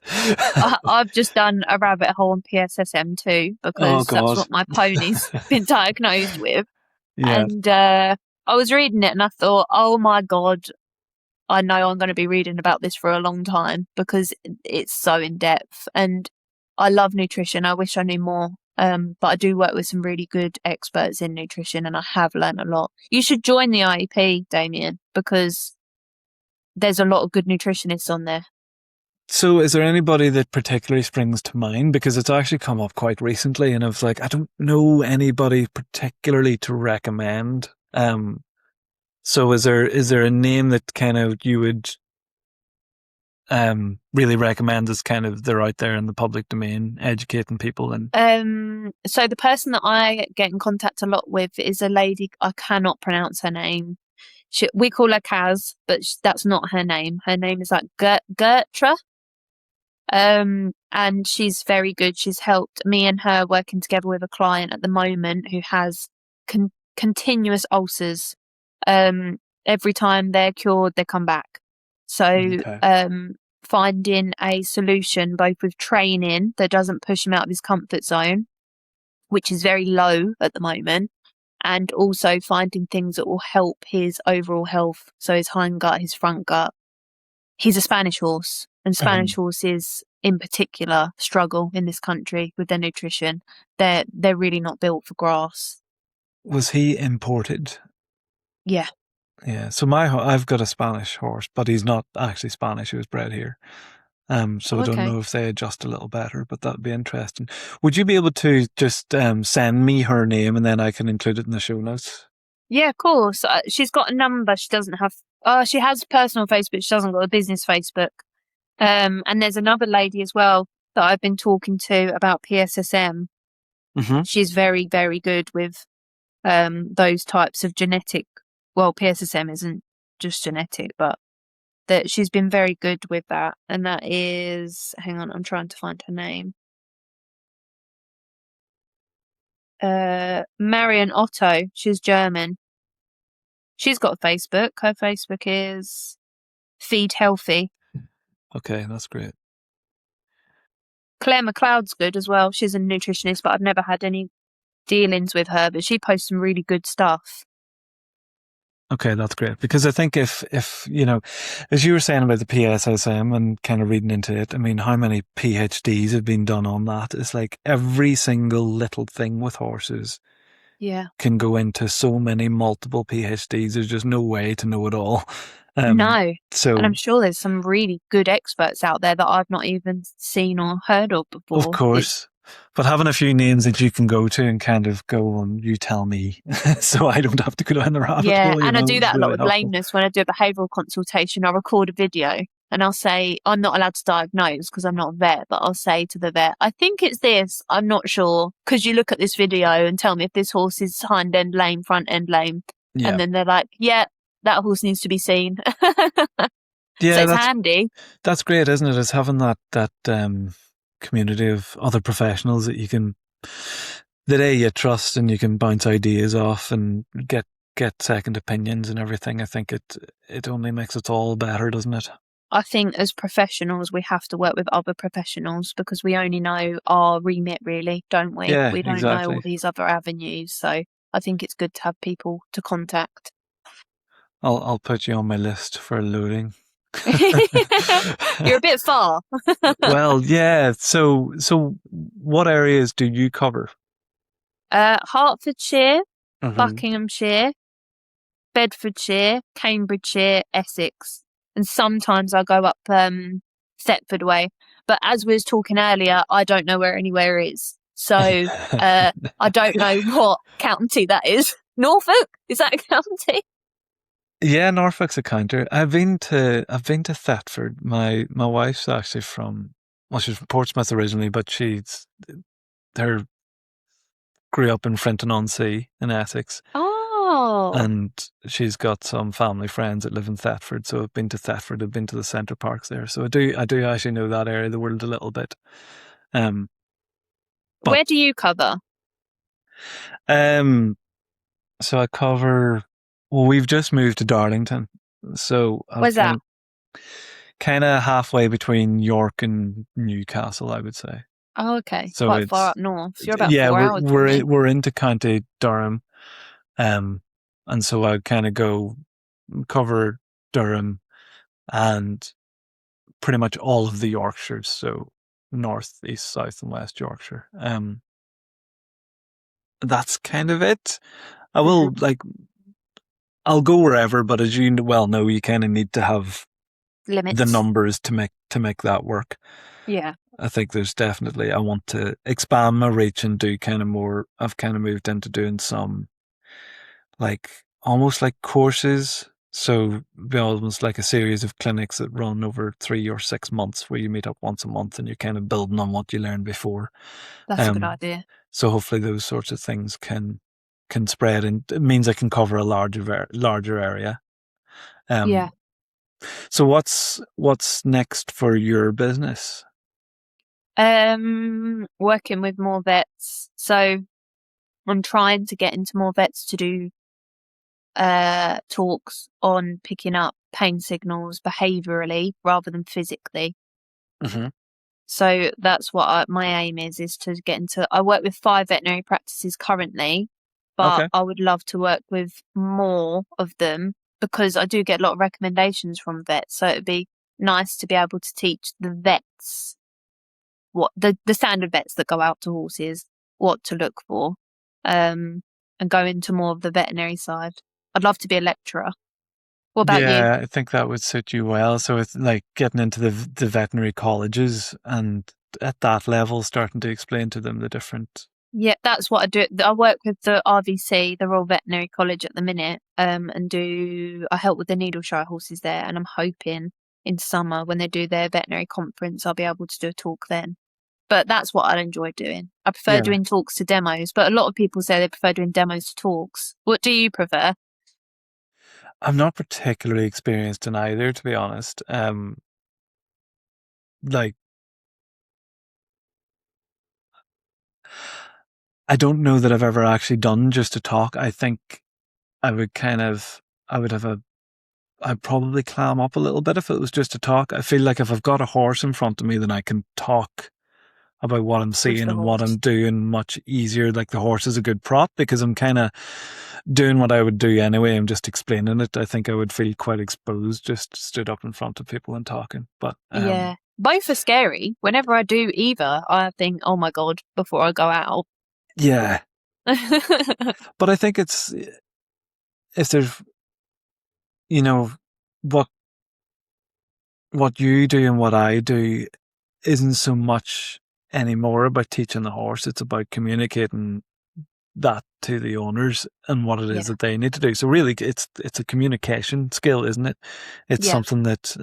I've just done a rabbit hole on PSSM too, because that's what my pony's been diagnosed with. Yeah. And I was reading it and I thought, oh my God, I know I'm going to be reading about this for a long time because it's so in depth. And I love nutrition. I wish I knew more. But I do work with some really good experts in nutrition, and I have learned a lot. You should join the IEP, Damien, because there's a lot of good nutritionists on there. So is there anybody that particularly springs to mind? Because it's actually come up quite recently, and I was like, I don't know anybody particularly to recommend. So is there a name that kind of you would really recommend as kind of they're out there in the public domain educating people? And so the person that I get in contact a lot with is a lady, I cannot pronounce her name. We call her Kaz, but that's not her name. Her name is like Gertra. And she's very good. She's helped me and her working together with a client at the moment who has continuous ulcers. Every time they're cured, they come back. So, finding a solution both with training that doesn't push him out of his comfort zone, which is very low at the moment, and also finding things that will help his overall health. So his hind gut, his front gut. He's a Spanish horse, and Spanish horses in particular struggle in this country with their nutrition. They're really not built for grass. Was he imported? Yeah. Yeah. So I've got a Spanish horse, but he's not actually Spanish. He was bred here. So I don't know if they adjust a little better, but that'd be interesting. Would you be able to just send me her name and then I can include it in the show notes? Yeah, of course. She's got a number. She doesn't have. She has personal Facebook. She doesn't got a business Facebook. And there's another lady as well that I've been talking to about PSSM. Mm-hmm. She's very, very good with those types of genetic. Well, PSSM isn't just genetic, but that she's been very good with that. And that is, hang on, I'm trying to find her name. Marion Otto. She's German. She's got a Facebook. Her Facebook is Feed Healthy. Okay, that's great. Claire McLeod's good as well. She's a nutritionist, but I've never had any dealings with her, but she posts some really good stuff. Okay, that's great. Because I think if you know, as you were saying about the PSSM and kind of reading into it, I mean, how many PhDs have been done on that? It's like every single little thing with horses can go into so many multiple PhDs. There's just no way to know it all. No. And I'm sure there's some really good experts out there that I've not even seen or heard of before. Of course. But having a few names that you can go to and kind of go on, you tell me, so I don't have to go down the rabbit hole. Yeah, and I do that a lot with lameness. When I do a behavioural consultation, I record a video and I'll say, I'm not allowed to diagnose because I'm not a vet, but I'll say to the vet, I think it's this, I'm not sure. Because you look at this video and tell me if this horse is hind end lame, front end lame. Yeah. And then they're like, yeah, that horse needs to be seen. Yeah, so it's handy. That's great, isn't it? It's having that community of other professionals that you can, that you trust and you can bounce ideas off and get second opinions and everything. I think it only makes it all better, doesn't it? I think as professionals, we have to work with other professionals because we only know our remit, really, don't we? Yeah, we don't exactly. know all these other avenues. So I think it's good to have people to contact. I'll put you on my list for loading. You're a bit far. Well, yeah. So what areas do you cover? Hertfordshire, Buckinghamshire, Bedfordshire, Cambridgeshire, Essex, and sometimes I go up Thetford way. But as we was talking earlier, I don't know where anywhere is, so I don't know what county that is. Norfolk, is that a county? Yeah, Norfolk's a county. I've been to Thetford. My wife's actually she's from Portsmouth originally, but grew up in Frinton-on-Sea in Essex. Oh. And she's got some family friends that live in Thetford, so I've been to Thetford. I've been to the Centre Parks there, so I do actually know that area of the world a little bit. Where do you cover? So I cover. Well, we've just moved to Darlington, so where's that? Kind of halfway between York and Newcastle, I would say. Oh, okay. So quite far up north. So you're about 4 hours. We're into County Durham, and so I kind of cover Durham and pretty much all of the Yorkshires, so North, East, South, and West Yorkshire. That's kind of it. I will I'll go wherever, but as you well know, you kind of need to have limits, the numbers to make that work. Yeah. I think there's definitely, I want to expand my reach and do kind of more. I've kind of moved into doing some almost like courses. So be almost like a series of clinics that run over 3 or 6 months, where you meet up once a month and you're kind of building on what you learned before. That's a good idea. So hopefully those sorts of things can spread, and it means I can cover a larger area. Yeah. So what's next for your business? Working with more vets. So I'm trying to get into more vets to do talks on picking up pain signals behaviourally rather than physically. Mm-hmm. So that's what my aim is to get into. I work with 5 veterinary practices currently, but Okay. I would love to work with more of them because I do get a lot of recommendations from vets. So it'd be nice to be able to teach the vets what the standard vets that go out to horses, what to look for, and go into more of the veterinary side. I'd love to be a lecturer. What about you? Yeah, I think that would suit you well. So it's like getting into the veterinary colleges, and at that level starting to explain to them the different. Yeah, that's what I do. I work with the RVC, the Royal Veterinary College at the minute, and I help with the needle show horses there, and I'm hoping in summer when they do their veterinary conference, I'll be able to do a talk then. But that's what I enjoy doing. I prefer Yeah. doing talks to demos, but a lot of people say they prefer doing demos to talks. What do you prefer? I'm not particularly experienced in either, to be honest. Like, I don't know that I've ever actually done just a talk. I think I would I'd probably clam up a little bit if it was just a talk. I feel like if I've got a horse in front of me, then I can talk about what I'm With seeing the and what horse. I'm doing much easier. Like the horse is a good prop because I'm kind of doing what I would do anyway. I'm just explaining it. I think I would feel quite exposed just stood up in front of people and talking. But Yeah, both are scary. Whenever I do either, I think, oh my God, before I go out. yeah. But I think it's, if there's, you know, what you do and what I do isn't so much anymore about teaching the horse. It's about communicating that to the owners and what it is Yeah. that they need to do. So really, it's a communication skill, isn't it? It's Yeah. something that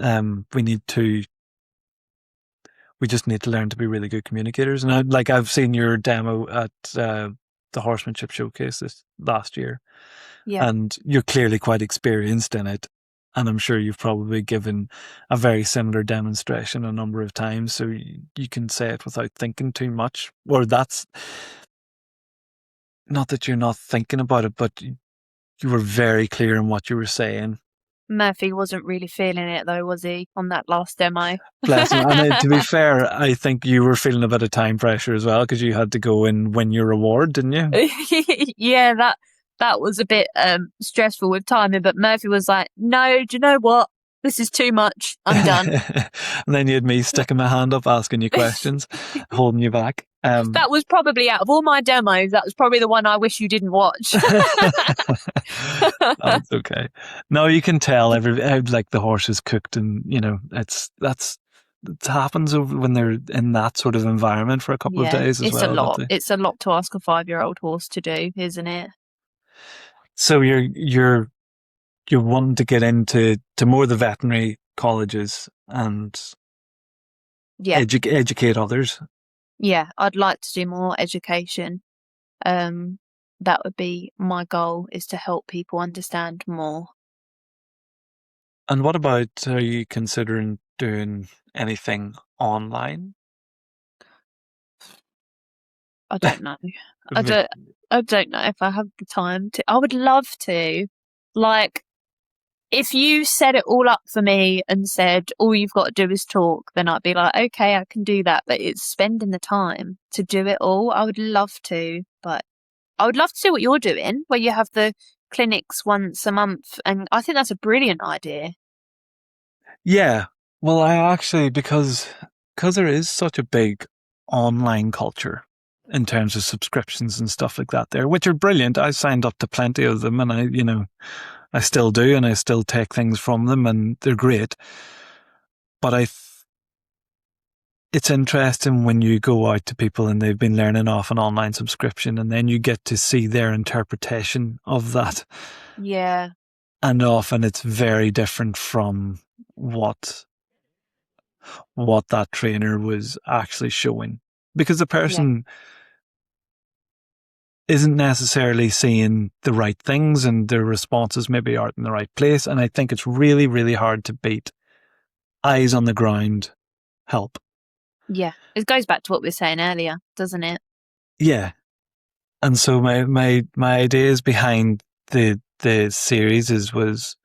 we just need to learn to be really good communicators. And I've seen your demo at the Horsemanship showcase this last year, Yeah. and you're clearly quite experienced in it. And I'm sure you've probably given a very similar demonstration a number of times, so you can say it without thinking too much. Or that's not that you're not thinking about it, but you were very clear in what you were saying. Murphy wasn't really feeling it though, was he, on that last demo? Bless him. And to be fair, I think you were feeling a bit of time pressure as well because you had to go and win your reward, didn't you? Yeah, that was a bit stressful with timing, but Murphy was like, no, do you know what? This is too much. I'm done. And then you had me sticking my hand up, asking you questions, holding you back. That was probably, out of all my demos, that was probably the one I wish you didn't watch. That's okay. No, you can tell like the horse is cooked, and it happens when they're in that sort of environment for a couple of days as it's well. a lot. It's a lot to ask a 5-year-old horse to do, isn't it? So you're wanting to get into more of the veterinary colleges and educate others. Yeah, I'd like to do more education. That would be my goal, is to help people understand more. And what about, are you considering doing anything online? I don't know. I don't know if I have the time to. I would love to. Like, if you set it all up for me and said all you've got to do is talk, then I'd be like, okay, I can do that. But it's spending the time to do it all. I would love to, but I would love to do what you're doing, where you have the clinics once a month, and I think that's a brilliant idea. Yeah, well, I actually, because there is such a big online culture in terms of subscriptions and stuff like that there, which are brilliant. I signed up to plenty of them, and I still do, and I still take things from them, and they're great. But it's interesting when you go out to people and they've been learning off an online subscription, and then you get to see their interpretation of that. Yeah. And often it's very different from what that trainer was actually showing, because the person isn't necessarily seeing the right things and their responses maybe aren't in the right place. And I think it's really, really hard to beat eyes on the ground help. Yeah. It goes back to what we were saying earlier, doesn't it? Yeah. And so my ideas behind the series was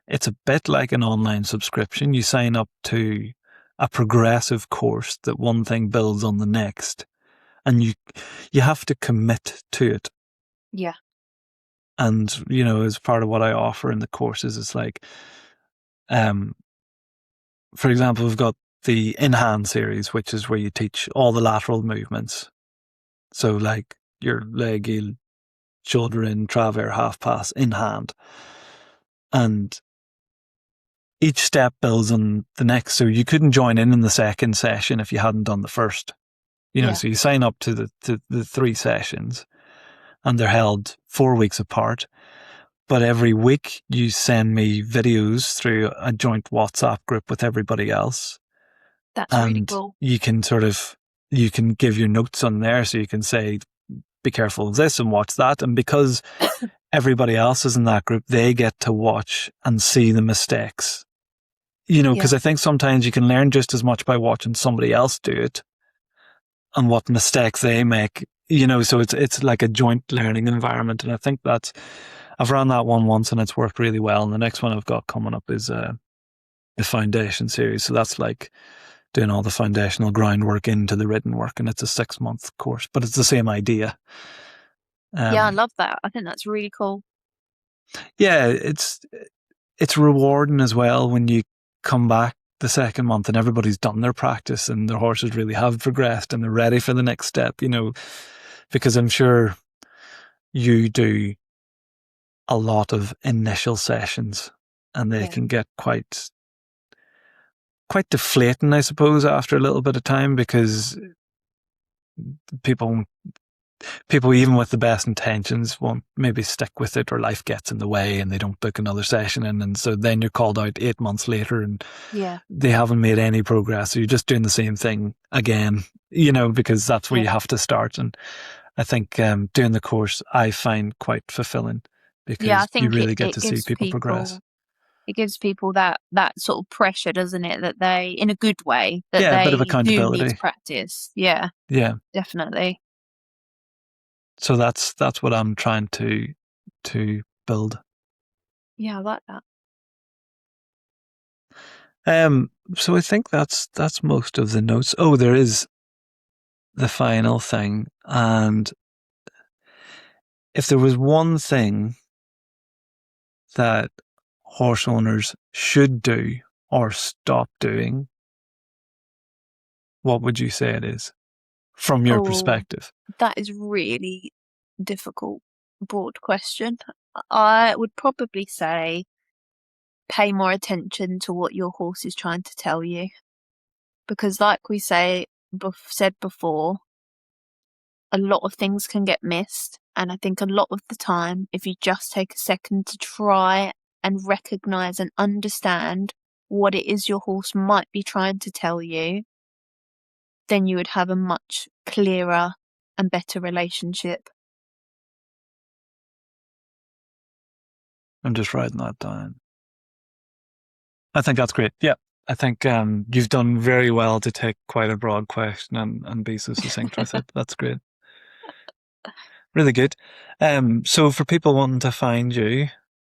it's a bit like an online subscription. You sign up to a progressive course that one thing builds on the next, and you have to commit to it. Yeah. And, as part of what I offer in the courses, it's like, for example, we've got the in-hand series, which is where you teach all the lateral movements. So like your leg heel, shoulder in, travers, half pass, in hand. And each step builds on the next. So you couldn't join in the second session if you hadn't done the first. So you sign up to the 3 sessions, and they're held 4 weeks apart. But every week you send me videos through a joint WhatsApp group with everybody else. That's really cool. You can give your notes on there, so you can say, be careful of this and watch that. And because everybody else is in that group, they get to watch and see the mistakes. Because I think sometimes you can learn just as much by watching somebody else do it and what mistakes they make, so it's like a joint learning environment. And I think I've run that one once and it's worked really well. And the next one I've got coming up is the foundation series. So that's like doing all the foundational groundwork into the written work. And it's a 6-month course, but it's the same idea. I love that. I think that's really cool. Yeah, it's rewarding as well when you come back the second month and everybody's done their practice and their horses really have progressed and they're ready for the next step, because I'm sure you do a lot of initial sessions and they can get quite deflating, I suppose, after a little bit of time, because people even with the best intentions won't maybe stick with it, or life gets in the way and they don't book another session in. And so then you're called out 8 months later and they haven't made any progress. So you're just doing the same thing again, because that's where you have to start. And I think doing the course I find quite fulfilling, because I think you really get to see people progress. It gives people that sort of pressure, doesn't it? That they, in a good way, that a bit of they accountability. do need to practice. Yeah, definitely. So that's what I'm trying to build. Yeah, I like that. So I think that's most of the notes. Oh, there is the final thing, and if there was one thing that horse owners should do or stop doing, what would you say it is, from your perspective? That is really difficult, broad question. I would probably say pay more attention to what your horse is trying to tell you. Because like we said before, a lot of things can get missed. And I think a lot of the time, if you just take a second to try and recognise and understand what it is your horse might be trying to tell you, then you would have a much clearer and better relationship. I'm just writing that down. I think that's great. Yeah. I think you've done very well to take quite a broad question and be so succinct with it. That's great. Really good. So for people wanting to find you,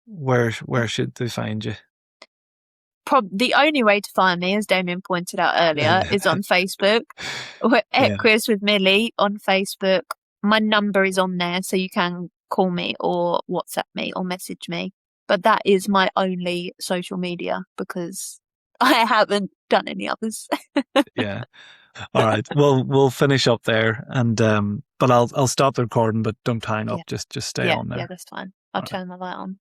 where should they find you? The only way to find me, as Damien pointed out earlier, is on Facebook. We're Equus with Millie on Facebook. My number is on there, so you can call me or WhatsApp me or message me. But that is my only social media, because I haven't done any others. Yeah. All right. Well, we'll finish up there, and but I'll stop the recording, but don't hang up. Just stay on there. Yeah, that's fine. I'll turn the light on.